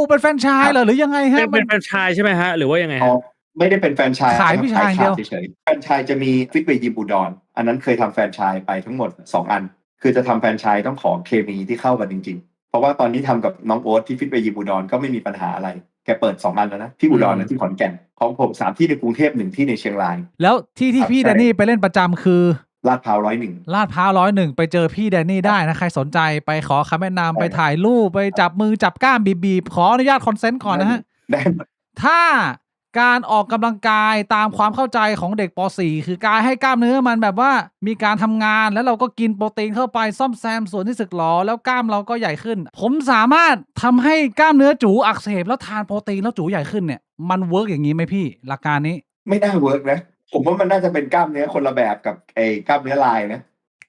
เป็นแฟรนไชส์เหรอหรือยังไงฮะ เป็นแฟรนไชส์ใช่ไหมฮะหรือว่ายังไง อ๋อ ฮะ ไม่ได้เป็นแฟรนไชส์ ขายวิชาอย่างเดียว เฉยๆแฟรนไชส์จะมีฟิตเวย์ยิมอุดรอันนั้นเคยทำแฟรนไชส์ไปทั้งหมด2อันคือจะทำแฟรนไชส์ต้องขอเคมีที่เข้ากันจริงๆเพราะว่าตอนนี้ทำกับน้องโอ๊ตที่ฟิตเวย์ยิมอุดรก็ไม่มีปัญหาอะไรแกเปิด2อันแล้วนะที่อุดรและที่ขอนแก่นของผม3ที่ในกรุงเทพ1ที่ในเชียงรายแล้วที่พี่แดนนี่ไปเล่นประจำคือ ลาดพร้าว101ลาดพร้าว101ไปเจอพี่แดนนี่ได้นะใครสนใจไปขอคำแนะนำไปถ่ายรูปไปจับมือจับก้ามบีบขออนุญาตคอนเซนต์ก่อนนะฮะ ได้ ถ้าการออกกำลังกายตามความเข้าใจของเด็กป .4 คือการให้กล้ามเนื้อมันแบบว่ามีการทำงานแล้วเราก็กินโปรตีนเข้าไปซ่อมแซมส่วนที่สึกหรอแล้วกล้ามเราก็ใหญ่ขึ้นผมสามารถทำให้กล้ามเนื้อจูอักเสบแล้วทานโปรตีนแล้วจูใหญ่ขึ้นเนี่ยมันเวิร์กอย่างนี้ไหมพี่หลักการนี้ไม่น่าเวิร์กนะผมว่ามันน่าจะเป็นกล้ามเนื้อคนละแบบกับไอ้กล้ามเนื้อลายนะ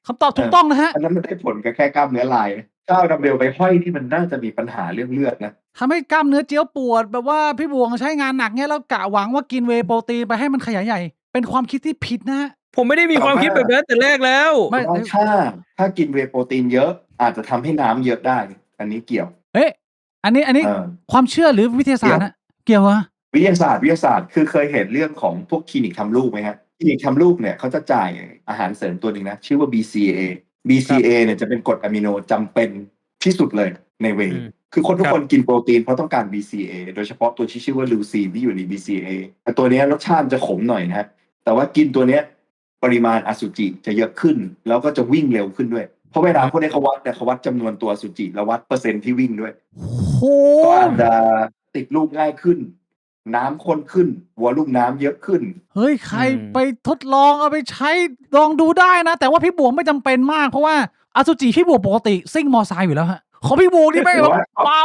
คำตอบถูกต้องนะฮะอันนั้นมันได้ผลกับแค่กล้ามเนื้อลายก้าวดัมเบลไปห้อยที่มันน่าจะมีปัญหาเรื่องเลือดนะทำให้กล้ามเนื้อเจี๊ยวปวดแบบว่าพี่บวงใช้งานหนักเนี่ยแล้วกะหวังว่ากินเวย์โปรตีนไปให้มันขยายใหญ่เป็นความคิดที่ผิดนะฮะผมไม่ได้มีความคิดแบบนั้นแต่แรกแล้วไม่ถ้ากินเวย์โปรตีนเยอะอาจจะทำให้น้ำเยอะได้อันนี้เกี่ยวอันนี้ความเชื่อหรือวิทยาศาสตร์นะเกี่ยววะวิทยาศาสตร์คือเคยเห็นเรื่องของพวกคลินิกทำลูกไหมฮะคลินิกทำลูกเนี่ยเขาจะจ่ายอาหารเสริมตัวหนึ่งนะชื่อว่า BCA เนี่ยจะเป็นกรดอะมิโนจำเป็นที่สุดเลยในเวย์คือคนทุกคนกินโปรตีนเพราะต้องการ BCA โดยเฉพาะตัวที่ชื่อว่าลูซีนที่อยู่ใน BCA แต่ตัวนี้รสชาติจะขมหน่อยนะฮะแต่ว่ากินตัวเนี้ยปริมาณอสุจิจะเยอะขึ้นแล้วก็จะวิ่งเร็วขึ้นด้วยเพราะเวลาพวกนี้เขาวัดจำนวนตัวอสุจิแล้ววัดเปอร์เซ็นต์ที่วิ่งด้วยก็อาจจะติดลูกง่ายขึ้นน้ำข้นขึ้นวอลลุ่มน้ำเยอะขึ้นเฮ้ยใครไปทดลองเอาไปใช้ลองดูได้นะแต่ว่าพี่บวงไม่จำเป็นมากเพราะว่าอสุจิพี่บวงปกติซิ่งมอไซค์อยู่แล้วฮะของพี่บวงนี่ไม่แบบเบา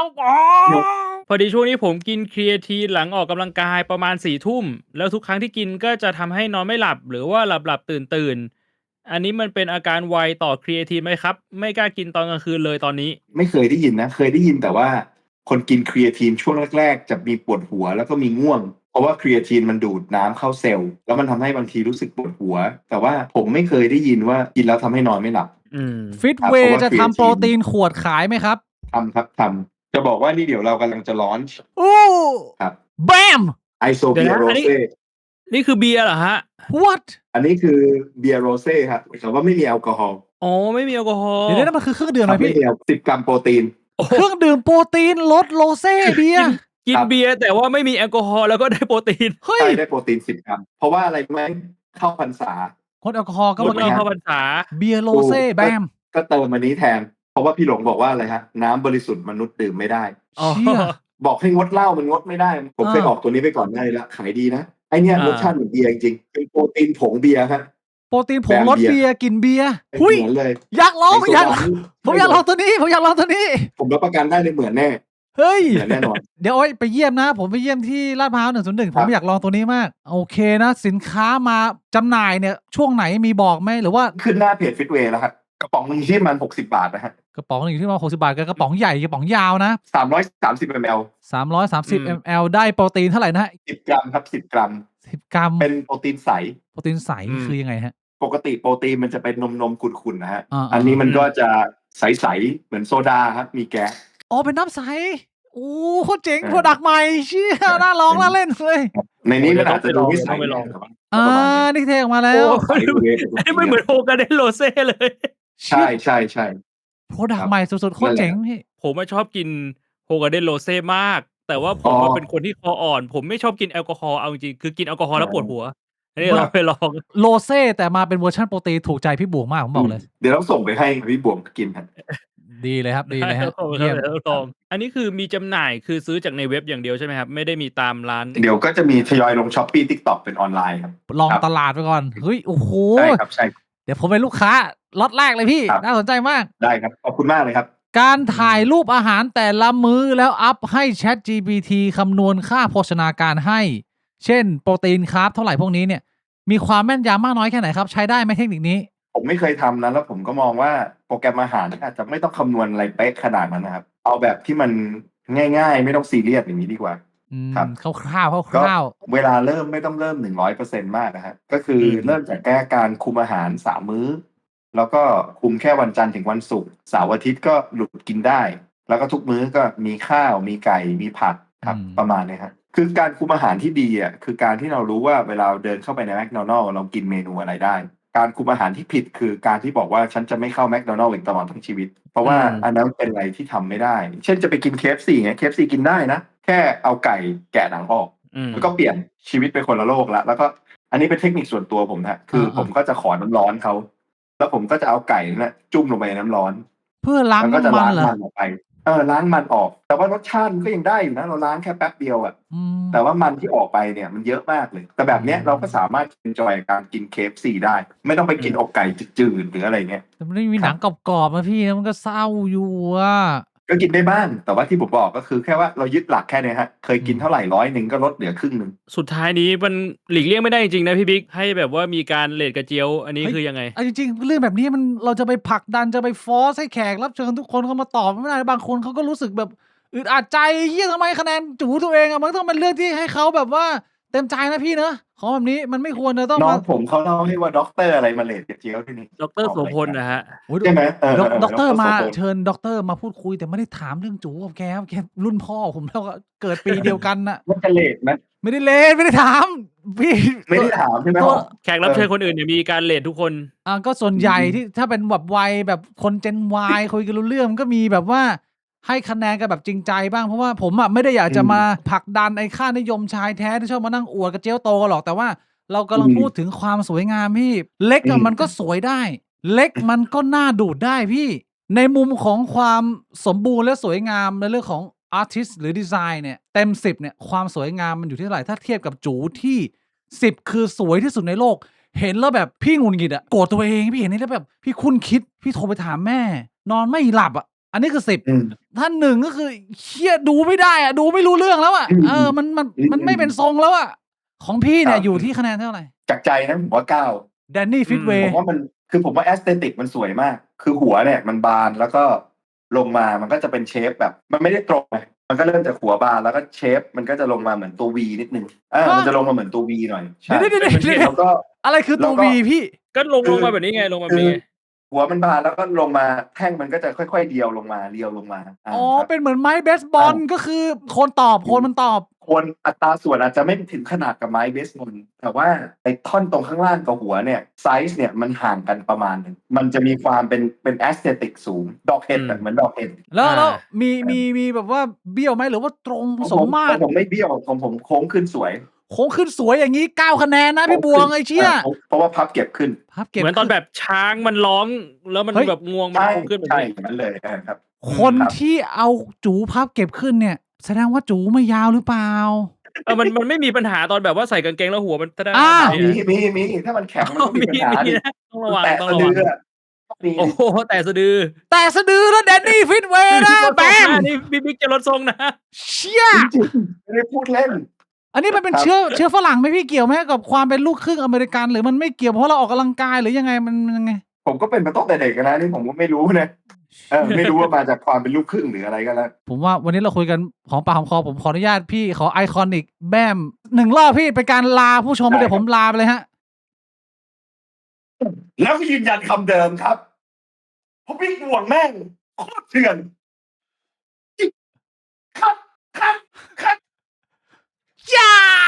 พอดีช่วงนี้ผมกินครีเอทีนหลังออกกำลังกายประมาณ4 ทุ่มแล้วทุกครั้งที่กินก็จะทำให้นอนไม่หลับหรือว่าหลับตื่นอันนี้มันเป็นอาการไวต่อครีเอทีนไหมครับไม่กล้ากินตอนกลางคืนเลยตอนนี้ไม่เคยได้ยินนะเคยได้ยินแต่ว่าคนกินครีเอทีนช่วงแรกๆจะมีปวดหัวแล้วก็มีง่วงเพราะว่าครีเอทีนมันดูดน้ำเข้าเซลล์แล้วมันทำให้บางทีรู้สึกปวดหัวแต่ว่าผมไม่เคยได้ยินว่ากินแล้วทำให้นอนไม่หลับฟิตเวย์จะทำโปรตีนขวดขายไหมครับทำครับทำจะบอกว่านี่เดี๋ยวเรากำลังจะลอนช์ครับแบมไอโซเบียโรเซ่นี่คือเบียร์เหรอฮะ What อันนี้คือเบียร์โรเซ่ครับแต่ว่าไม่มีแอลกอฮอล์อ๋อไม่มีแอลกอฮอล์เดี๋ยวนั้นมันคือเครื่องดื่มอะไรพี่10 กรัมโปรตีนเครื่องดื่มโปรตีนลดโรเซ่เบียร์กินเบียร์แต่ว่าไม่มีแอลกอฮอล์แล้วก็ได้โปรตีนเฮ้ยได้โปรตีน10 กรัมเพราะว่าอะไรไหมเข้าพรรษาคนแอลกอฮอล์ก็มาเข้าพรรษาเบียร์โรเซ่แบมก็เติมอันนี้แทนเพราะว่าพี่หลงบอกว่าอะไรฮะน้ำบริสุทธิ์มนุษย์ดื่มไม่ได้บอกให้งดเหล้ามันงดไม่ได้ผมเคยออกตัวนี้ไปก่อนได้ละขายดีนะไอเนี้ยรสชาติเหมือนเบียร์จริงๆเป็นโปรตีนผงเบียร์ครับโปรตีนผงรสเบียร์กินเบียร์หุ้ยเหมือนเลยอยากลองผมอยากลองตัวนี้ผมรับประกันได้เลยเหมือนแน่เฮ้ยแน่นอนเดี๋ยวไปเยี่ยมนะผมไปเยี่ยมที่ลาดพร้าว101ผมอยากลองตัวนี้มากโอเคนะสินค้ามาจำหน่ายเนี่ยช่วงไหนมีบอกไหมหรือว่าขึ้นหน้าเพจฟิตเวย์แล้วครับ กระป๋องนึงที่มัน60 บาทนะฮะ กระป๋องหนึ่งอยู่ที่ประมาณ60 บาทกับกระป๋องใหญ่กระป๋องยาวนะ 330 ml 330 ml ได้โปรตีนเท่าไหร่นะฮะ 10 กรัมครับ10 กรัม 10 กรัม เป็นโปรตีนใส โปรตีนใสคือยังไงฮะ ปกติโปรตีนมันจะเป็นนมขุ่นๆนะฮะ อ่า อันนี้มันก็จะใสๆเหมือนโซดาครับมีแก๊ส อ๋อเป็นน้ำใสโอ้โคตรเจ๋งโปรดักต์ใหม่เชี่ยน่าลองน่าเล่นเลย ในนี้มันอาจจะดูไม่ใส ต้องไปลอง แต่ว่า นี่เทออกมาแล้ว โอ้ ใสดูเลย อันนี้ไม่เหมือนโฮกาเดนโรเซ่เลย ใช่ใช่ใช่ โปรดักต์ใหม่สุดๆโคตรเจ๋งพี่ ผมชอบกินโฮกาเดนโรเซ่มาก แต่ว่าผมเป็นคนที่คออ่อน ผมไม่ชอบกินแอลกอฮอล์เอาจริงคือกินแอลกอฮอล์แล้วปวดหัวอันนี้เราไปลอง โรเซ่แต่มาเป็นเวอร์ชันโปรตีนถูกใจพี่บวงมากผมบอกเลย เดี๋ยวต้องส่งไปให้พี่บวงกินครับ ดีเลยครับดีเลยฮะ เยี่ เยี่ยม ลองอันนี้คือมีจำหน่ายคือซื้อจากในเว็บอย่างเดียวใช่ไหมครับไม่ได้มีตามร้าน เดี๋ยวก็จะมีทยอยลง Shopee TikTok เป็นออนไลน์ครับ ลอง ครับ ตลาดไปก่อนเฮ้ยโอ้โห ใช่ครับใช่ เดี๋ยวผมเป็นลูกค้าล็อตแรกเลยพี่ ครับ น่าสนใจมาก ได้ครับขอบคุณมากเลยครับ การถ่ายรูปอาหารแต่ละมื้อแล้วอัพให้ Chat GPT คำนวณค่าโภชนาการให้ เช่นโปรตีนคาร์บเท่าไหร่พวกนี้เนี่ยมีความแม่นยำมากน้อยแค่ไหนครับใช้ได้ไหมเทคนิคนี้ ผมไม่เคยทำนะแล้วผมก็มองว่าโปรแกรมอาหารอาจจะไม่ต้องคำนวณอะไรเป๊ะขนาดนั้นนะครับ เอาแบบที่มันง่ายๆ ไม่ต้องซีเรียสอย่างนี้ดีกว่า ครับ คร่าวๆคร่าว เวลาเริ่มไม่ต้องเริ่ม 100% มากนะฮะก็คือเริ่มจากแก้การคุมอาหาร3 มื้อ แล้วก็คุมแค่วันจันทร์ถึงวันศุกร์เสาร์อาทิตย์ก็หลุดกินได้ แล้วก็ทุกมื้อก็มีข้าวมีไก่มีผักครับประมาณนี้ครับคือการคุมอาหารที่ดีอ่ะคือการที่เรารู้ว่าเวลาเดินเข้าไปในแมคโดนัลล์เรากินเมนูอะไรได้ การคุมอาหารที่ผิดคือการที่บอกว่าฉันจะไม่เข้าแมคโดนัลล์อีกตลอดทั้งชีวิต เพราะว่าอันนั้นเป็นอะไรที่ทำไม่ได้ เช่นจะไปกิน KFC ไง KFC กินได้นะ แค่เอาไก่แกะหนังออก แล้วก็เปลี่ยนชีวิตไปคนละโลกละแล้วก็อันนี้เป็นเทคนิคส่วนตัวผมนะคือผมก็จะขอน้ำร้อนเขาแล้วผมก็จะเอาไก่นั่นจุ่มลงไปในน้ำร้อน ๆเพื่อล้าง แล้วก็จะ น้ำมั ล้าน ง เหรอ มันออกไปล้างมันออก แต่ว่ารสชาติมันก็ยังได้อยู่นะเราล้างแค่แป๊บเดียวอ่ะ แต่ว่ามันที่ออกไปเนี่ยมันเยอะมากเลย แต่แบบเนี้ยเราก็สามารถเอนจอยการกิน KFC ได้ ไม่ต้องไปกินอกไก่จืดๆหรืออะไรเงี้ย แต่มันไม่มีหนังกรอบๆนะพี่นะมันก็เศร้าอยู่อ่ะ ก็กินได้บ้างแต่ว่าที่ผมบอกก็คือแค่ว่าเรายึดหลักแค่เนี้ยฮะเคยกินเท่าไหร่100ก็ลดเหลือครึ่งนึง สุดท้ายนี้มันหลีกเลี่ยงไม่ได้จริงๆนะพี่บิ๊กให้แบบว่ามีการเลทกระเจียวอันนี้คือยังไง จริงๆเรื่องแบบนี้มันเราจะไปผลักดันจะไปฟอร์สให้แขกรับเชิญทุกคนเขามาตอบไม่ได้บางคนเขาก็รู้สึกแบบอึดอัดใจเฮียทำไมคะแนนจูตัวเองอะมันต้องเป็นเรื่องที่ให้เขาแบบว่าเต็มใจนะพี่เนอะของแบบนี้มันไม่ควรจะต้อง น้อ มา งผมเขาเล่าให้ว่าด็อกเตอร์อะไรมาเลทกับเจียวที่นี่ ดรโสพลนะฮะ ใช่ไหมด็อกเตอร์มา โสพล เชิญด็อกเตอร์มาพูดคุยแต่ไม่ได้ถามเรื่องจูกับแกครับแกรุ่นพ่อผมแล้วก็เกิดปีเดียวกันน่ะ ว่าจะเลทไหม ไม่ได้เลนไม่ได้ถามพี่ ไม่ได้ถามใช่ไหม ตัว แขกรับเชิญคนอื่นเนี่ยมีการเลททุกคน ก็ส่วนใหญ่ที่ถ้าเป็นแบบวัยแบบคนเจน Y คุยกันรู้เรื่องมันก็มีแบบว่าให้คะแนนกันแบบจริงใจบ้างเพราะว่าผมไม่ได้อยากจะมาผลักดันไอ้ค่านิยมชายแท้ที่ชอบมานั่งอวดกับเจียวโตกันหรอกแต่ว่าเรากำลังพูดถึงความสวยงามพี่เล็กมันก็สวยได้ เล็กมันก็น่าดูดได้พี่ในมุมของความสมบูรณ์และสวยงามในเรื่องของอาร์ติสหรือดีไซน์เนี่ยเต็ม10เนี่ยความสวยงามมันอยู่ที่เท่าไหร่ถ้าเทียบกับจูที่10คือสวยที่สุดในโลกเห็นแล้วแบบพี่หงุดหงิดโกรธตัวเองพี่เห็นนี่แล้วแบบพี่คุ้นคิดพี่โทรไปถามแม่นอนไม่หลับอันนี้คือ10ท่าน1ก็คือเชี่ยดูไม่ได้ดูไม่รู้เรื่องแล้วมันไม่เป็นทรงแล้วของพี่เนี่ยอยู่ที่คะแนนเท่าไหร่ จากใจนะผมว่า9 แดนนี่ฟิตเว ผ ย์ มว่ามันคือผมว่าแอสเตติกมันสวยมาก คือหัวเนี่ยมันบานแล้วก็ลงมามันก็จะเป็นเชฟแบบมันไม่ได้ตรงไงมันก็เริ่มจากหัวบานแล้วก็เชฟมันก็จะลงมาเหมือนตัว V นิดนึงมันจะลงมาเหมือนตัว V หน่อยใช่แล้วก็ อะไรคือตัววีพี่ ก็ลงมาแบบนี้ไงลงมาแบบนี้ไง หัวมันบานแล้วก็ลงมาแท่งมันก็จะค่อยๆเรียวลงมาเป็นเหมือนไม้เบสบอลก็คือคนตอบคนมันตอบคนอัตราส่วนอาจจะไม่ถึงขนาดกับไม้เบสบอลแต่ว่าไอ้ท่อนตรงข้างล่างกับหัวเนี่ยไซส์เนี่ยมันห่างกันประมาณนึงมันจะมีความเป็นแอสเตติกสูงดอกเห็ดเหมือนดอกเห็ดแล้วมีแบบว่าเบี้ยวไหมหรือว่าตรงสมมาตร ผมไม่เบี้ยวของผมโค้งขึ้นสวยอย่างนี้9คะแนนนะพี่บวงไอ้เชี่ย เพราะว่าพับเก็บขึ้นเหมือนตอนแบบช้างมันร้องแล้วมันแบบงวงมันโค้งขึ้นแบบนี้นั้นเลยครับ คนที่เอาจูพับเก็บขึ้นเนี่ยแสดงว่าจูไม่ยาวหรือเปล่ามันไม่มีปัญหาตอนแบบว่าใส่กางเกงแล้วหัวมันมีถ้ามันแข็งมันมีปัญหาต้องระวังต้องระวังโอ้โหแต่สะดือแล้วแดนนี่ฟิตเวย์นะแบมนี่บิ๊กจะลดทรงนะเชี่ยไม่ได้พูดเล่นอันนี้มันเป็นเชื้อฝรั่งไหมพี่เกี่ยวไหมกับความเป็นลูกครึ่งอเมริกันหรือมันไม่เกี่ยวเพราะเราออกกำลังกายหรือยังไงมันยังไง ผมก็เป็นมาตั้งแต่เด็กนะนี่ผมก็ไม่รู้นะไม่รู้ว่ามาจากความเป็นลูกครึ่งหรืออะไรก็แล้ว ผมว่าวันนี้เราคุยกันหอมปากหอมคอผมขออนุญาตพี่ขอไอคอนิกแบม1 รอบพี่เป็นการลาผู้ชม ได้ เดี๋ยวผมลาไปเลยฮะ แล้วก็ยืนยันคำเดิมครับเพราะพี่ห่วงแม่งโคตรเถื่อนคัด Yeah!